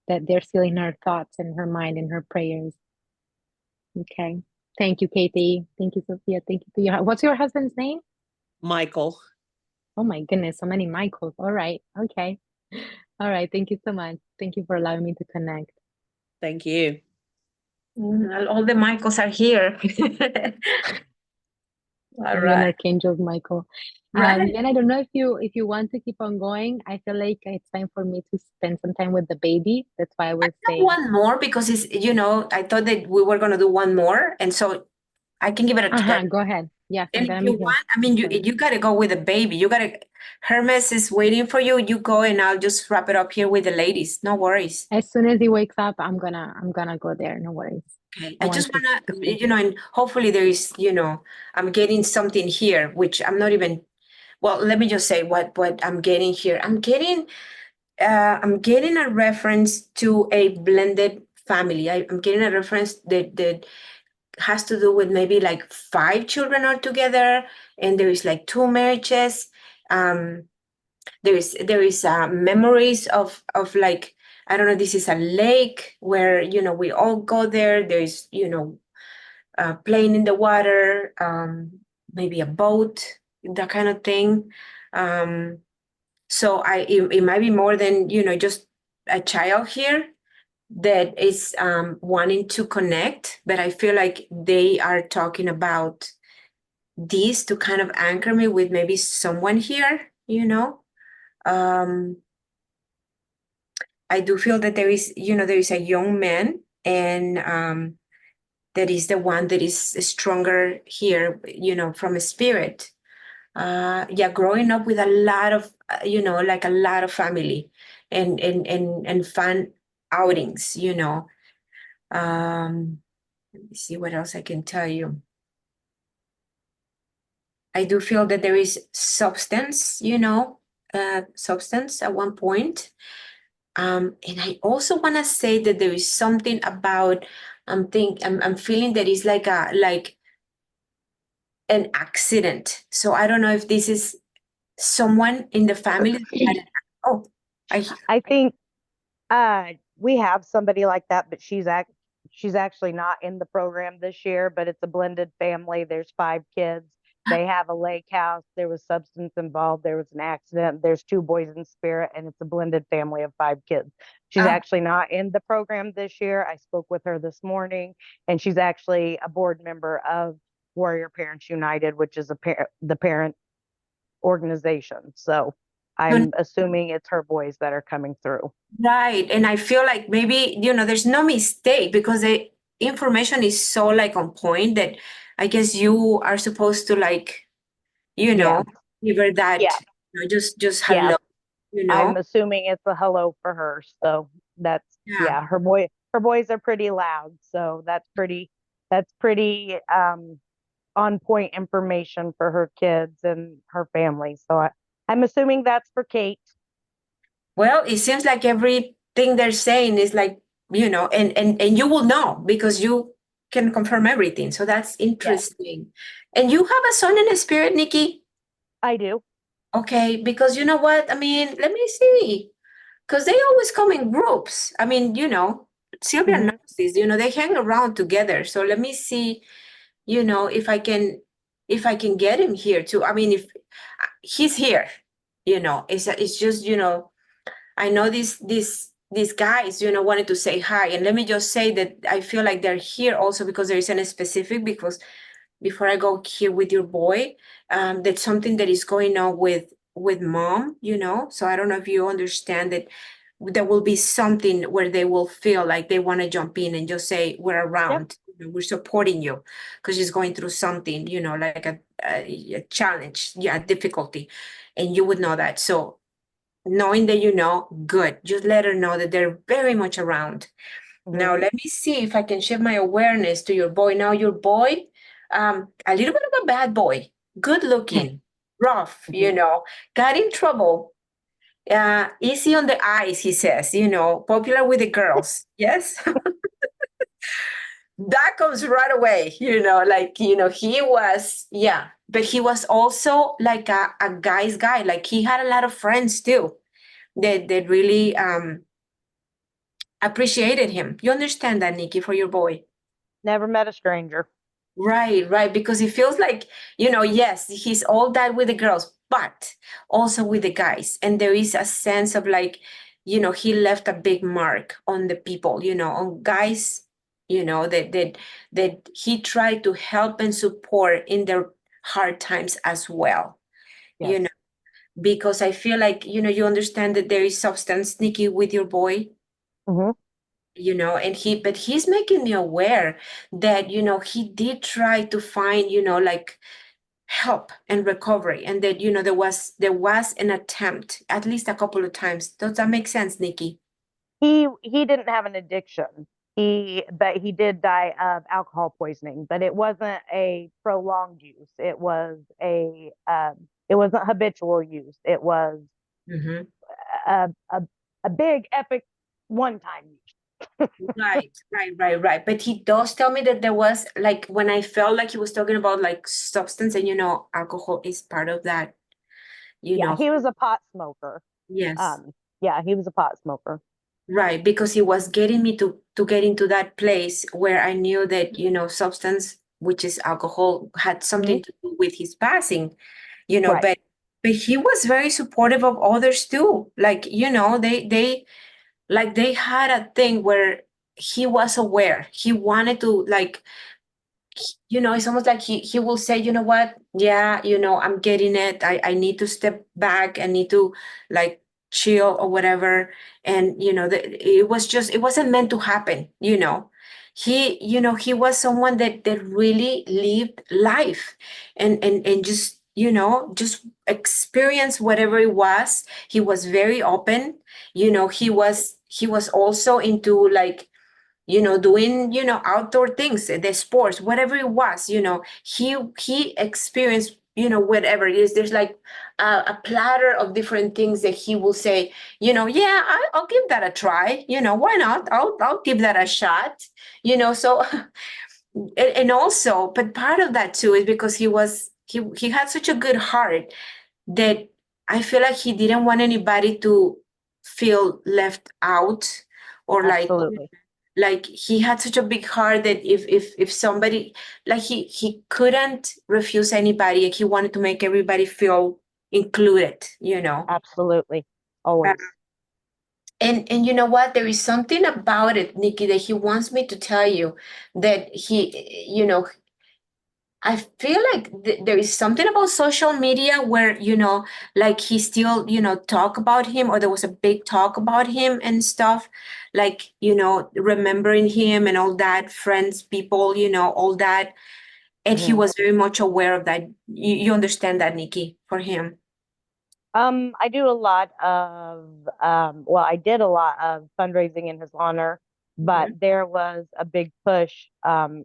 Speaker 4: that they're still in her thoughts and her mind and her prayers. Okay. Thank you, Katie. Thank you, Sophia. Thank you to your what's your husband's name?
Speaker 3: Michael.
Speaker 4: Oh my goodness, so many Michaels. All right. Okay. All right. Thank you so much. Thank you for allowing me to connect.
Speaker 3: Thank you.
Speaker 7: All the Michaels are here. All
Speaker 4: I'm an
Speaker 7: right.
Speaker 4: Archangel Michael.
Speaker 7: Right.
Speaker 4: And I don't know if you want to keep on going. I feel like it's time for me to spend some time with the baby. That's why I was saying
Speaker 7: One more because it's, I thought that we were going to do one more. And so I can give it a try.
Speaker 4: go ahead. Yes, I'm
Speaker 7: And
Speaker 4: gonna
Speaker 7: if you
Speaker 4: be here.
Speaker 7: want, I mean, you got to go with the baby. Hermes is waiting for you. You go and I'll just wrap it up here with the ladies. No worries.
Speaker 4: As soon as he wakes up, I'm gonna go there. No worries.
Speaker 7: Okay. I just wanna, and hopefully there is, I'm getting something here, which I'm not even, well, let me just say what I'm getting here. I'm getting a reference to a blended family. I'm getting a reference that has to do with maybe like 5 children are together, and there is like 2 marriages. There is memories of like, I don't know, this is a lake where we all go there. There's playing in the water, maybe a boat, that kind of thing. So it might be more than just a child here that is wanting to connect, but I feel like they are talking about this to kind of anchor me with maybe someone here. I do feel that there is a young man, and that is the one that is stronger here, from a spirit. Growing up with a lot of, like a lot of family and fun outings. Let me see what else I can tell you. I do feel that there is substance, substance at one point. And I also want to say that there is something about, I'm feeling that it's like an accident. So I don't know if this is someone in the family.
Speaker 1: I think we have somebody like that, but she's actually not in the program this year, but it's a blended family. There's 5 kids. They have a lake house. There was substance involved. There was an accident. There's 2 boys in spirit, and it's a blended family of 5 kids. She's actually not in the program this year. I spoke with her this morning, and she's actually a board member of Warrior Parents United, which is the parent organization. So I'm assuming it's her boys that are coming through.
Speaker 7: Right. And I feel like maybe, there's no mistake because the information is so like on point that I guess you are supposed to like, give her that, just hello,
Speaker 1: I'm assuming it's a hello for her. So that's, her boys are pretty loud. So that's pretty on point information for her kids and her family. So I'm assuming that's for Kate.
Speaker 7: Well, it seems like everything they're saying is like, and you will know because you can confirm everything. So that's interesting. And you have a son in the spirit, Nikki?
Speaker 1: I do.
Speaker 7: Okay, because you know what? I mean, let me see. Because they always come in groups. I mean, Silvia knows this, they hang around together. So let me see, if I can get him here too. I mean, if he's here, it's just, I know this these guys, wanted to say hi. And let me just say that I feel like they're here also because there isn't a specific, because before I go here with your boy, that's something that is going on with mom, So I don't know if you understand that there will be something where they will feel like they want to jump in and just say, we're around, we're supporting you because she's going through something, like a challenge, a difficulty. And you would know that. So knowing that good, just let her know that they're very much around. Now, let me see if I can shift my awareness to your boy. Now, your boy, a little bit of a bad boy, good looking, rough, got in trouble. Easy on the eyes, he says, popular with the girls. Yes. That comes right away, he was, yeah, but he was also like a guy's guy. Like he had a lot of friends too that really appreciated him. You understand that, Nikki, for your boy?
Speaker 1: Never met a stranger.
Speaker 7: Right. Because it feels like, yes, he's all that with the girls, but also with the guys. And there is a sense of like, he left a big mark on the people, on guys, that he tried to help and support in their hard times as well.
Speaker 1: Yes.
Speaker 7: Because I feel like, you understand that there is substance, Nikki, with your boy. But he's making me aware that, he did try to find, like help and recovery, and that, there was an attempt at least a couple of times. Does that make sense, Nikki?
Speaker 1: He didn't have an addiction. But he did die of alcohol poisoning, but it wasn't a prolonged use. It wasn't habitual use. It was a big epic one-time use.
Speaker 7: Right. But he does tell me that there was like when I felt like he was talking about like substance, and alcohol is part of that.
Speaker 1: Yeah, he was a pot smoker.
Speaker 7: Yes.
Speaker 1: Yeah, he was a pot smoker.
Speaker 7: Right, because he was getting me to get into that place where I knew that, substance, which is alcohol, had something to do with his passing,
Speaker 1: Right.
Speaker 7: but he was very supportive of others too. Like, they had a thing where he was aware. He wanted to like, it's almost like he will say, you know what? Yeah, I'm getting it. I need to step back. I need to like chill or whatever. And it wasn't meant to happen. He was someone that really lived life and just experience whatever it was. He was very open. He was also into like doing, outdoor things, the sports, whatever it was, he experienced, whatever it is. There's like a platter of different things that he will say, yeah, I'll give that a try. Why not? I'll give that a shot, so, and also, but part of that too is because he had such a good heart that I feel like he didn't want anybody to feel left out or
Speaker 1: Absolutely.
Speaker 7: like he had such a big heart that if somebody like he couldn't refuse anybody, and he wanted to make everybody feel included.
Speaker 1: Absolutely. Always.
Speaker 7: And you know what, there is something about it, Nikki, that he wants me to tell you, that I feel like there is something about social media where, like he still, talk about him, or there was a big talk about him and stuff, like, remembering him and all that, friends, people, all that. And he was very much aware of that. You understand that, Nikki, for him?
Speaker 1: I do a lot of, I did a lot of fundraising in his honor, but there was a big push,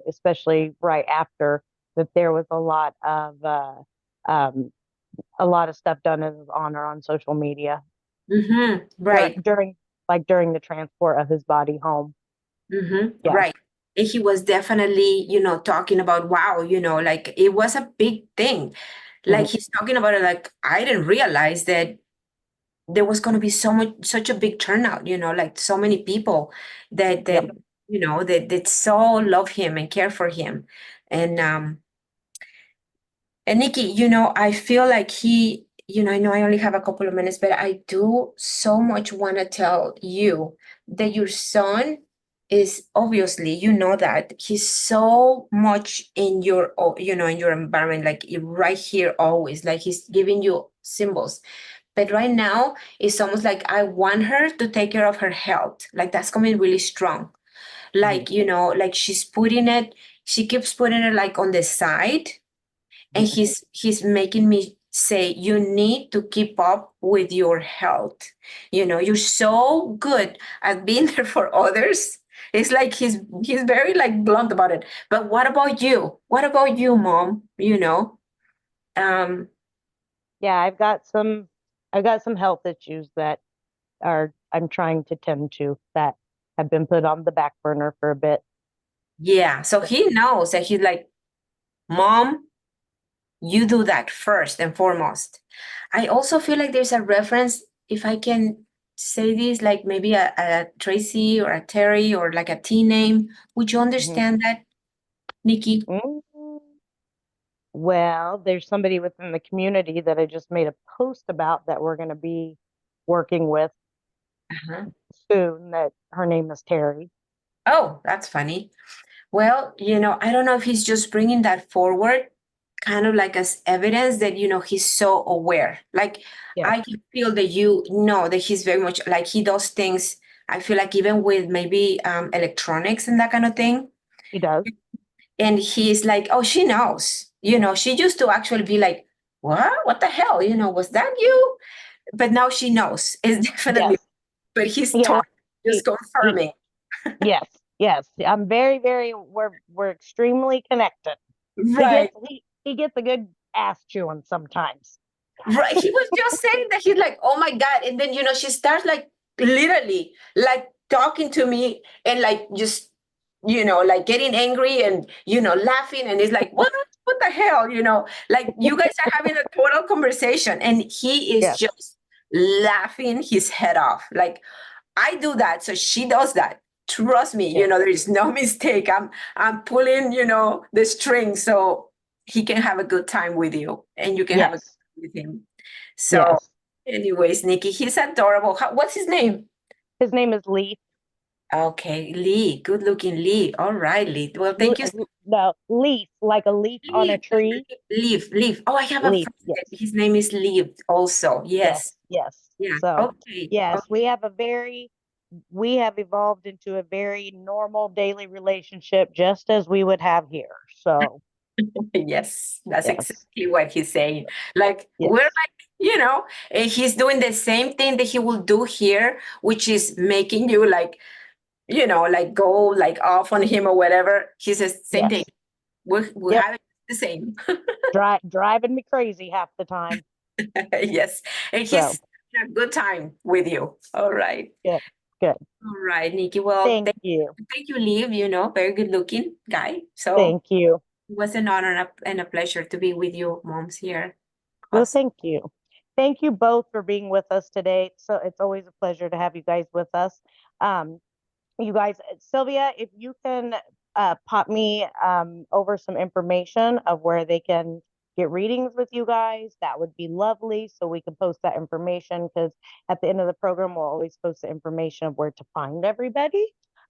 Speaker 1: especially right after that, there was a lot of stuff done in his honor on social media.
Speaker 7: Right.
Speaker 1: During the transport of his body home.
Speaker 7: Yeah. Right. And he was definitely, talking about, wow, like it was a big thing. Like he's talking about it, like, I didn't realize that there was going to be such a big turnout, like so many people that that so love him and care for him. And Nikki, I feel like he I know I only have a couple of minutes, but I do so much want to tell you that your son is obviously, that he's so much in your, in your environment, like right here always, like he's giving you symbols. But right now, it's almost like I want her to take care of her health. Like that's coming really strong. Like, like she keeps putting it like on the side, and he's making me say you need to keep up with your health. You're so good at being there for others. It's like he's very like blunt about it. But what about you? What about you, mom? Um
Speaker 1: Yeah, I've got some health issues that I'm trying to tend to that have been put on the back burner for a bit.
Speaker 7: yeah, so he knows that he's like, mom, you do that first and foremost. I also feel like there's a reference, if I can say this, like maybe a Tracy or a Terry or like a T name. Would you understand that, Nikki?
Speaker 1: Well, there's somebody within the community that I just made a post about that we're going to be working with soon, that her name is Terry.
Speaker 7: Oh, that's funny. Well, I don't know if he's just bringing that forward, kind of like as evidence that, he's so aware. Like, I can feel that you know that he's very much like he does things. I feel like even with maybe electronics and that kind of thing.
Speaker 1: He does.
Speaker 7: And he's like, oh, she knows. She used to actually be like, what? What the hell? Was that you? But now she knows. It's definitely, but he's totally just confirming.
Speaker 1: Yes, yes. I'm very, very, we're extremely connected.
Speaker 7: Right.
Speaker 1: He gets a good ass chewing sometimes.
Speaker 7: Right. He was just saying that he's like, oh my God. And then, she starts like literally like talking to me and like just, like getting angry and, laughing. And it's like, what the hell? Like you guys are having a total conversation and he is just laughing his head off. Like I do that. So she does that. Trust me, there is no mistake. I'm pulling, the string so he can have a good time with you and you can have a good time with him. So anyways, Nikki, he's adorable. What's his name?
Speaker 1: His name is Lee.
Speaker 7: Okay, Lee. Good looking Lee. All right, Lee. Well, thank you.
Speaker 1: No, leaf, like a leaf on a tree.
Speaker 7: Leaf. Oh, I have a friend. His name is Leaf also. Yes.
Speaker 1: Yes.
Speaker 7: Yeah.
Speaker 1: So,
Speaker 7: okay.
Speaker 1: yes, we have evolved into a very normal daily relationship, just as we would have here. So,
Speaker 7: yes, that's exactly what he's saying. Like, we're like, and he's doing the same thing that he will do here, which is making you like, like go like off on him or whatever. He says, same thing. We're having the same.
Speaker 1: Driving me crazy half the time.
Speaker 7: Yes. And he's having a good time with you. All right.
Speaker 1: Good.
Speaker 7: All right, Nikki. Well,
Speaker 1: thank you.
Speaker 7: Thank you, Liv. Very good looking guy. So
Speaker 1: thank you.
Speaker 7: It was an honor and a pleasure to be with you, moms here.
Speaker 1: Well, thank you. Thank you both for being with us today. So it's always a pleasure to have you guys with us. You guys, Sylvia, if you can pop me over some information of where they can get readings with you guys, that would be lovely. So we can post that information, because at the end of the program, we'll always post the information of where to find everybody.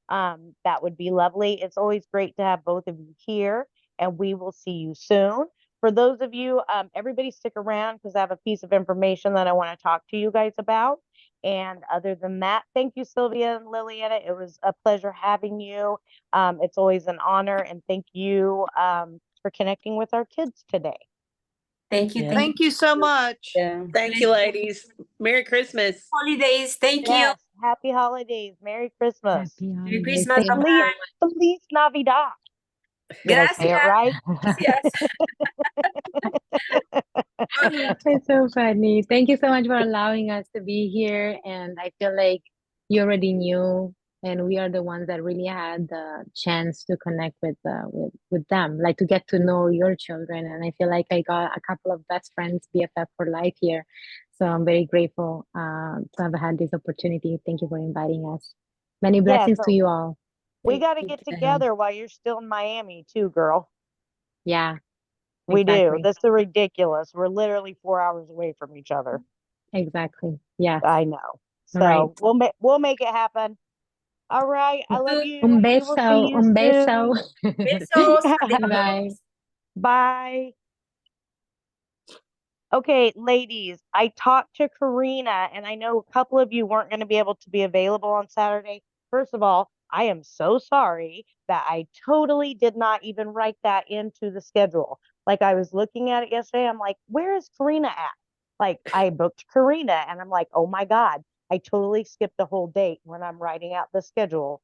Speaker 1: That would be lovely. It's always great to have both of you here, and we will see you soon. For those of you, everybody stick around, because I have a piece of information that I want to talk to you guys about. And other than that, thank you, Sylvia and Liliana. It was a pleasure having you. It's always an honor, and thank you for connecting with our kids today.
Speaker 7: Thank you.
Speaker 12: Thank you so much.
Speaker 3: Thank you, ladies. Merry Christmas.
Speaker 7: Holidays. Thank you.
Speaker 1: Happy holidays. Merry Christmas.
Speaker 7: Merry Christmas.
Speaker 1: Feliz Navidad. Did I say it right?
Speaker 7: Yes.
Speaker 4: It's so funny. Thank you so much for allowing us to be here. And I feel like you already knew, and we are the ones that really had the chance to connect with them, like to get to know your children. And I feel like I got a couple of best friends, BFF for life here. So I'm very grateful to have had this opportunity. Thank you for inviting us. Many blessings to you all.
Speaker 1: We got to get together while you're still in Miami too, girl.
Speaker 4: Yeah.
Speaker 1: We do.
Speaker 4: Exactly.
Speaker 1: This is ridiculous. We're literally 4 hours away from each other.
Speaker 4: Exactly. Yes.
Speaker 1: I know.
Speaker 4: Right.
Speaker 1: So we'll make it happen. All right. I love you.
Speaker 4: Un
Speaker 1: We will see
Speaker 4: beso.
Speaker 1: you
Speaker 4: Un
Speaker 1: soon.
Speaker 4: beso.
Speaker 7: Besos.
Speaker 4: Bye.
Speaker 1: Bye. Okay, ladies, I talked to Karina, and I know a couple of you weren't going to be able to be available on Saturday. First of all, I am so sorry that I totally did not even write that into the schedule. Like, I was looking at it yesterday, I'm like, where is Karina at? Like, I booked Karina, and I'm like, oh my God, I totally skipped the whole date when I'm writing out the schedule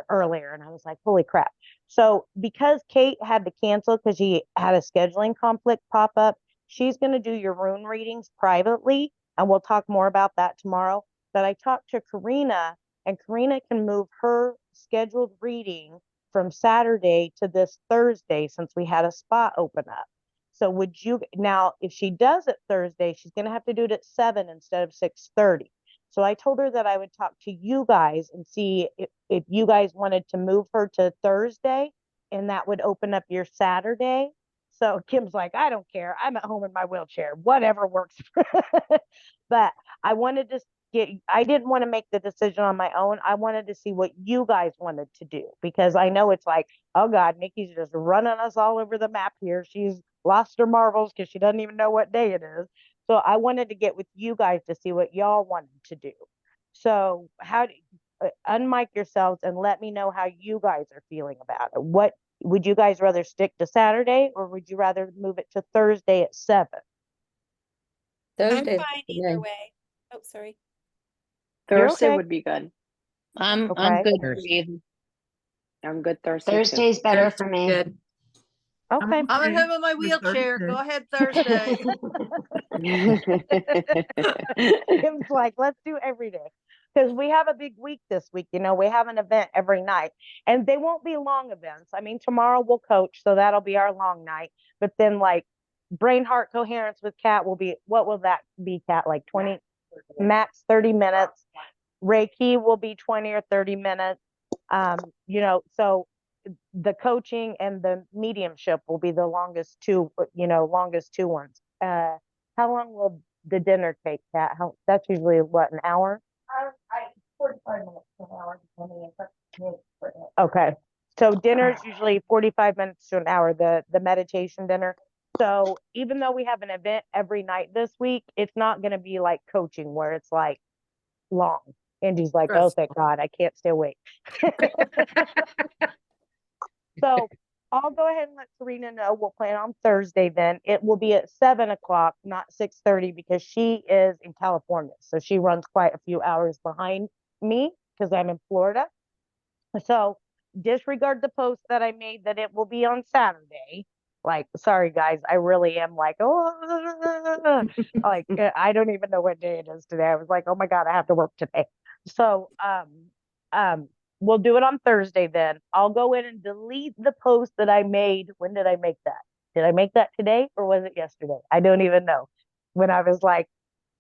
Speaker 1: earlier. And I was like, holy crap. So, because Kate had to cancel because she had a scheduling conflict pop up, she's going to do your rune readings privately, and we'll talk more about that tomorrow. But I talked to Karina, and Karina can move her scheduled reading from Saturday to this Thursday since we had a spot open up. So would you now, if she does it Thursday, she's going to have to do it at 7 instead of 6:30. So I told her that I would talk to you guys and see if you guys wanted to move her to Thursday, and that would open up your Saturday. So Kim's like, I don't care. I'm at home in my wheelchair. Whatever works. But I wanted to I didn't want to make the decision on my own. I wanted to see what you guys wanted to do, because I know it's like, oh God, Nikki's just running us all over the map here. She's lost her marbles because she doesn't even know what day it is. So I wanted to get with you guys to see what y'all wanted to do. So how do unmic yourselves and let me know how you guys are feeling about it. What would you guys rather stick to Saturday, or would you rather move it to Thursday at 7?
Speaker 7: I'm
Speaker 2: Thursday's
Speaker 7: fine
Speaker 2: good
Speaker 7: either
Speaker 2: for me.
Speaker 7: way. Oh, sorry.
Speaker 1: You're
Speaker 14: Thursday
Speaker 1: okay?
Speaker 14: would be good.
Speaker 11: I'm
Speaker 1: Okay.
Speaker 11: good for
Speaker 9: Thursday.
Speaker 11: either.
Speaker 14: I'm good Thursday too.
Speaker 10: Thursday's better for
Speaker 7: Thursday's
Speaker 10: me.
Speaker 7: good.
Speaker 1: Okay.
Speaker 12: I'm at home in my
Speaker 6: with
Speaker 12: wheelchair.
Speaker 6: Thursday.
Speaker 12: Go ahead Thursday.
Speaker 1: Kim's like, let's do every day. Because we have a big week this week. You know, we have an event every night, and they won't be long events. I mean, tomorrow we'll coach, so that'll be our long night. But then, like, brain heart coherence with Kat will be, what will that be, Kat? Like 20, max 30 minutes. Reiki will be 20 or 30 minutes. You know, so the coaching and the mediumship will be the longest two, longest two ones. How long will the dinner take, Kat? That's usually what, an hour? 45 minutes to an hour. Okay. So dinner is usually 45 minutes to an hour, the meditation dinner. So even though we have an event every night this week, it's not going to be like coaching where it's like long. Andy's like, oh, thank God, I can't stay awake. So I'll go ahead and let Serena know. We'll plan on Thursday then. It will be at 7 o'clock, not 6:30, because she is in California. So she runs quite a few hours behind me because I'm in Florida. So disregard the post that I made that it will be on Saturday. Like, sorry guys, I really am like, oh, like I don't even know what day it is today. I was like, oh my God, I have to work today. So we'll do it on Thursday then. I'll go in and delete the post that I made. When did I make that? Did I make that today or was it yesterday? I don't even know. When I was like,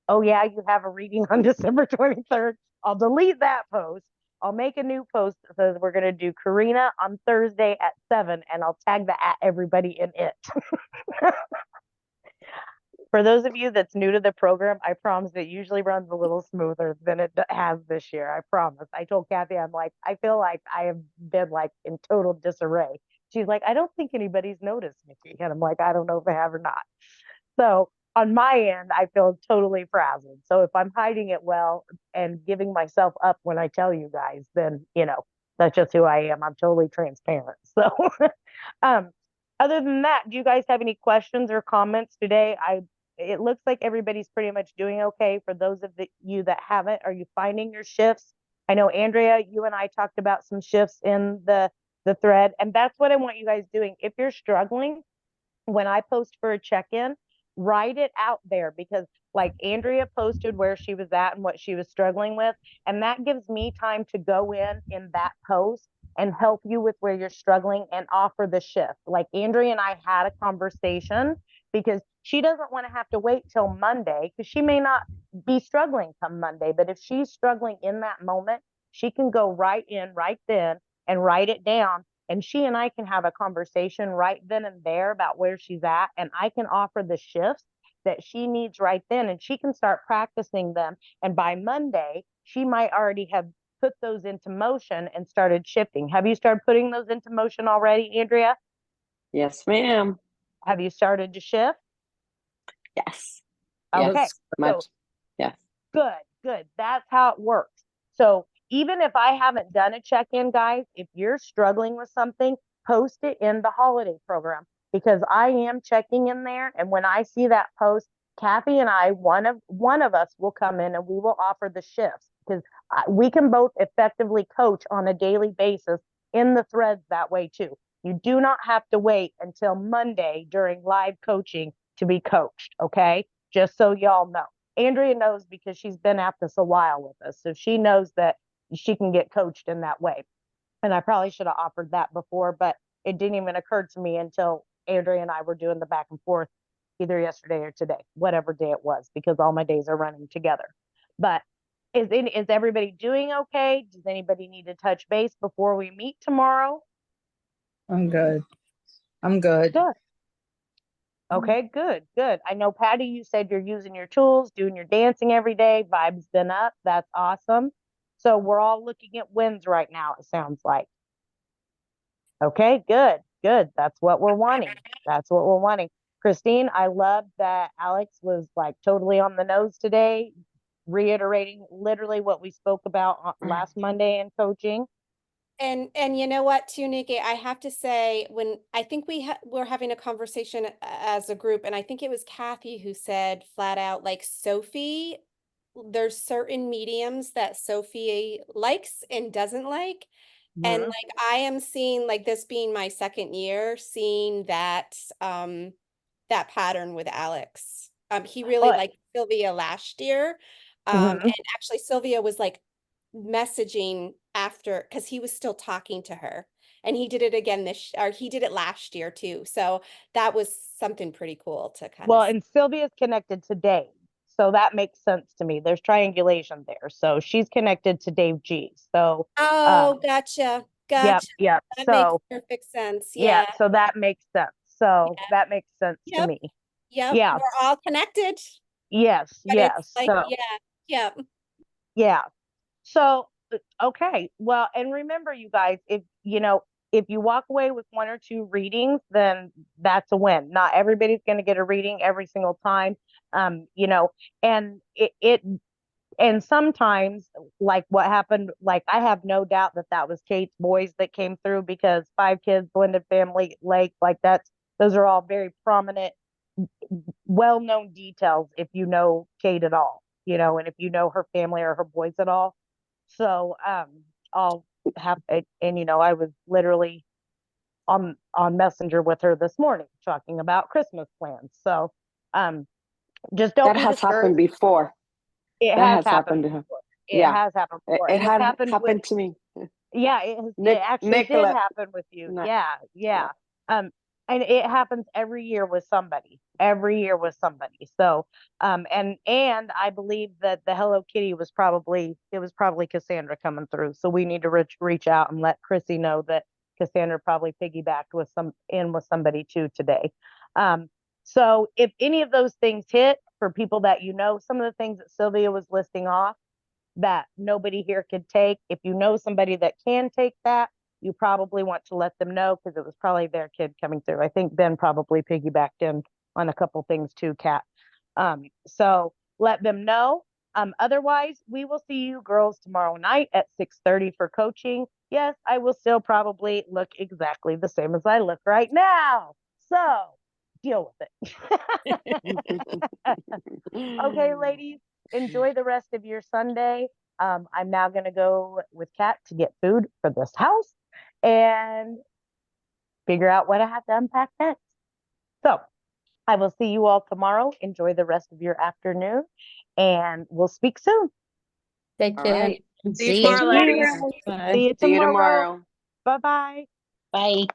Speaker 1: oh yeah, you have a reading on December 23rd. I'll delete that post. I'll make a new post that says we're going to do Karina on Thursday at 7, and I'll tag everybody in it. For those of you that's new to the program, I promise it usually runs a little smoother than it has this year. I promise. I told Kathy, I'm like, I feel like I have been like in total disarray. She's like, I don't think anybody's noticed, Nikki. And I'm like, I don't know if I have or not. So on my end, I feel totally frazzled. So if I'm hiding it well and giving myself up when I tell you guys, then, that's just who I am. I'm totally transparent. So, other than that, do you guys have any questions or comments today? It looks like everybody's pretty much doing okay. For those of you that haven't, are you finding your shifts? I know, Andrea, you and I talked about some shifts in the thread, and that's what I want you guys doing. If you're struggling, when I post for a check-in, write it out there, because like Andrea posted where she was at and what she was struggling with, and that gives me time to go in that post and help you with where you're struggling and offer the shift. Like Andrea and I had a conversation because she doesn't want to have to wait till Monday, because she may not be struggling come Monday, but if she's struggling in that moment, she can go right in right then and write it down and she and I can have a conversation right then and there about where she's at, and I can offer the shifts that she needs right then, and she can start practicing them. And by Monday, she might already have put those into motion and started shifting. Have you started putting those into motion already, Andrea?
Speaker 14: Yes, ma'am.
Speaker 1: Have you started to shift?
Speaker 14: Yes.
Speaker 1: Okay.
Speaker 14: Yes, much.
Speaker 1: So
Speaker 14: Yes.
Speaker 1: good. That's how it works. So even if I haven't done a check-in, guys, if you're struggling with something, post it in the holiday program, because I am checking in there. And when I see that post, Kathy and I, one of us will come in and we will offer the shifts, because we can both effectively coach on a daily basis in the threads that way too. You do not have to wait until Monday during live coaching to be coached. Okay. Just so y'all know. Andrea knows because she's been at this a while with us. So she knows that she can get coached in that way. And I probably should have offered that before, but it didn't even occur to me until Andrea and I were doing the back and forth either yesterday or today, whatever day it was, because all my days are running together. But is everybody doing okay? Does anybody need to touch base before we meet tomorrow?
Speaker 12: I'm good. I'm good.
Speaker 1: Good. Okay, good. I know, Patty, you said you're using your tools, doing your dancing every day. Vibe's been up. That's awesome. So we're all looking at wins right now, it sounds like. Okay, good. That's what we're wanting. Christine, I love that Alex was like totally on the nose today, reiterating literally what we spoke about last Monday in coaching.
Speaker 8: And you know what, too, Nikki, I have to say, when I think we're having a conversation as a group, and I think it was Kathy who said flat out, like, Sophie, there's certain mediums that Sophie likes and doesn't like. And like, I am seeing, like, this being my second year, seeing that that pattern with Alex. He really liked Sylvia last year. And actually Sylvia was like messaging after, because he was still talking to her, and he did it again he did it last year too. So that was something pretty cool to kind of
Speaker 1: and Sylvia's connected to Dave. So that makes sense to me. There's triangulation there. So she's connected to Dave G. So
Speaker 8: gotcha.
Speaker 1: Yep.
Speaker 8: That makes
Speaker 1: So
Speaker 8: perfect sense.
Speaker 1: yeah,
Speaker 8: Yeah.
Speaker 1: so that makes sense. So that makes sense to me.
Speaker 8: Yep.
Speaker 1: Yeah.
Speaker 8: We're all connected.
Speaker 1: Yes.
Speaker 8: But it's like,
Speaker 1: So
Speaker 8: yeah.
Speaker 1: So okay. Well, and remember, you guys, if you walk away with one or two readings, then that's a win. Not everybody's going to get a reading every single time. And and sometimes, like what happened, like I have no doubt that was Kate's boys that came through, because 5 kids, blended family, like those are all very prominent, well-known details if you know Kate at all, and if you know her family or her boys at all. So I'll have it, and I was literally on Messenger with her this morning talking about Christmas plans. So just don't
Speaker 14: That
Speaker 1: be
Speaker 14: has
Speaker 1: discouraged.
Speaker 14: happened before.
Speaker 1: It
Speaker 14: That
Speaker 1: has
Speaker 14: has happened to her.
Speaker 1: It has happened before.
Speaker 14: It
Speaker 1: And
Speaker 14: had
Speaker 1: happened
Speaker 14: happened to me.
Speaker 1: Yeah, it actually did happen with you.
Speaker 14: No.
Speaker 1: Yeah. And it happens every year with somebody. So, and I believe that the Hello Kitty was probably Cassandra coming through. So we need to reach out and let Chrissy know that Cassandra probably piggybacked with somebody too today. So if any of those things hit for people that some of the things that Sylvia was listing off that nobody here could take, if you know somebody that can take that, you probably want to let them know, because it was probably their kid coming through. I think Ben probably piggybacked in on a couple things too, Kat. So let them know. Otherwise, we will see you girls tomorrow night at 6:30 for coaching. Yes, I will still probably look exactly the same as I look right now. So deal with it. Okay, ladies, enjoy the rest of your Sunday. I'm now going to go with Kat to get food for this house and figure out what I have to unpack next. So I will see you all tomorrow. Enjoy the rest of your afternoon, and we'll speak soon.
Speaker 2: Take
Speaker 14: All
Speaker 2: care.
Speaker 14: right.
Speaker 3: See you tomorrow, ladies.
Speaker 1: See you tomorrow. Bye-bye.
Speaker 11: Bye.